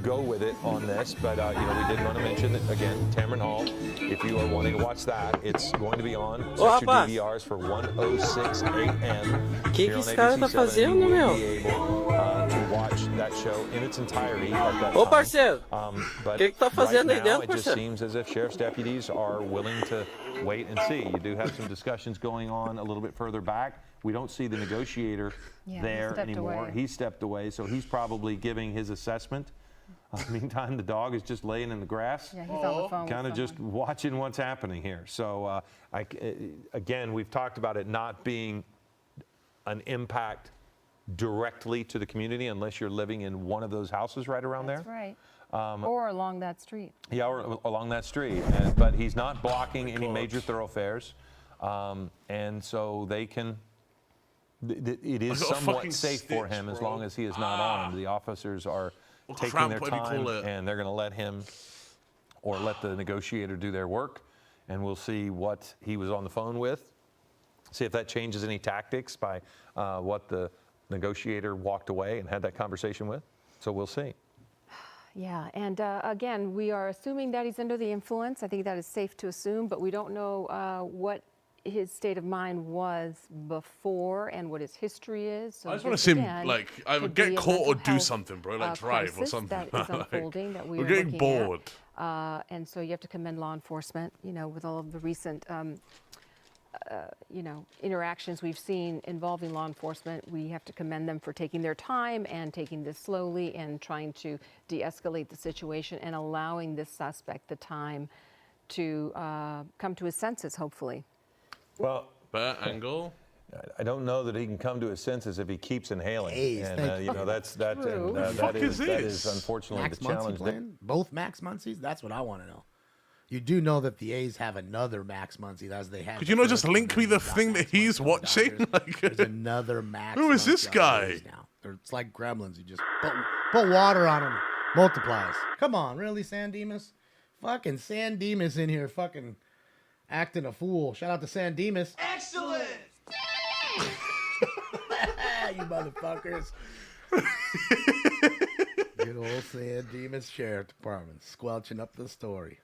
go with it on this, but we did want to mention that again, Tamron Hall. If you are wanting to watch that, it's going to be on. Set your DVRs for 1:06 a.m. Que esse cara tá fazendo, you meu? will be able to watch that show in its entirety at that Ô, time. parceiro, But que tá fazendo aí right now, dentro, it just parceiro? seems as if sheriff's deputies are willing to wait and see. You do have some discussions going on a little bit further back. We don't see the negotiator there stepped anymore. away. He stepped away, so he's probably giving his assessment. Meantime, the dog is just laying in the grass. Yeah, he's on the phone with kind of just watching what's happening here. So, again, we've talked about it not being an impact directly to the community unless you're living in one of those houses right around That's there. right. Or along that street. Yeah, or along that street. But he's not blocking any major thoroughfares. And so they can, it is somewhat safe for him as long as he is not armed. The officers are taking their time, and they're going to let him or let the negotiator do their work, and we'll see what he was on the phone with, see if that changes any tactics by what the negotiator walked away and had that conversation with. So we'll see. Yeah, and again, we are assuming that he's under the influence. I think that is safe to assume, but we don't know what his state of mind was before and what his history is. So I just want to see him, like, either get caught or do something, bro, like drive or something. That is unfolding that we're getting bored. And so you have to commend law enforcement, with all of the recent, interactions we've seen involving law enforcement. We have to commend them for taking their time and taking this slowly and trying to de-escalate the situation and allowing this suspect the time to come to his senses, hopefully. Well, better angle. I don't know that he can come to his senses if he keeps inhaling. A's, that is unfortunately Max the challenge. Muncy playing? Both Max Muncies? That's what I want to know. You do know that the A's have another Max Muncy, as they have. Could you not just link me the thing that he's watching? There's another Max. Who is this Muncy guy? now. It's like gremlins. You just put water on them, multiplies. Come on, really, San Dimas? Fucking San Dimas in here, fucking acting a fool. Shout out to San Dimas. Excellent! You motherfuckers. Good old San Dimas Sheriff Department squelching up the story.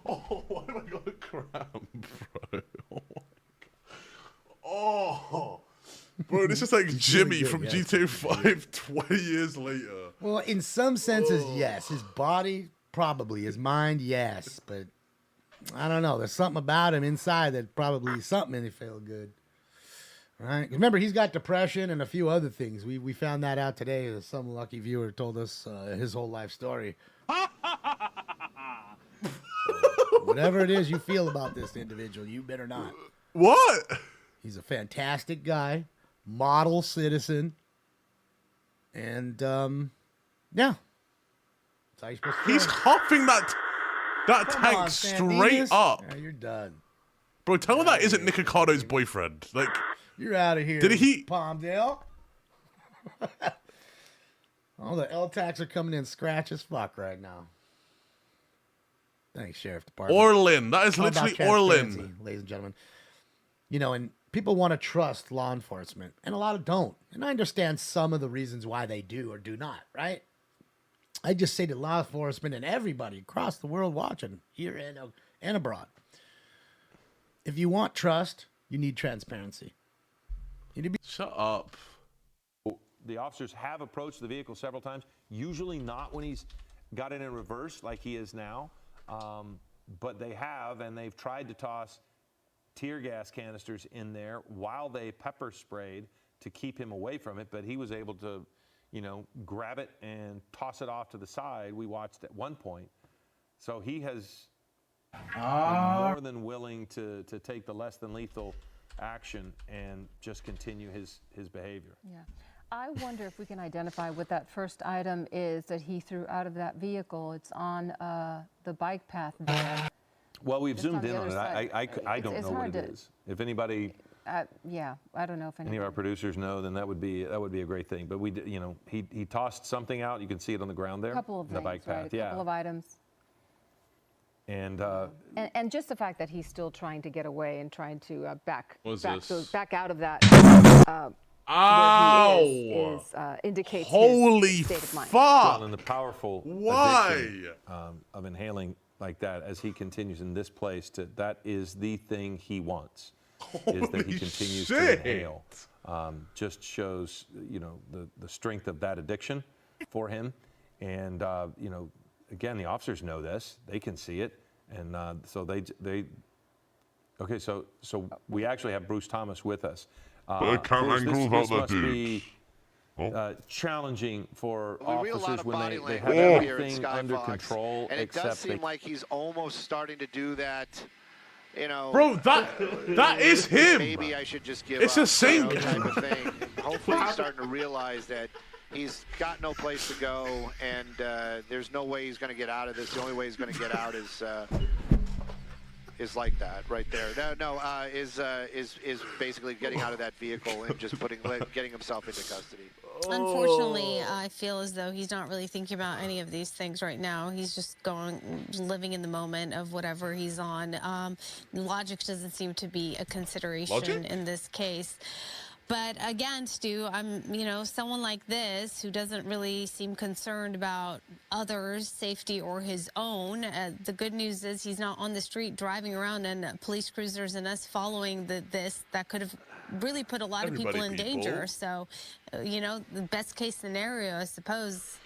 Oh, why have I got a cramp, bro? Oh, bro, this is like Jimmy from GTA 5 20 years later. Well, in some senses, yes. His body, probably. His mind, yes. But I don't know. There's something about him inside that probably something made him feel good. Right? Remember, he's got depression and a few other things. We found that out today. Some lucky viewer told us his whole life story. Whatever it is you feel about this individual, you better not. What? He's a fantastic guy, model citizen, and yeah. That's how you're supposed to He's feel. hopping that tank on, San straight Dimas. up. Yeah, you're done. Bro, tell me that isn't Nick Ricardo's boyfriend. Like, You're out of here. Did he? Palmdale? All the L-tacs are coming in scratch as fuck right now. Thanks, Sheriff Department. Orlin. That is All about literally Orlin. transparency, ladies and gentlemen. And people want to trust law enforcement, and a lot of don't. And I understand some of the reasons why they do or do not, right? I just say to law enforcement and everybody across the world watching, here and abroad, if you want trust, you need transparency. You need to be Shut up. The officers have approached the vehicle several times, usually not when he's got it in reverse like he is now, but they have, and they've tried to toss tear gas canisters in there while they pepper sprayed to keep him away from it, but he was able to, you know, grab it and toss it off to the side. We watched at one point. So he has been more than willing to take the less than lethal action and just continue his behavior. Yeah. I wonder if we can identify what that first item is that he threw out of that vehicle. It's on the bike path there. Well, we've Just zoomed on the in other on it. side. I don't know what it is. If anybody, yeah, I don't know if any of our producers know, then that would be a great thing. But we, you know, he tossed something out. You can see it on the ground there. A couple of the things, bike path. right? A Yeah. couple of items. And just the fact that he's still trying to get away and trying to back out of that. Where he is indicates Holy his state of mind. fuck! Well, and the powerful Why? addiction, of inhaling like that as he continues in this place, that is the thing he wants. Is that he continues to inhale. Just shows, you know, the strength of that addiction for him. And, you know, again, the officers know this. They can see it. And so they okay, so we actually have Bruce Thomas with us. Bruce, this must be challenging for officers when they have everything under control. And it does seem like he's almost starting to do that. You know, bro, that is him. Maybe I should just give it's up. a sing. You know, type of thing. Hopefully, he's starting to realize that he's got no place to go, and there's no way he's going to get out of this. The only way he's going to get out is like that right there. Is basically getting out of that vehicle and just getting himself into custody. Unfortunately, I feel as though he's not really thinking about any of these things right now. He's just living in the moment of whatever he's on. Logic doesn't seem to be a consideration in this case. But again, Stu, someone like this who doesn't really seem concerned about others' safety or his own. The good news is he's not on the street driving around and police cruisers and us following this. That could have really put a lot of people in danger. So, the best case scenario, I suppose.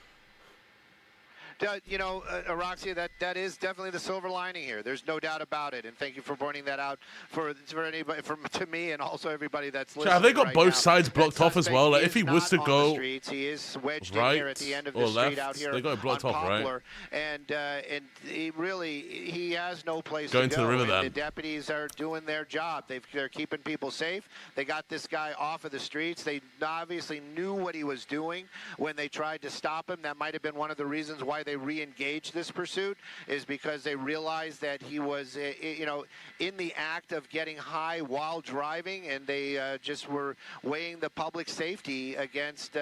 Araxia, that is definitely the silver lining here. There's no doubt about it. And thank you for pointing that out for anybody, to me, and also everybody that's listening. Have they got both sides blocked off as well? Like, if he was to go he is wedged right in here at the end of the or street left, out here they got it blocked off, Poplar, right? And he has no place Going to to go. the river, And then. the deputies are doing their job. They're keeping people safe. They got this guy off of the streets. They obviously knew what he was doing when they tried to stop him. That might have been one of the reasons why they re-engaged this pursuit, is because they realized that he was, in the act of getting high while driving, and they just were weighing the public safety against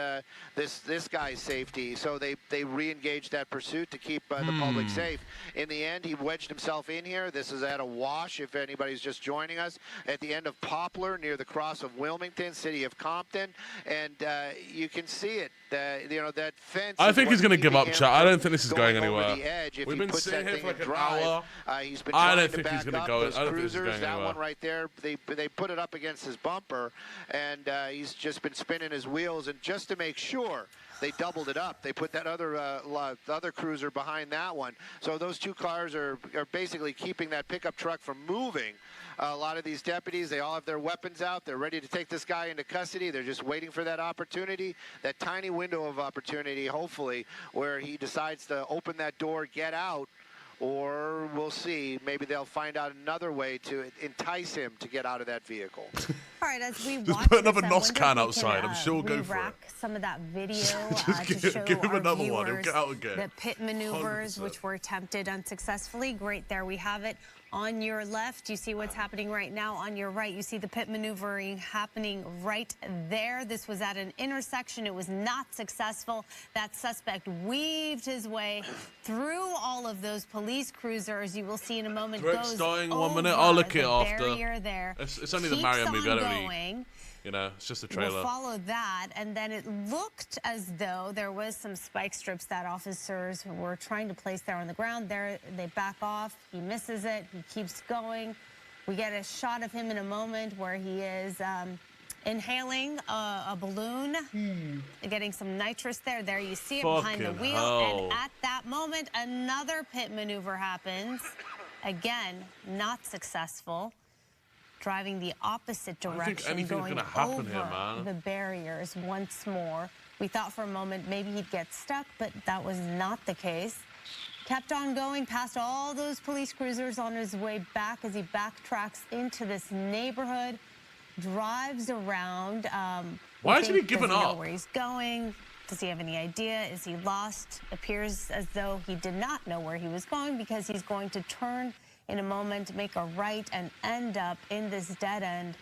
this guy's safety. So they re-engaged that pursuit to keep the public safe. In the end, he wedged himself in here. This is at a wash, if anybody's just joining us, at the end of Poplar, near the cross of Wilmington, city of Compton, and you can see it. That fence. I think he's going to give up, chat. I don't think this is going over anywhere. the edge. If We've he been puts sitting that here for thing like in an drive, hour. he's been I trying don't to think he's back going to up go. I those don't think this is cruisers. going That anywhere. one right there, they put it up against his bumper, and he's just been spinning his wheels. And just to make sure, they doubled it up. They put that other cruiser behind that one. So those two cars are basically keeping that pickup truck from moving. A lot of these deputies, they all have their weapons out. They're ready to take this guy into custody. They're just waiting for that opportunity, that tiny window of opportunity, hopefully, where he decides to open that door, get out, or we'll see. Maybe they'll find out another way to entice him to get out of that vehicle. All right, as we Just watch put another this, I NOS wonder can if we outside. can, I'm sure we'll go for it. re-rack some of that video Just give him our another one. He'll viewers get out again. the pit maneuvers, 100%. which were attempted unsuccessfully. Great, there we have it. On your left, you see what's happening right now. On your right, you see the pit maneuvering happening right there. This was at an intersection. It was not successful. That suspect weaved his way through all of those police cruisers. You will see in a moment. Drake's goes dying 1 over minute. I'll look it the after. barrier there. It's only the Keeps Mario movie. I on don't really, going. it's just a trailer. We'll follow that, and then it looked as though there was some spike strips that officers were trying to place there on the ground. There, they back off. He misses it. He keeps going. We get a shot of him in a moment where he is inhaling a balloon, getting some nitrous there. There you see it behind the Fucking wheel, hell. and at that moment, another pit maneuver happens. Again, not successful. driving the opposite I think direction, anything's going gonna happen over here, man. the barriers once more. We thought for a moment maybe he'd get stuck, but that was not the case. Kept on going past all those police cruisers on his way back as he backtracks into this neighborhood, drives around. Why isn't he giving Does he know up? where he's going? Does he have any idea? Is he lost? Appears as though he did not know where he was going, because he's going to turn in a moment, make a right, and end up in this dead-end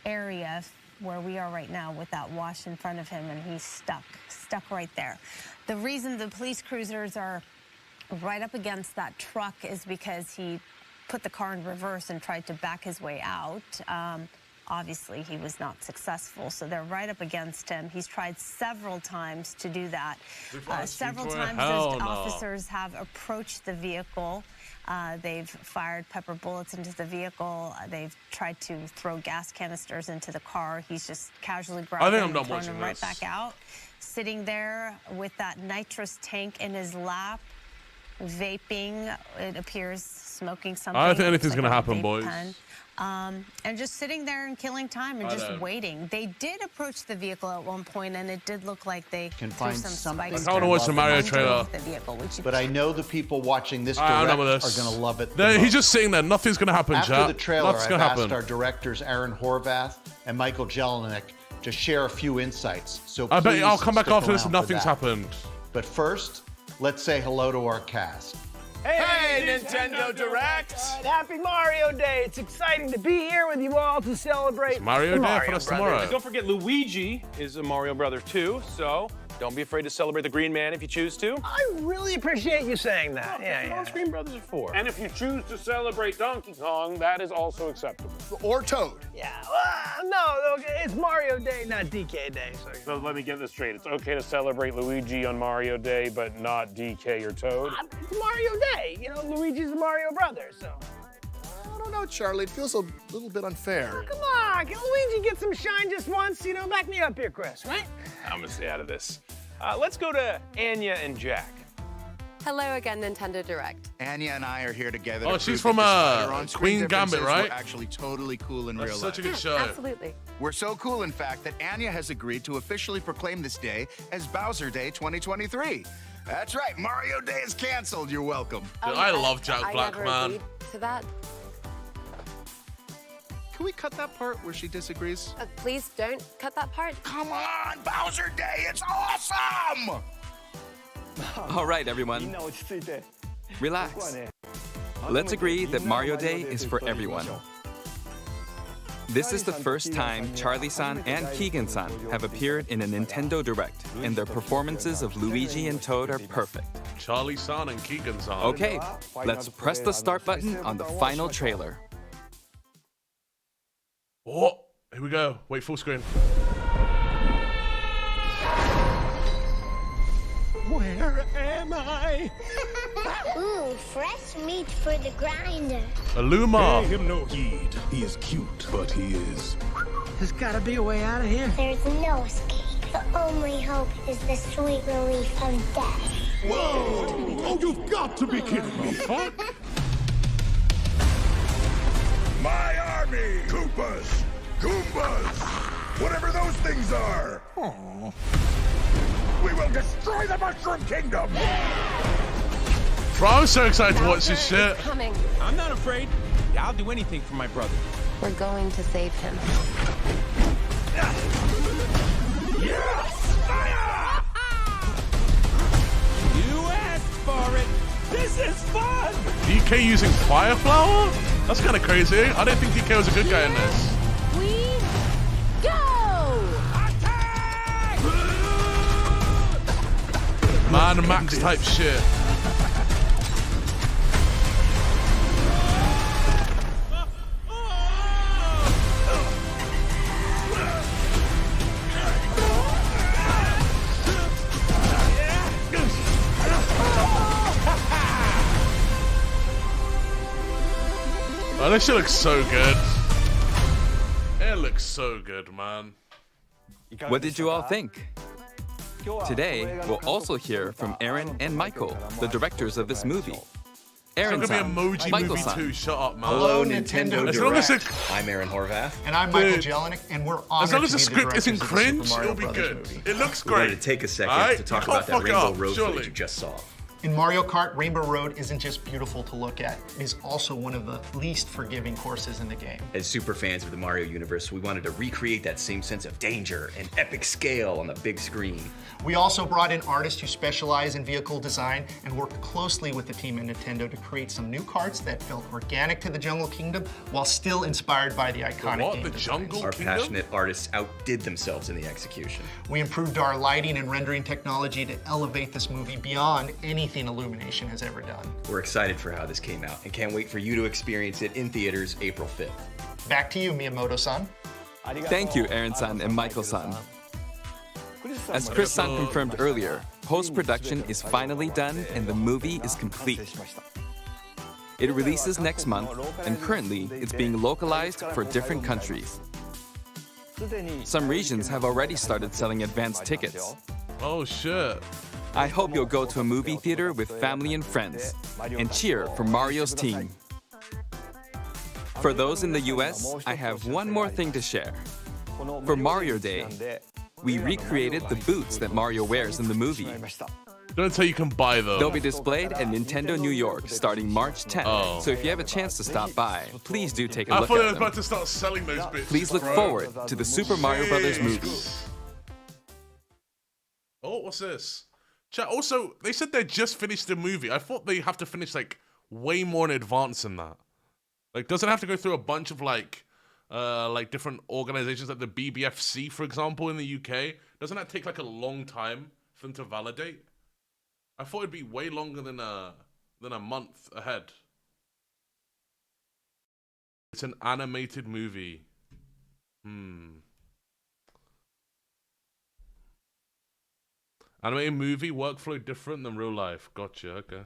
area where we are right now with that wash in front of him, and he's stuck right there. The reason the police cruisers are right up against that truck is because he put the car in reverse and tried to back his way out. Obviously, he was not successful, so they're right up against him. He's tried several times to do that. Several times those officers have approached the vehicle. They've fired pepper bullets into the vehicle. They've tried to throw gas canisters into the car. He's just casually grabbed them and thrown them right back out. Sitting there with that nitrous tank in his lap, vaping, it appears, smoking something. I don't think anything's going to happen, boys. And just sitting there and killing time and just waiting. They did approach the vehicle at one point, and it did look like they threw some spikes. I want to watch the Mario trailer. But I know the people watching this direct are going to love it. He's just saying that nothing's going to happen, After chat. the trailer, Nothing's I've gonna asked happen. our directors Aaron Horvath and Michael Jelinek to share a few insights. So I bet please I'll come back stick after this and around for nothing's that. happened. But first, let's say hello to our cast. Hey, Nintendo Direct! Happy Mario Day! It's exciting to be here with you all to celebrate It's Mario the Day Mario for us Brothers. tomorrow. Don't forget, Luigi is a Mario brother too, so don't be afraid to celebrate the Green Man if you choose to. I really appreciate you saying that. Yeah. Most Green Brothers are for. And if you choose to celebrate Donkey Kong, that is also acceptable. Or Toad. Yeah. No, it's Mario Day, not DK Day. So let me get this straight. It's okay to celebrate Luigi on Mario Day, but not DK or Toad? It's Mario Day. You know, Luigi's a Mario brother, so. I don't know, Charlie. It feels a little bit unfair. Come on, can Luigi get some shine just once? You know, back me up here, Chris, right? I'm gonna stay out of this. Let's go to Anya and Jack. Hello again, Nintendo Direct. Anya and I are here together. Oh, to she's prove from that despite our on-screen Queen Gambit, differences, right? We're actually totally cool in That's real such a life. good show. Absolutely. We're so cool, in fact, that Anya has agreed to officially proclaim this day as Bowser Day 2023. That's right, Mario Day is canceled. You're welcome. Dude, I love Jack Black, I never man. agreed to that. Can we cut that part where she disagrees? Please don't cut that part. Come on, Bowser Day, it's awesome! All right, everyone. Relax. Let's agree that Mario Day is for everyone. This is the first time Charlie-san and Keegan-san have appeared in a Nintendo Direct, and their performances of Luigi and Toad are perfect. Charlie-san and Keegan-san. Okay, let's press the start button on the final trailer. Oh, here we go. Wait, full screen. Where am I? Ooh, fresh meat for the grinder. Aluma. Pay him no heed. He is cute, but he is. There's gotta be a way out of here. There's no escape. The only hope is the sweet relief of death. Whoa! Oh, you've got to be kidding me. Huh? My army! Koopas! Goombas! Whatever those things are! Aww. We will destroy the Mushroom Kingdom! Bro, I'm so excited to watch this shit. Coming. I'm not afraid. I'll do anything for my brother. We're going to save him. Yes! Fire! You asked for it. This is fun! DK using Fire Flower? That's kind of crazy. I don't think DK was a good guy in this. We go! Mad Max type shit. Oh, this shit looks so good. It looks so good, man. What did you all think? Today, we'll also hear from Aaron and Michael, the directors of this movie. Aaron It's gonna be Emoji Movie Michael-san. 2. Shut up, man. Hello, Nintendo As long as Direct. it, I'm Aaron Horvath. And I'm Michael Dude. Jelinek, and we're honored as long as to the be script isn't directors of the cringe, Super Mario it'll be Brothers good. movie. It looks We wanted great. to take a second Alright? to talk You about that can't fuck Rainbow up, Road surely. footage you just saw. In Mario Kart, Rainbow Road isn't just beautiful to look at, it is also one of the least forgiving courses in the game. As super fans of the Mario universe, we wanted to recreate that same sense of danger and epic scale on the big screen. We also brought in artists who specialize in vehicle design and worked closely with the team at Nintendo to create some new karts that felt organic to the Jungle Kingdom while still inspired by the iconic game designs. Our passionate artists outdid themselves in the execution. We improved our lighting and rendering technology to elevate this movie beyond anything Illumination has ever done. We're excited for how this came out and can't wait for you to experience it in theaters April 5th. Back to you, Miyamoto-san. Thank you, Aaron-san and Michael-san. As Chris-san confirmed earlier, post-production is finally done and the movie is complete. It releases next month, and currently it's being localized for different countries. Some regions have already started selling advance tickets. Oh shit. I hope you'll go to a movie theater with family and friends and cheer for Mario's team. For those in the US, I have one more thing to share. For Mario Day, we recreated the boots that Mario wears in the movie. Don't tell you can buy those. They'll be displayed at Nintendo New York starting March 10th. Oh. So if you have a chance to stop by, please do take a I look thought they at were them. about to start selling those bits. Please look forward to the Super Mario Brothers movie. Oh, what's this? Chat, also, they said they just finished the movie. I thought they have to finish, like, way more in advance than that. Like, doesn't it have to go through a bunch of, like different organizations, like the BBFC, for example, in the UK? Doesn't that take, like, a long time for them to validate? I thought it'd be way longer than a month ahead. It's an animated movie. Animated movie, workflow different than real life. Gotcha, okay.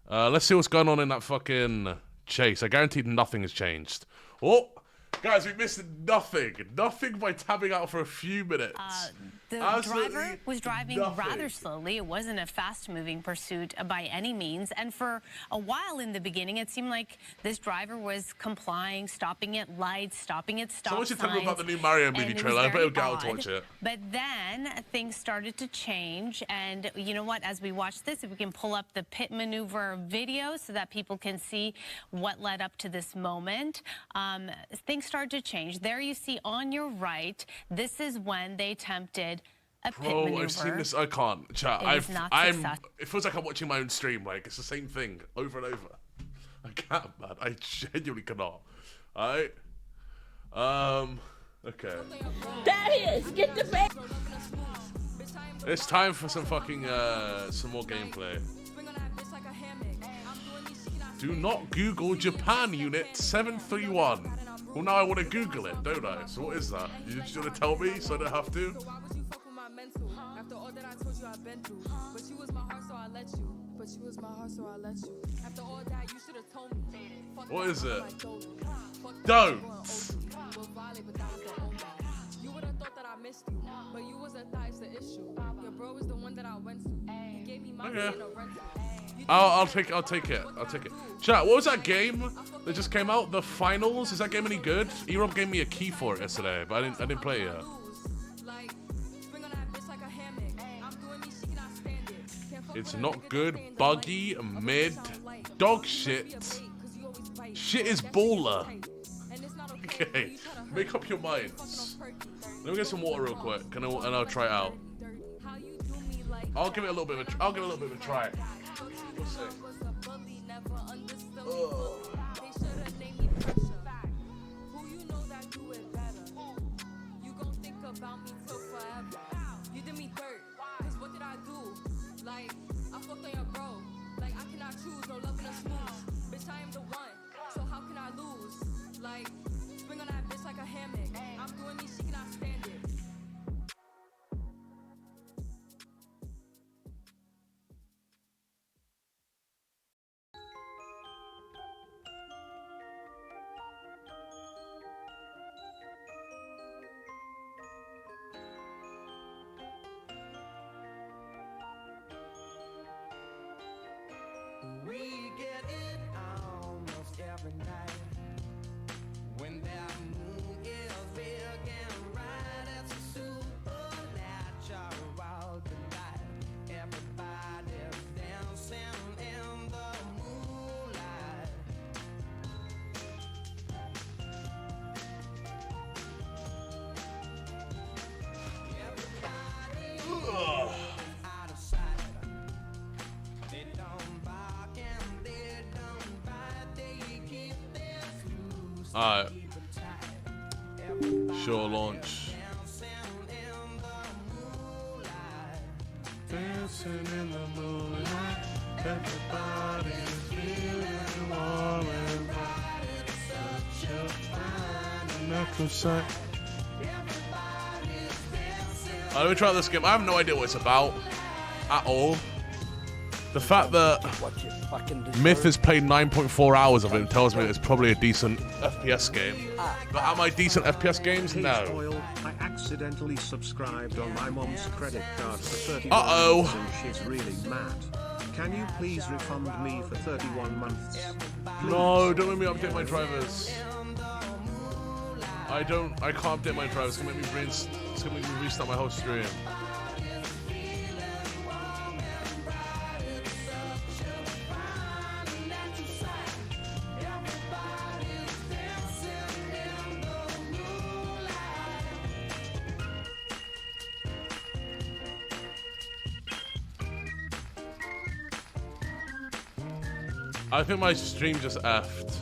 Let's see what's going on in that fucking chase. I guaranteed nothing has changed. Oh, guys, we missed nothing. Nothing by tabbing out for a few minutes. The Absolutely driver was driving rather slowly. It wasn't a fast-moving pursuit by any means. And for a while in the beginning, it seemed like this driver was complying, stopping at lights, stopping at stop Someone signs. should tell me about the new Mario movie trailer. I better get out to watch it. But then things started to change. And you know what? As we watch this, if we can pull up the pit maneuver video so that people can see what led up to this moment, things started to change. There you see on your right, this is when they attempted a pit maneuver. Bro, I've seen this. I can't. Chat. It was not successful. It feels like I'm watching my own stream. Like it's the same thing over and over. I can't, man. I genuinely cannot. Alright. Okay. Darius, get the back. It's time for some fucking some more gameplay. Do not Google Japan Unit 731. Well, now I want to Google it, don't I? So what is that? You just want to tell me so I don't have to? After all that I told you I've been through, but you was my heart, so I let you. But you was my heart, so I let you. After all that, you should have told me. What is it? Don't. You would have thought that I missed you, but you wasn't that's the issue. Your bro is the one that I went to. He gave me my Okay. in a rental. I'll take it. Chat, what was that game that just came out? The Finals? Is that game any good? E-Rob gave me a key for it yesterday, but I didn't play it yet. It's not good, buggy, mid, dog shit. Shit is baller. Okay, make up your minds. Let me get some water real quick, and I'll try it out. I'll give it a little bit of a try. We'll see. You did me dirt, cause what did I do? Like, I fucked on your bro. Like, I cannot choose, no love in a smooth. Bitch, I am the one, so how can I lose? Like, swing on that bitch like a hammock. I'm doing these, she cannot stand it. Alright. Sure, launch. Dancing in the moonlight, everybody's feeling warm and bright. Such a fine natural sight. Let me try this game. I have no idea what it's about at all. The fact that Myth has played 9.4 hours of it tells me it's probably a decent FPS game. But am I decent FPS games? No. Zoil, I accidentally subscribed on my mom's credit card for 31 Uh-oh. months and she's really mad. Can you please refund me for 31 months? Please? No, don't make me update my drivers. I can't update my drivers. It's gonna make me restart my whole stream. I think my stream just effed.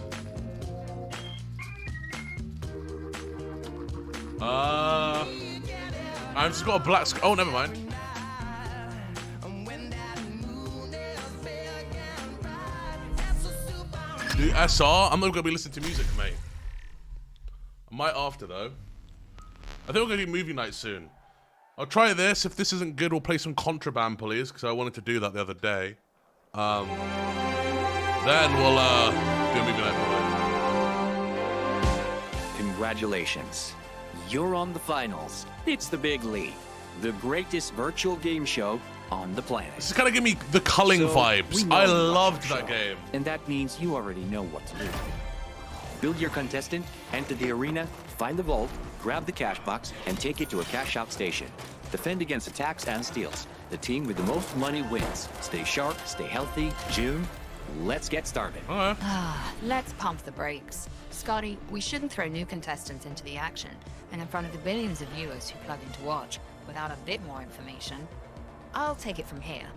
I've just got a black screen. Oh, never mind. Dude, SR? I'm not gonna be listening to music, mate. I might after though. I think we're gonna do movie night soon. I'll try this. If this isn't good, we'll play some Contraband Police, because I wanted to do that the other day. Then we'll do a movie night. Congratulations. You're on the finals. It's the big league. The greatest virtual game show on the planet. This is kind of give me the Culling vibes. I loved that game. And that means you already know what to do. Build your contestant, enter the arena, find the vault, grab the cash box, and take it to a cash out station. Defend against attacks and steals. The team with the most money wins. Stay sharp, stay healthy. June, let's get started. Let's pump the brakes. Scotty, we shouldn't throw new contestants into the action and in front of the billions of viewers who plug in to watch without a bit more information. I'll take it from here.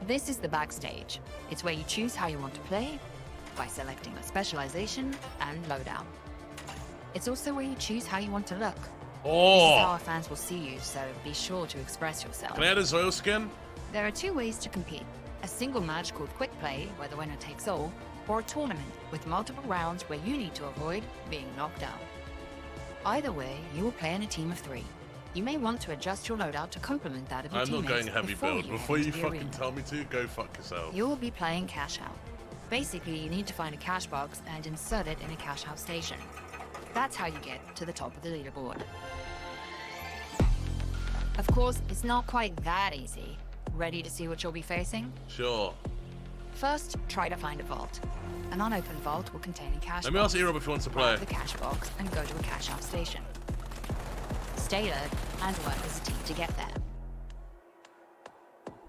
This is the backstage. It's where you choose how you want to play by selecting a specialization and loadout. It's also where you choose how you want to look. This is how our fans will see you, so be sure to express yourself. Can I add a Zoil skin? There are two ways to compete. A single match called Quick Play, where the winner takes all, or a tournament with multiple rounds where you need to avoid being knocked out. Either way, you will play in a team of 3. You may want to adjust your loadout to complement that of your I'm teammates. not going heavy build. Before you fucking arena. tell me to, go fuck yourself. You will be playing cash out. Basically, you need to find a cash box and insert it in a cash out station. That's how you get to the top of the leaderboard. Of course, it's not quite that easy. Ready to see what you'll be facing? Sure. First, try to find a vault. An unopened vault will contain a cash box. Let me ask Erob if he wants to play. Grab the cash box and go to a cash out station. Stay alert and work as a team to get there.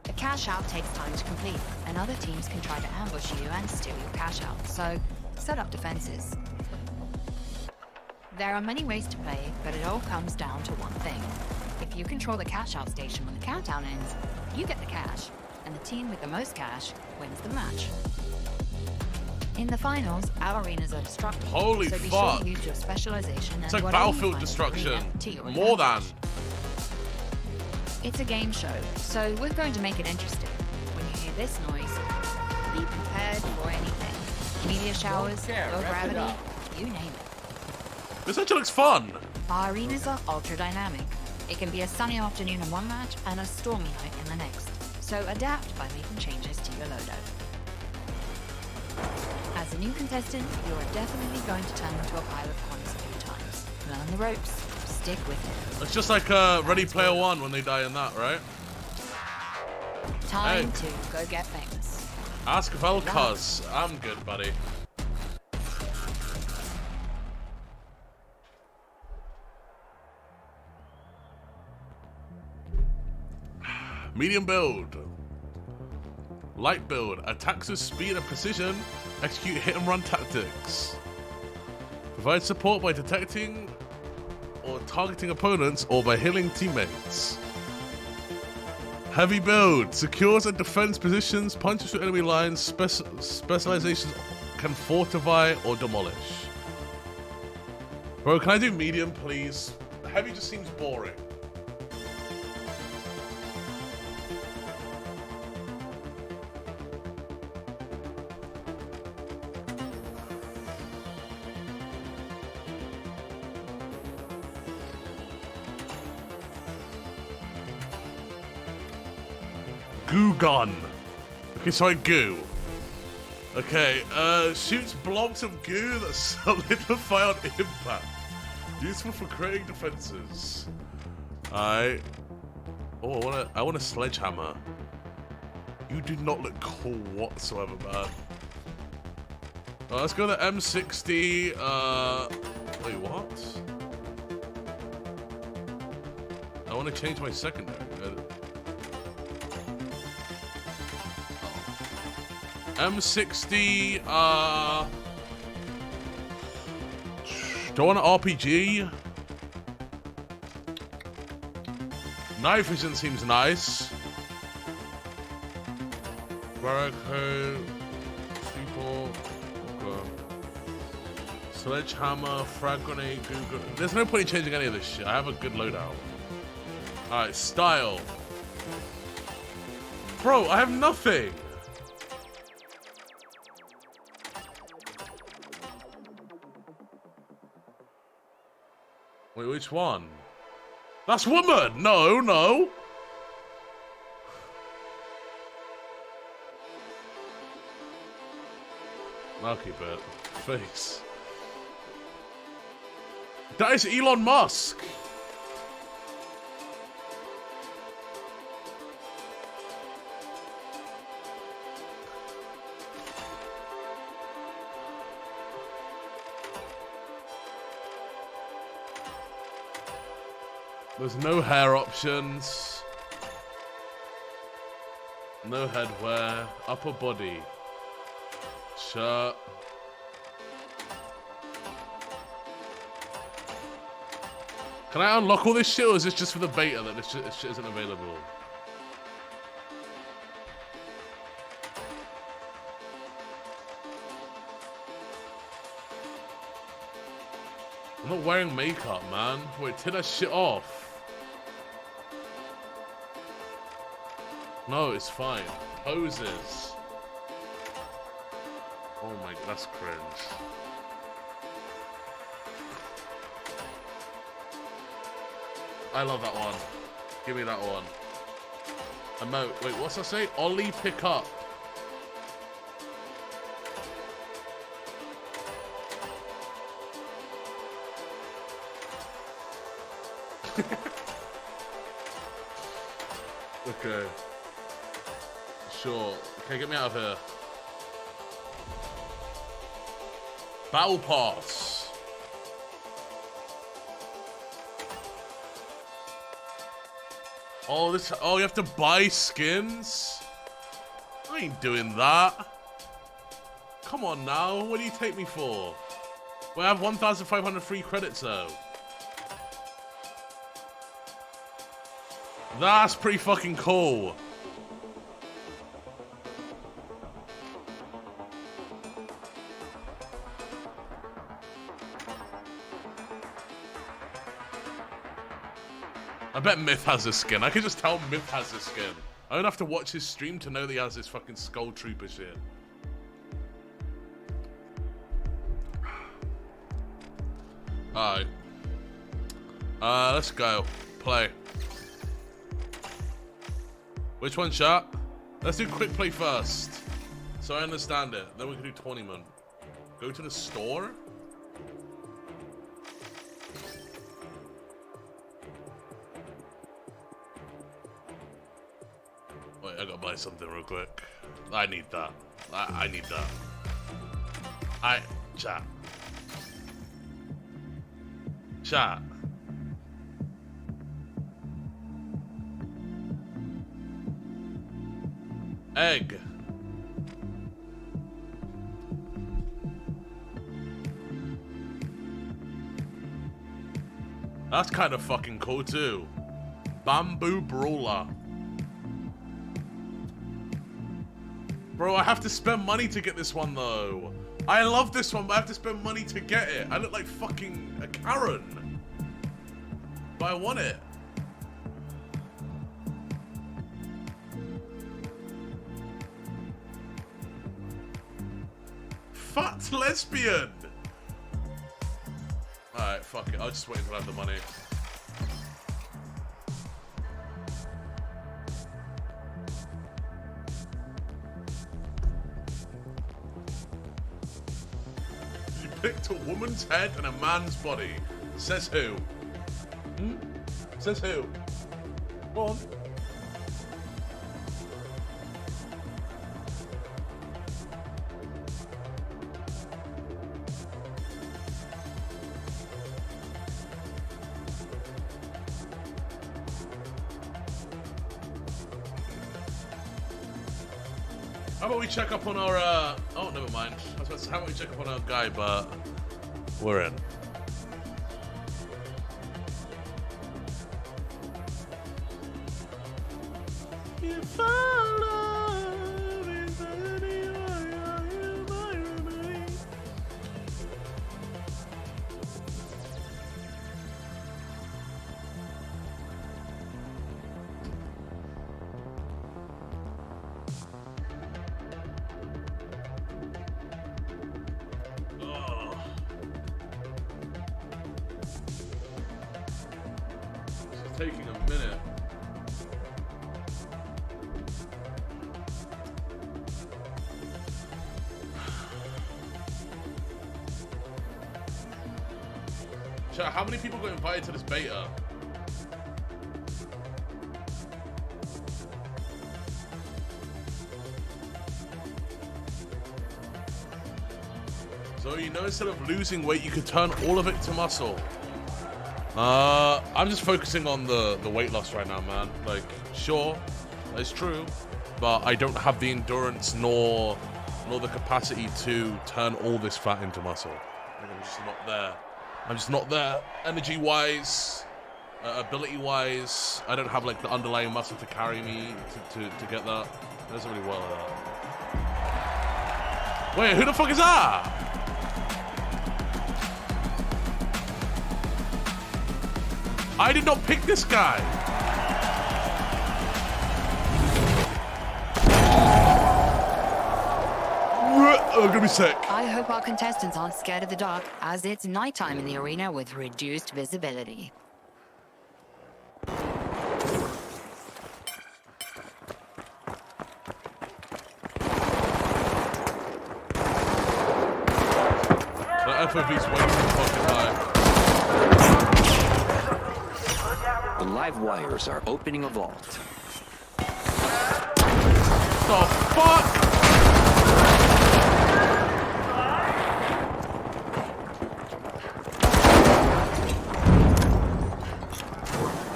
The cash out takes time to complete, and other teams can try to ambush you and steal your cash out, so set up defenses. There are many ways to play, but it all comes down to one thing. If you control the cash out station when the countdown ends, you get the cash, and the team with the most cash wins the match. In the finals, our arenas are destructible. Holy so be fuck. sure to use your specialization It's and like whatever you Battlefield find Destruction. to your More than. advantage. It's a game show, so we're going to make it interesting. When you hear this noise, be prepared for anything. Meteor showers, low gravity, you name it. This actually looks fun. Our arenas are ultra dynamic. It can be a sunny afternoon in one match and a stormy night in the next. So adapt by making changes to your loadout. As a new contestant, you are definitely going to turn into a pile of coins a few times. Learn the ropes, stick with it. It's just like Ready Player One when they die in that, right? Time to go get famous. Ask Vel'Koz. I'm good, buddy. Medium build. Light build. Attacks with speed and precision. Execute hit and run tactics. Provide support by detecting or targeting opponents or by healing teammates. Heavy build. Secures and defends positions. Punches through enemy lines. Specializations can fortify or demolish. Bro, can I do medium, please? Heavy just seems boring. Goo gun. Okay, sorry, goo. Okay, shoots blobs of goo that solidify on impact. Useful for creating defenses. Alright. Oh, I want a sledgehammer. You do not look cool whatsoever, man. Let's go to M60. Wait, what? I want to change my secondary. M60, do I want an RPG? Night vision seems nice. Barricade, people, okay. Sledgehammer, frag grenade, Google. There's no point in changing any of this shit. I have a good loadout. Alright, style. Bro, I have nothing. Wait, which one? That's woman! No, no! I'll keep it. Face. That is Elon Musk! There's no hair options. No headwear. Upper body. Shirt. Can I unlock all this shit, or is this just for the beta that this shit isn't available? I'm not wearing makeup, man. Wait, take that shit off. No, it's fine. Poses. Oh my god, that's cringe. I love that one. Give me that one. Emote. Wait, what's that say? Ollie pick up. Okay. Sure. Okay, get me out of here. Battle Pass. Oh, this. Oh, you have to buy skins? I ain't doing that. Come on now. What do you take me for? Well, I have 1,500 free credits though. That's pretty fucking cool. I bet Myth has this skin. I can just tell Myth has this skin. I don't have to watch his stream to know that he has this fucking Skull Trooper shit. Alright. Let's go. Play. Which one, chat? Let's do quick play first, so I understand it. Then we can do tournament. Go to the store? Wait, I gotta buy something real quick. I need that. I need that. Chat. Chat. Egg. That's kind of fucking cool too. Bamboo Brawler. Bro, I have to spend money to get this one, though. I love this one, but I have to spend money to get it. I look like fucking a Karen. But I want it. Fat lesbian. Alright, fuck it. I'll just wait until I have the money. You picked a woman's head and a man's body. Says who? Hmm? Says who? Go on. How about we check up on our, oh, never mind. I was about to say, how about we check up on our guy, but we're in. If our love is anywhere, you might remain. Taking a minute. Chat, how many people got invited to this beta? So you know, instead of losing weight, you could turn all of it to muscle. I'm just focusing on the weight loss right now, man. Like, sure, it's true, but I don't have the endurance nor the capacity to turn all this fat into muscle. Like, I'm just not there. I'm just not there. Energy-wise, ability-wise, I don't have like the underlying muscle to carry me to get that. It doesn't really work like that. Wait, who the fuck is that? I did not pick this guy. I'm gonna be sick. I hope our contestants aren't scared of the dark, as it's nighttime in the arena with reduced visibility. That FOV's way too fucking high. The live wires are opening a vault. The fuck?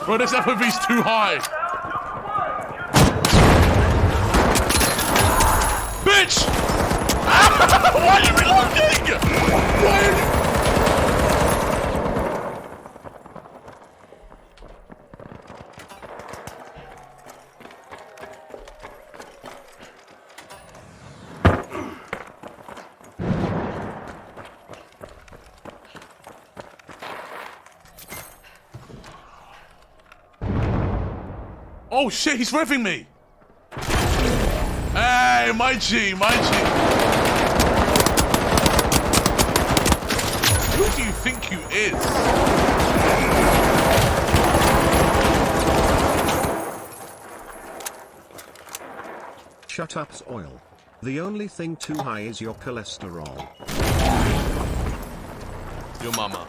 Bro, this FOV's too high. Bitch! Why are you reloading? Why are you... Oh shit, he's revving me! Hey, my G, my G! Who do you think you is? Shut up, Zoil. The only thing too high is your cholesterol. Your mama.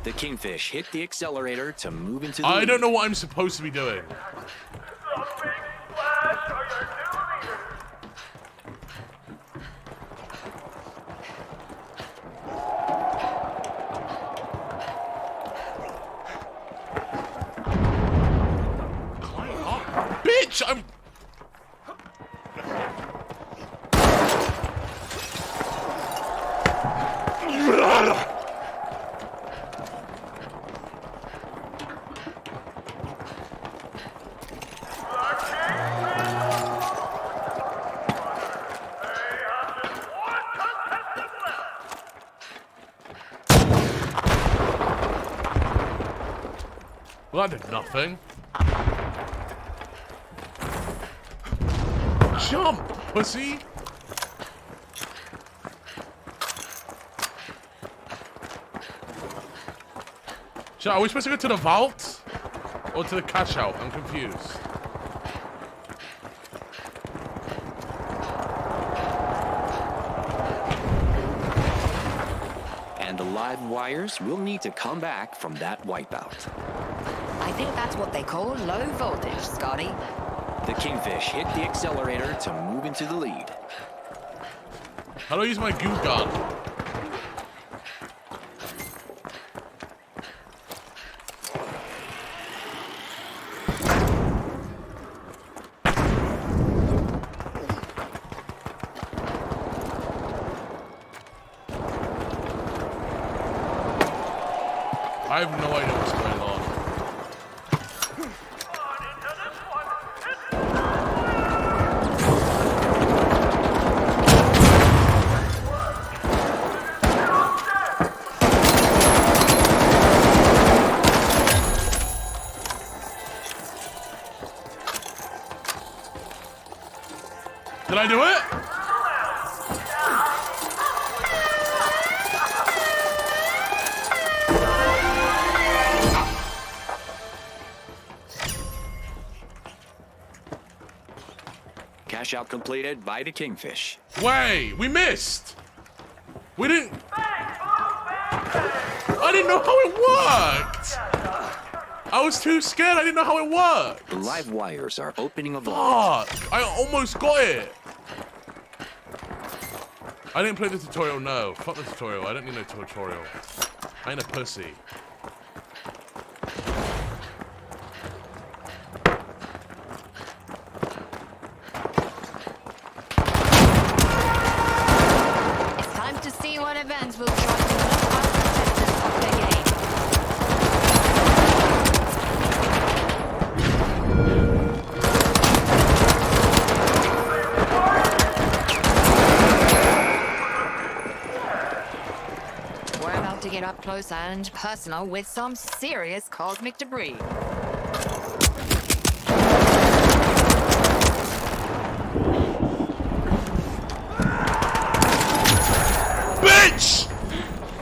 The Kingfish hit the accelerator to move into the I lead. don't know what I'm supposed to be doing. Bitch, I'm... Well, that did nothing. Jump, pussy! So, are we supposed to go to the vault? Or to the cash out? I'm confused. And the live wires will need to come back from that wipeout. I think that's what they call low voltage, Scotty. The Kingfish hit the accelerator to move into the lead. How do I use my goo gun? I have no idea what's going on. Did I do it? Cash out completed by the Kingfish. Wait, we missed. We didn't. I didn't know how it worked. I was too scared. I didn't know how it worked. The live wires are opening a vault. Fuck! I almost got it. I didn't play the tutorial. No, fuck the tutorial. I don't need no tutorial. I ain't a pussy. Time to see what events will try to knock our contestants off their game. We're about to get up close and personal with some serious cosmic debris. Bitch!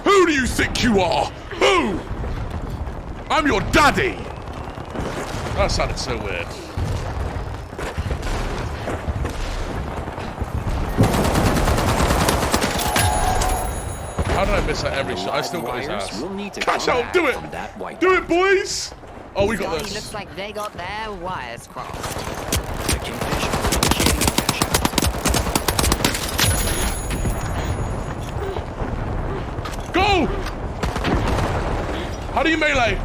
Who do you think you are? Who? I'm your daddy! That sounded so weird. How did I miss that every shot? I still got his ass. Cash out, do it! Do it, boys! Oh, we got Scotty this. looks like they got their wires crossed. The Kingfish initiating the cash out. Go! How do you melee?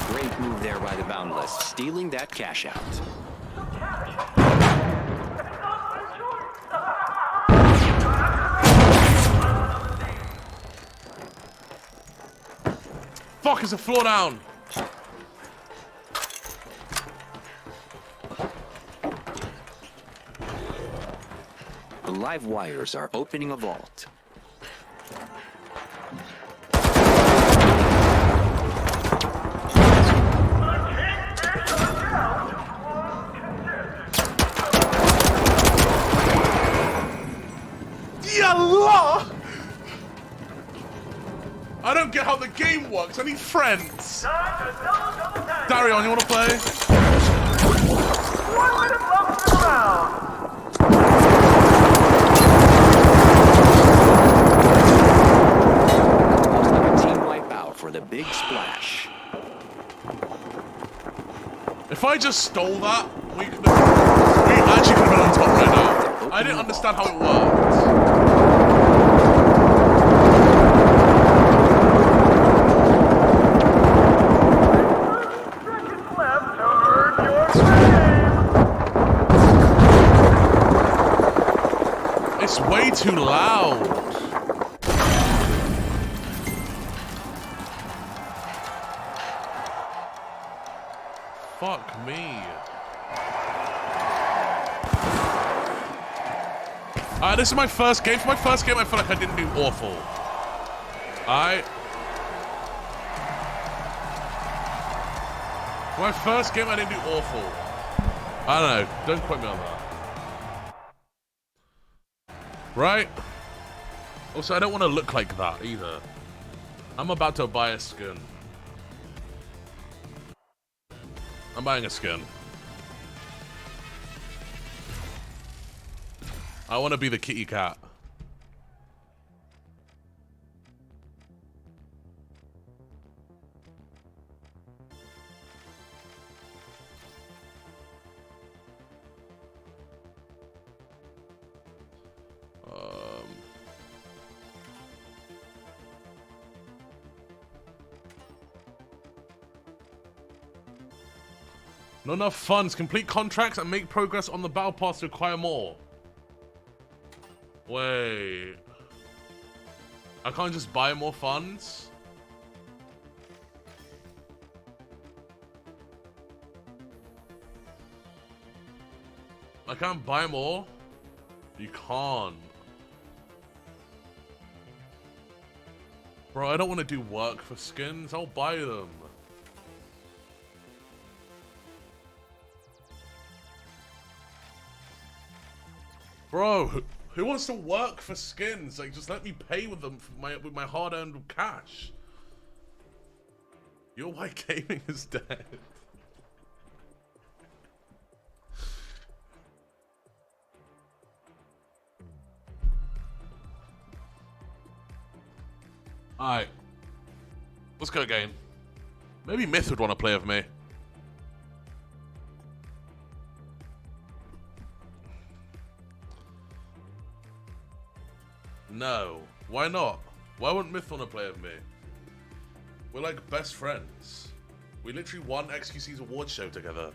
Great move there by the Boundless, stealing that cash out. Fuck, it's a floor down. The live wires are opening a vault. Yallah! I don't get how the game works. I need friends. Darion, you want to play? 1 minute left in the round. Looks like a team wipeout for the big splash. If I just stole that, we actually could have been on top right now. I didn't understand how it worked. It's way too loud. Fuck me. This is my first game. For my first game, I feel like I didn't do awful. For my first game, I didn't do awful. I don't know. Don't quote me on that. Right? Also, I don't want to look like that either. I'm about to buy a skin. I'm buying a skin. I want to be the kitty cat. Not enough funds. Complete contracts and make progress on the battle pass to acquire more. Wait. I can't just buy more funds? I can't buy more? You can't. Bro, I don't want to do work for skins. I'll buy them. Bro, who wants to work for skins? Like, just let me pay with them with my hard-earned cash. Your white gaming is dead. Alright. Let's go again. Maybe Myth would want to play with me. No. Why not? Why wouldn't Myth want to play with me? We're like best friends. We literally won XQC's award show together.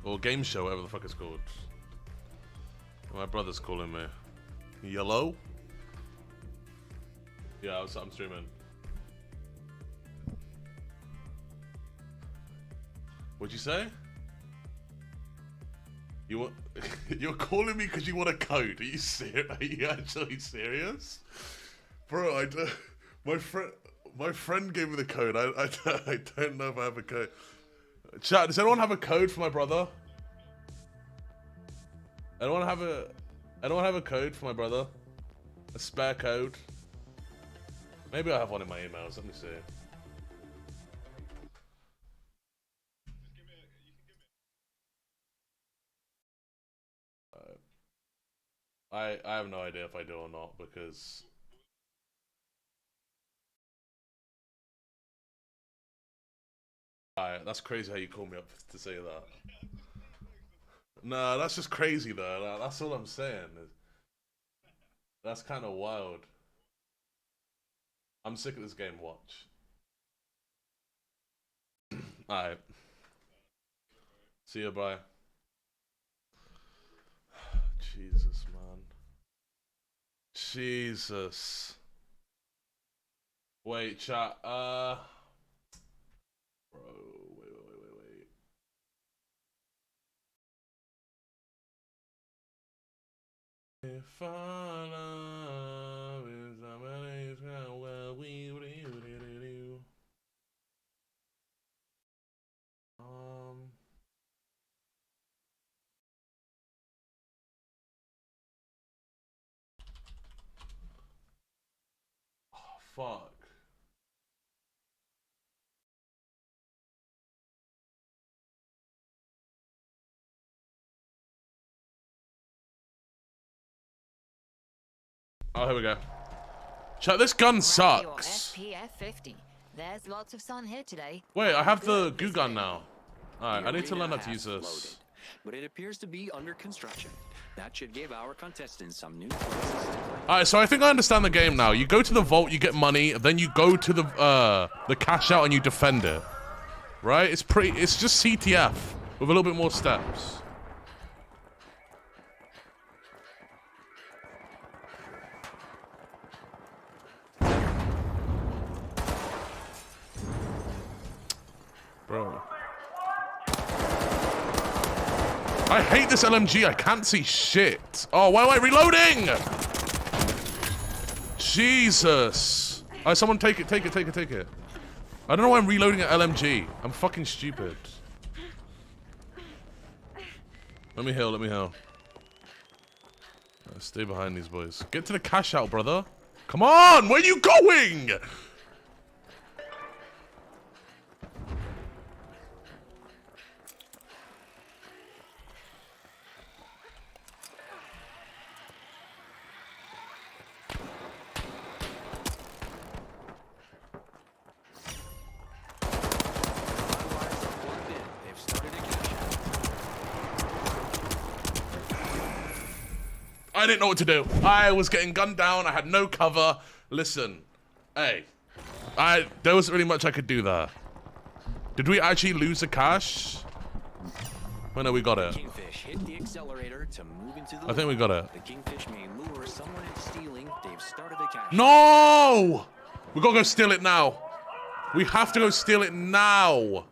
Or game show, whatever the fuck it's called. My brother's calling me. Yellow? Yeah, I'm streaming. What'd you say? You're calling me because you want a code? Are you serious? Are you actually serious, bro? My friend gave me the code. I don't know if I have a code. Chat, does anyone have a code for my brother? Anyone have a code for my brother? A spare code? Maybe I have one in my emails. Let me see. I have no idea if I do or not, because that's crazy how you call me up to say that. No, that's just crazy though. That's all I'm saying. That's kind of wild. I'm sick of this game. Watch. Alright. See you, bye. Jesus, man. Jesus. Wait, chat. Bro, wait. If I love is somebody's well, we do. Fuck. Oh, here we go. Chat, this gun sucks. SPF 50. There's lots of sun here today. Wait, I have the goo gun now. Alright, I need to learn how to use this. But it appears to be under construction. That should give our contestants some new. Alright, so I think I understand the game now. You go to the vault, you get money, then you go to the cash out and you defend it. Right? It's just CTF with a little bit more steps. Bro. I hate this LMG. I can't see shit. Oh, why am I reloading? Jesus. Alright, someone take it. Take it. I don't know why I'm reloading an LMG. I'm fucking stupid. Let me heal. Stay behind these boys. Get to the cash out, brother. Come on, where are you going? I didn't know what to do. I was getting gunned down. I had no cover. Listen, hey, there wasn't really much I could do there. Did we actually lose the cash? Oh no, we got it. Kingfish hit the accelerator to move into the I think we got it. The Kingfish may lure someone into stealing. They've started a cash. No! We gotta go steal it now. We have to go steal it now.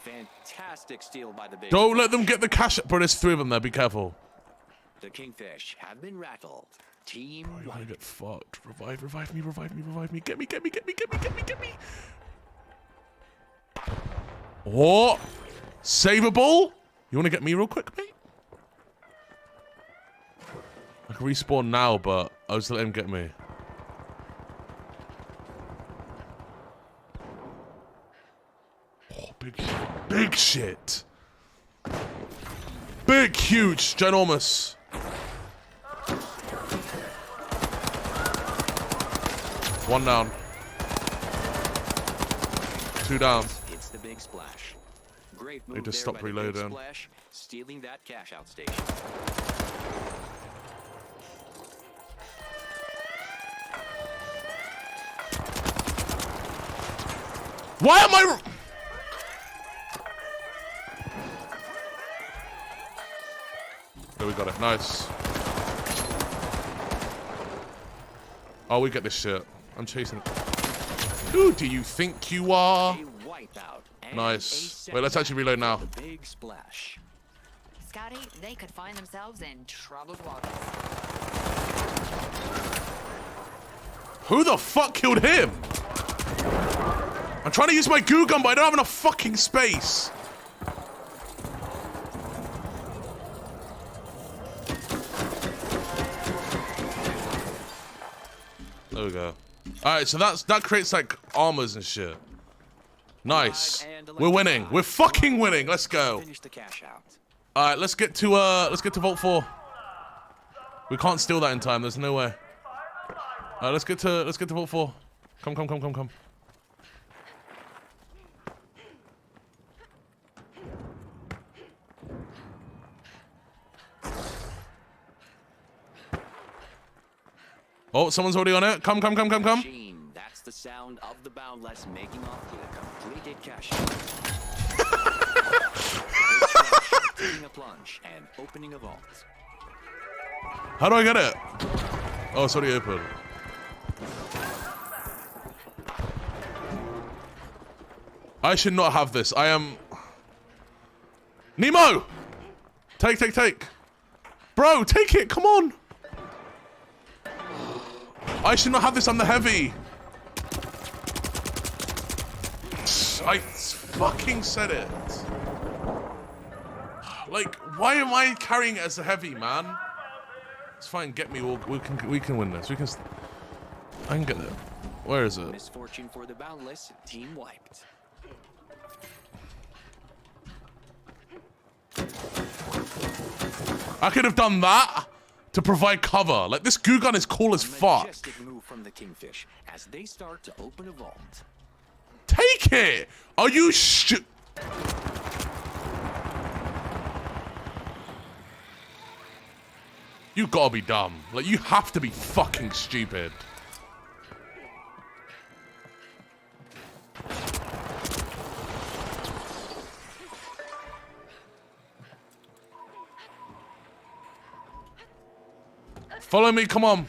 Fantastic steal by the big. Don't let them get the cash. Bro, there's 3 of them there. Be careful. The Kingfish have been rattled. Team. Oh, you're gonna get fucked. Revive me. Get me. What? Saveable? You wanna get me real quick, mate? I can respawn now, but I'll just let him get me. Oh, big shit. Big, huge, ginormous. One down. 2 down. It's the big splash. Great move. They just there stopped by the big reloading. Splash, stealing that cash out station. Why am I? There, we got it. Nice. Oh, we get this shit. I'm chasing it. Who do you think you are? Nice. Wait, let's actually reload now. Big splash. Scotty, they could find themselves in troubled waters. Who the fuck killed him? I'm trying to use my goo gun, but I don't have enough fucking space. There we go. Alright, so that creates like armors and shit. Nice. We're winning. We're fucking winning. Let's go. Finish the cash out. Alright, let's get to Vault 4. We can't steal that in time, there's no way. Alright, let's get to Vault 4. Come. Oh, someone's already on it. Come. That's the sound of the Boundless making off with a completed cash. Taking a plunge and opening a vault. How do I get it? Oh, it's already open. I should not have this. I am... Nemo! Take. Bro, take it, come on! I should not have this, I'm the heavy. I fucking said it. Like, why am I carrying it as a heavy, man? It's fine, get me, we can win this. I can get it. Where is it? Misfortune for the Boundless, team wiped. I could have done that to provide cover. Like, this goo gun is cool as fuck. Majestic move from the Kingfish as they start to open a vault. Take it! Are you You gotta be dumb. Like, you have to be fucking stupid. Follow me, come on.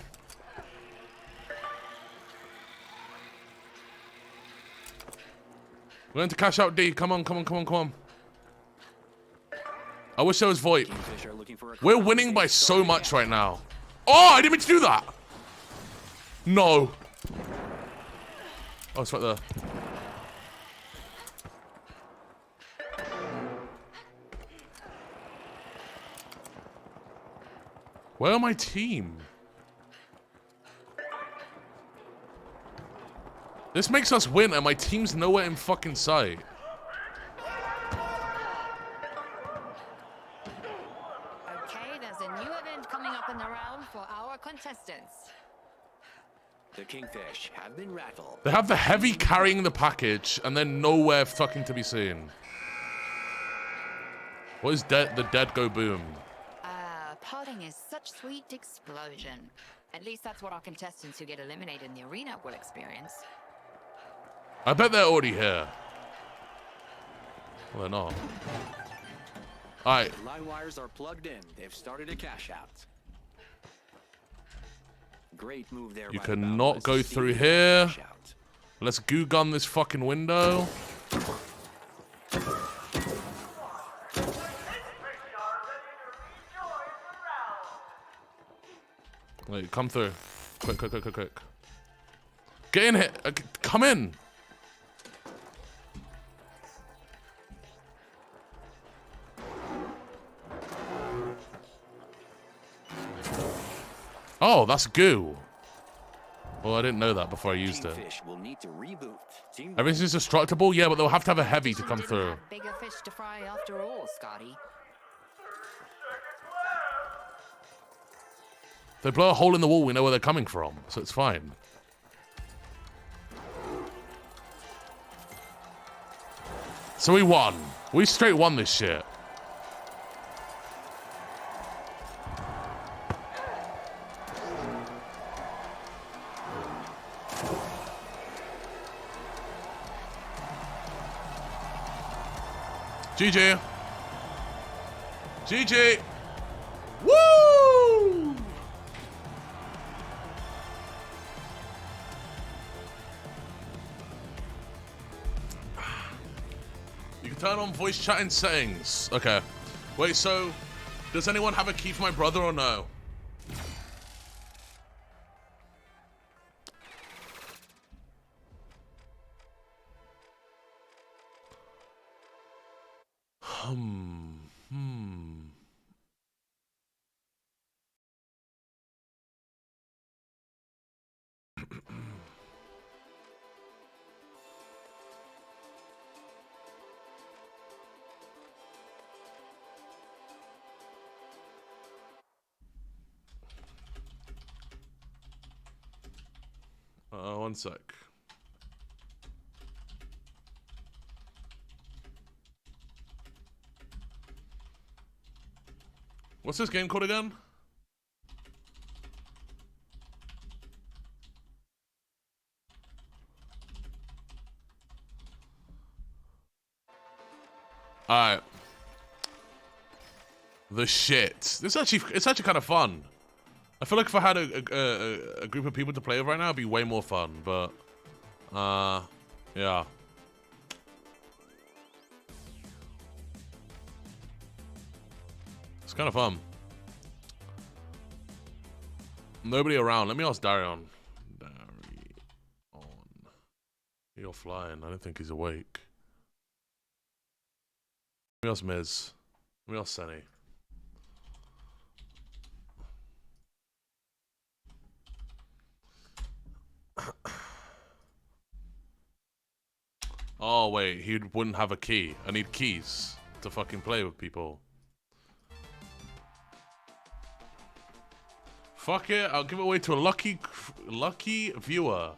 We're going to cash out D. Come on, come on, come on, come on. I wish there was VoIP. We're winning by so much right now. Oh, I didn't mean to do that. No. Oh, it's right there. Where are my team? This makes us win and my team's nowhere in fucking sight. Okay, there's a new event coming up in the round for our contestants. The Kingfish have been rattled. They have the heavy carrying the package and then nowhere fucking to be seen. What is the dead go boom? Parting is such sweet explosion. At least that's what our contestants who get eliminated in the arena will experience. I bet they're already here. Well, they're not. Alright. The line wires are plugged in. They've started a cash out. Great move there. You cannot go through here. Let's goo gun this fucking window. Wait, come through. Quick, quick, quick, quick, quick. Get in here. Come in. Oh, that's goo. Well, I didn't know that before I used it. Will need to reboot. Everything's destructible? Yeah, but they'll have to have a heavy to come through. Bigger fish to fry after all, Scotty. If they blow a hole in the wall, we know where they're coming from, so it's fine. So we won. We straight won this shit. GG. GG. Woo! You can turn on voice chat in settings. Okay. Wait, so does anyone have a key for my brother or no? One sec. What's this game called again? Alright. The shit. It's actually kind of fun. I feel like if I had a group of people to play with right now, it'd be way more fun, but yeah. It's kind of fun. Nobody around. Let me ask Darion. You're flying. I don't think he's awake. Let me ask Miz. Let me ask Senny. Oh wait, he wouldn't have a key. I need keys to fucking play with people. Fuck it, I'll give it away to a lucky viewer.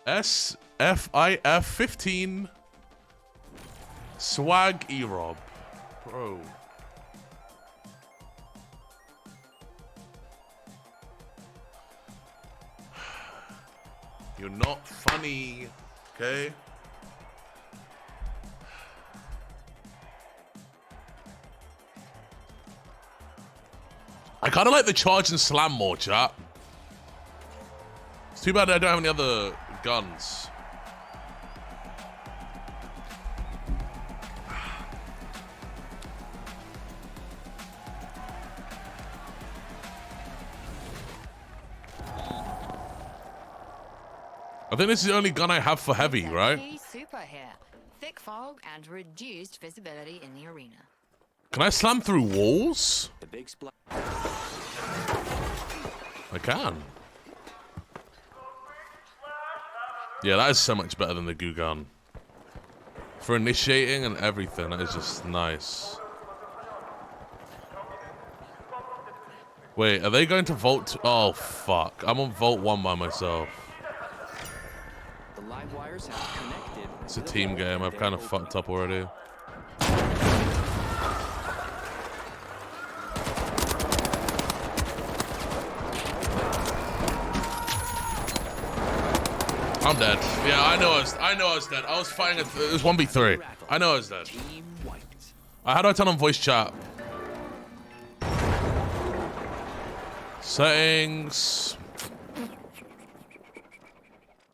SFIF15 Swag E-Rob. Bro. You're not funny, okay? I kind of like the charge and slam more, chat. It's too bad I don't have any other guns. I think this is the only gun I have for heavy, right? Super here. Thick fog and reduced visibility in the arena. Can I slam through walls? The big splash. I can. Yeah, that is so much better than the goo gun. For initiating and everything, that is just nice. Wait, are they going to Vault? Oh, fuck. I'm on Vault 1 by myself. The live wires have connected. It's a team game. I've kind of fucked up already. I'm dead. Yeah, I know I was dead. I was fighting it was 1v3. I know I was dead. How do I turn on voice chat? Settings.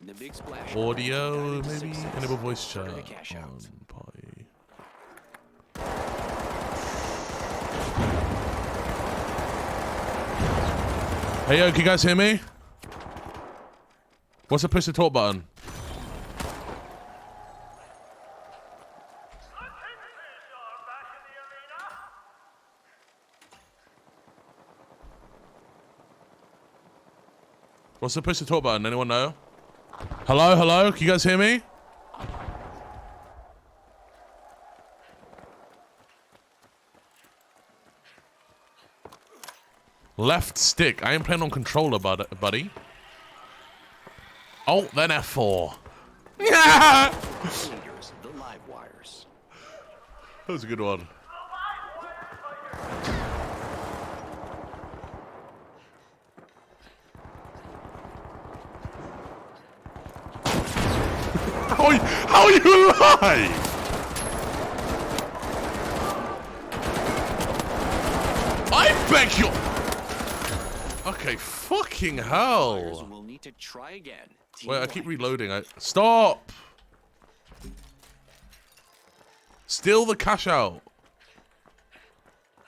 The big splash. Audio, maybe? Enable voice chat. Party. Hey, yo, can you guys hear me? What's the push to talk button? What's the push to talk button? Anyone know? Hello, hello? Can you guys hear me? Left stick. I ain't playing on controller, buddy. Alt, then F4. That was a good one. How are you alive? I beg you. Okay, fucking hell. We'll need to try again. Wait, I keep reloading. Stop! Steal the cash out.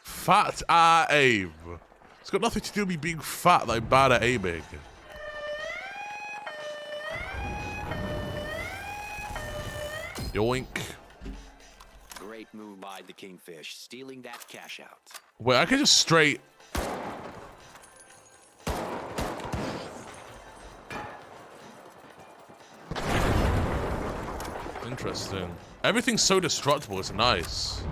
Fat Abe. It's got nothing to do with me being fat that I'm bad at aiming. Yoink. Great move by the Kingfish, stealing that cash out. Wait, I can just straight... Interesting. Everything's so destructible, it's nice.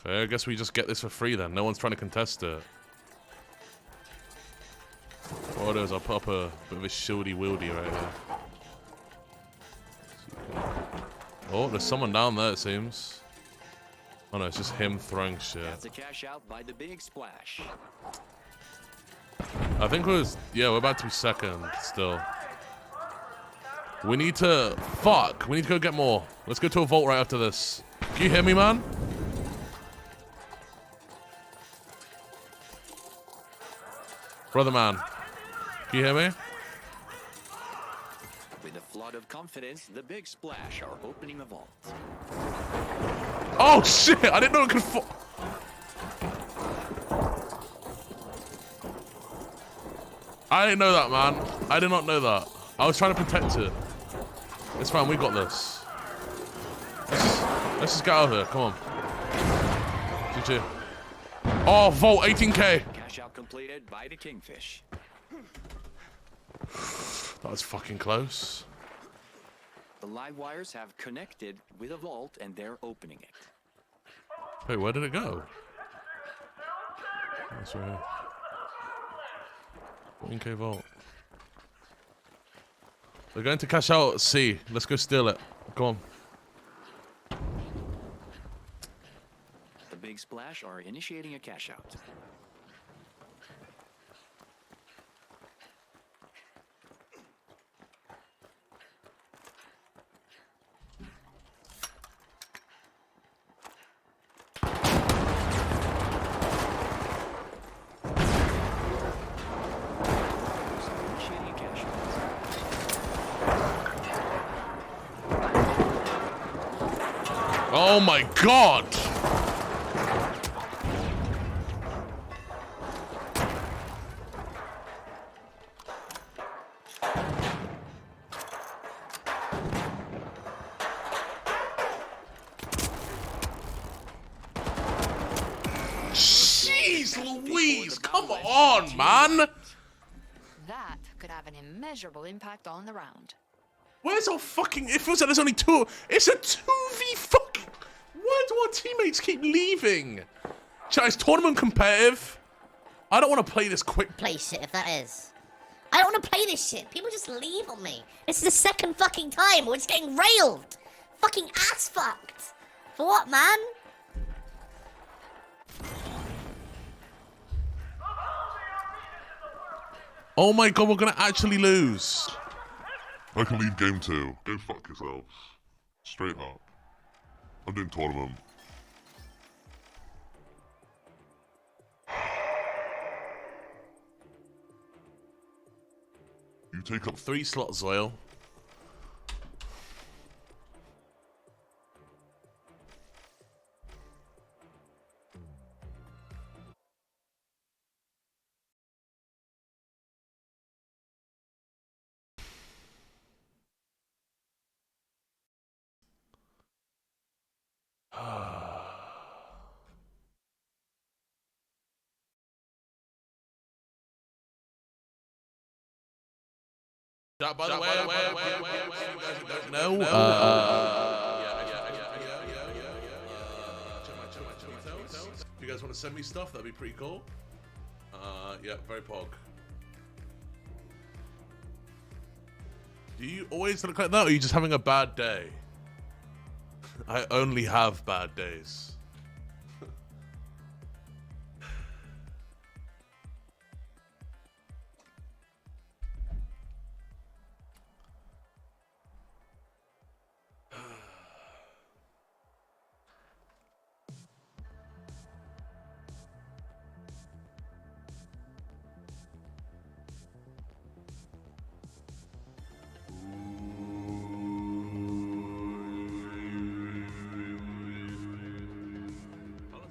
Okay, I guess we just get this for free then. No one's trying to contest it. What I'll do is I'll put up a bit of a shieldy wieldy right here. Oh, there's someone down there, it seems. Oh no, it's just him throwing shit. That's a cash out by the big splash. I think we're about to be second still. We need to we need to go get more. Let's go to a vault right after this. Can you hear me, man? Brother man. Can you hear me? With a flood of confidence, the big splash are opening the vault. Oh shit! I didn't know it could fall. I didn't know that, man. I did not know that. I was trying to protect it. It's fine. We got this. Let's just get out of here. Come on. GG. Oh, vault 18k. Cash out completed by the Kingfish. That was fucking close. The live wires have connected with a vault and they're opening it. Wait, where did it go? That's right here. 14k vault. They're going to cash out at C. Let's go steal it. Come on. The big splash are initiating a cash out. Oh my god! Jeez Louise, come on, man! That could have an immeasurable impact on the round. Where's our fucking... It feels like there's only two... It's a 2v fucking... Why do our teammates keep leaving? Chat, is tournament competitive? I don't want to play this quick... Play shit if that is. I don't want to play this shit. People just leave on me. This is the second fucking time we're just getting railed. Fucking ass fucked. For what, man? Oh my god, we're gonna actually lose. I can lead game 2. Go fuck yourselves. Straight up. I'm doing tournament. You take up 3 slots, Zoil. By the way, no. If you guys want to send me stuff, that'd be pretty cool. Yeah, very pog. Do you always look like that, or are you just having a bad day? I only have bad days.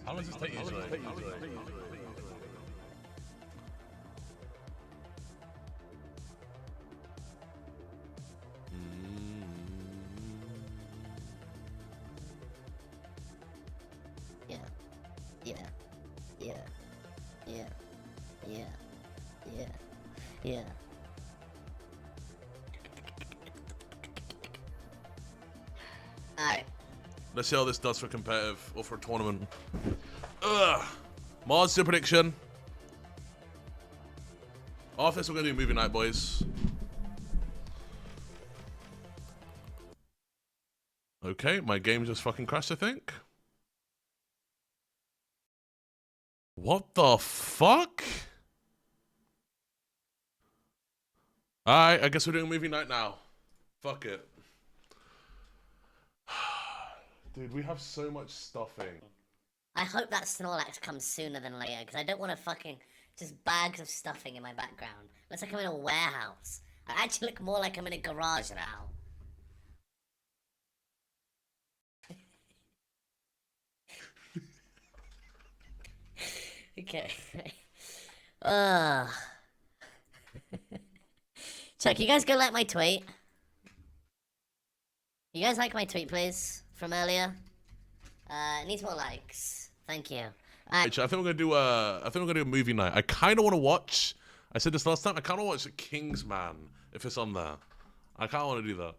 How long does this take usually? Yeah. Yeah. Yeah. Yeah. Yeah. Yeah. Yeah. Alright. Let's see how this does for competitive or for a tournament. Ugh. Mars, your prediction. After this, we're gonna do movie night, boys. Okay, my game just fucking crashed, I think. What the fuck? Alright, I guess we're doing movie night now. Fuck it. Dude, we have so much stuffing. I hope that Snorlax comes sooner than later, because I don't want to fucking just bags of stuffing in my background. Looks like I'm in a warehouse. I actually look more like I'm in a garage now. Okay. Chuck, you guys go like my tweet. You guys like my tweet, please, from earlier? It needs more likes. Thank you. I think we're gonna do a movie night. I kind of want to watch. I said this last time. I kind of want to watch Kingsman if it's on there. I kind of want to do that.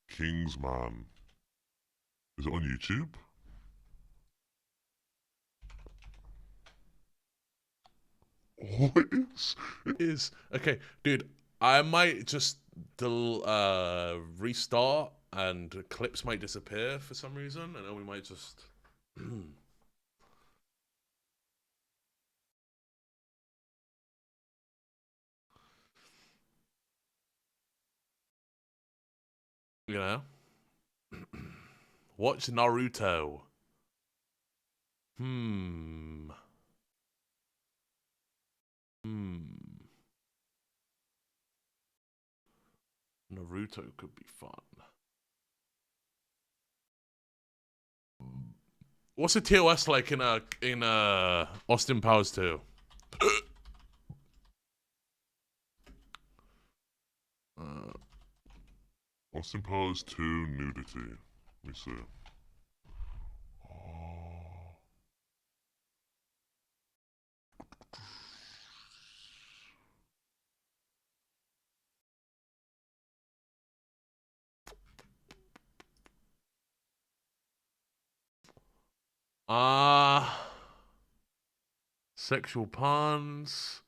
Kingsman. Is it on YouTube? What is? It is okay, dude. I might just restart and clips might disappear for some reason, and then we might just. You know, watch Naruto. Naruto could be fun. What's the TOS like in Austin Powers 2? Austin Powers 2 nudity. Let me see. Sexual puns.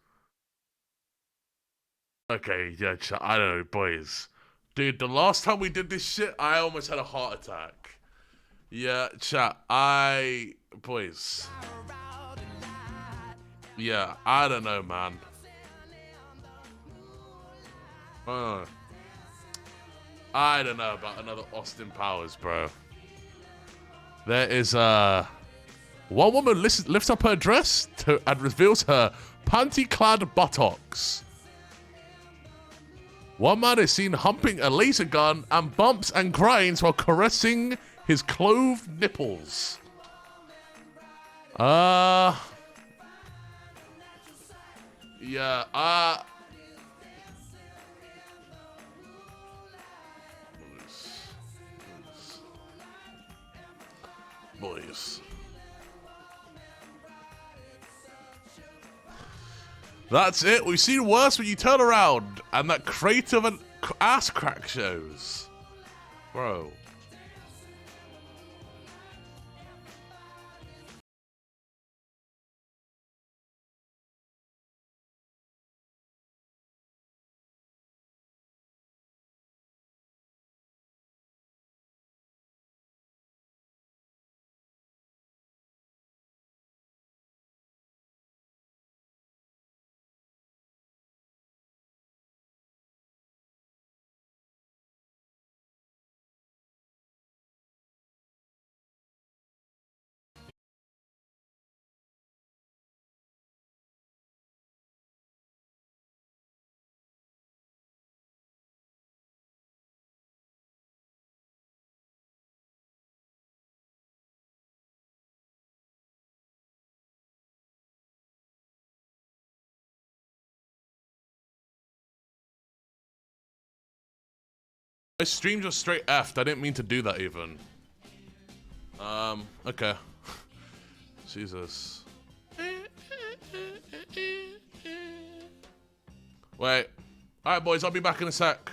Okay, yeah, I don't know, boys. Dude, the last time we did this shit, I almost had a heart attack. Yeah, chat, boys. Yeah, I don't know, man. I don't know about another Austin Powers, bro. There is, one woman lifts up her dress and reveals her panty-clad buttocks. One man is seen humping a laser gun and bumps and grinds while caressing his clothed nipples. Yeah, Boys. That's it. We've seen worse when you turn around and that creative and ass crack shows. Bro. My stream just straight F'd. I didn't mean to do that even. Okay. Jesus. Wait. Alright, boys, I'll be back in a sec.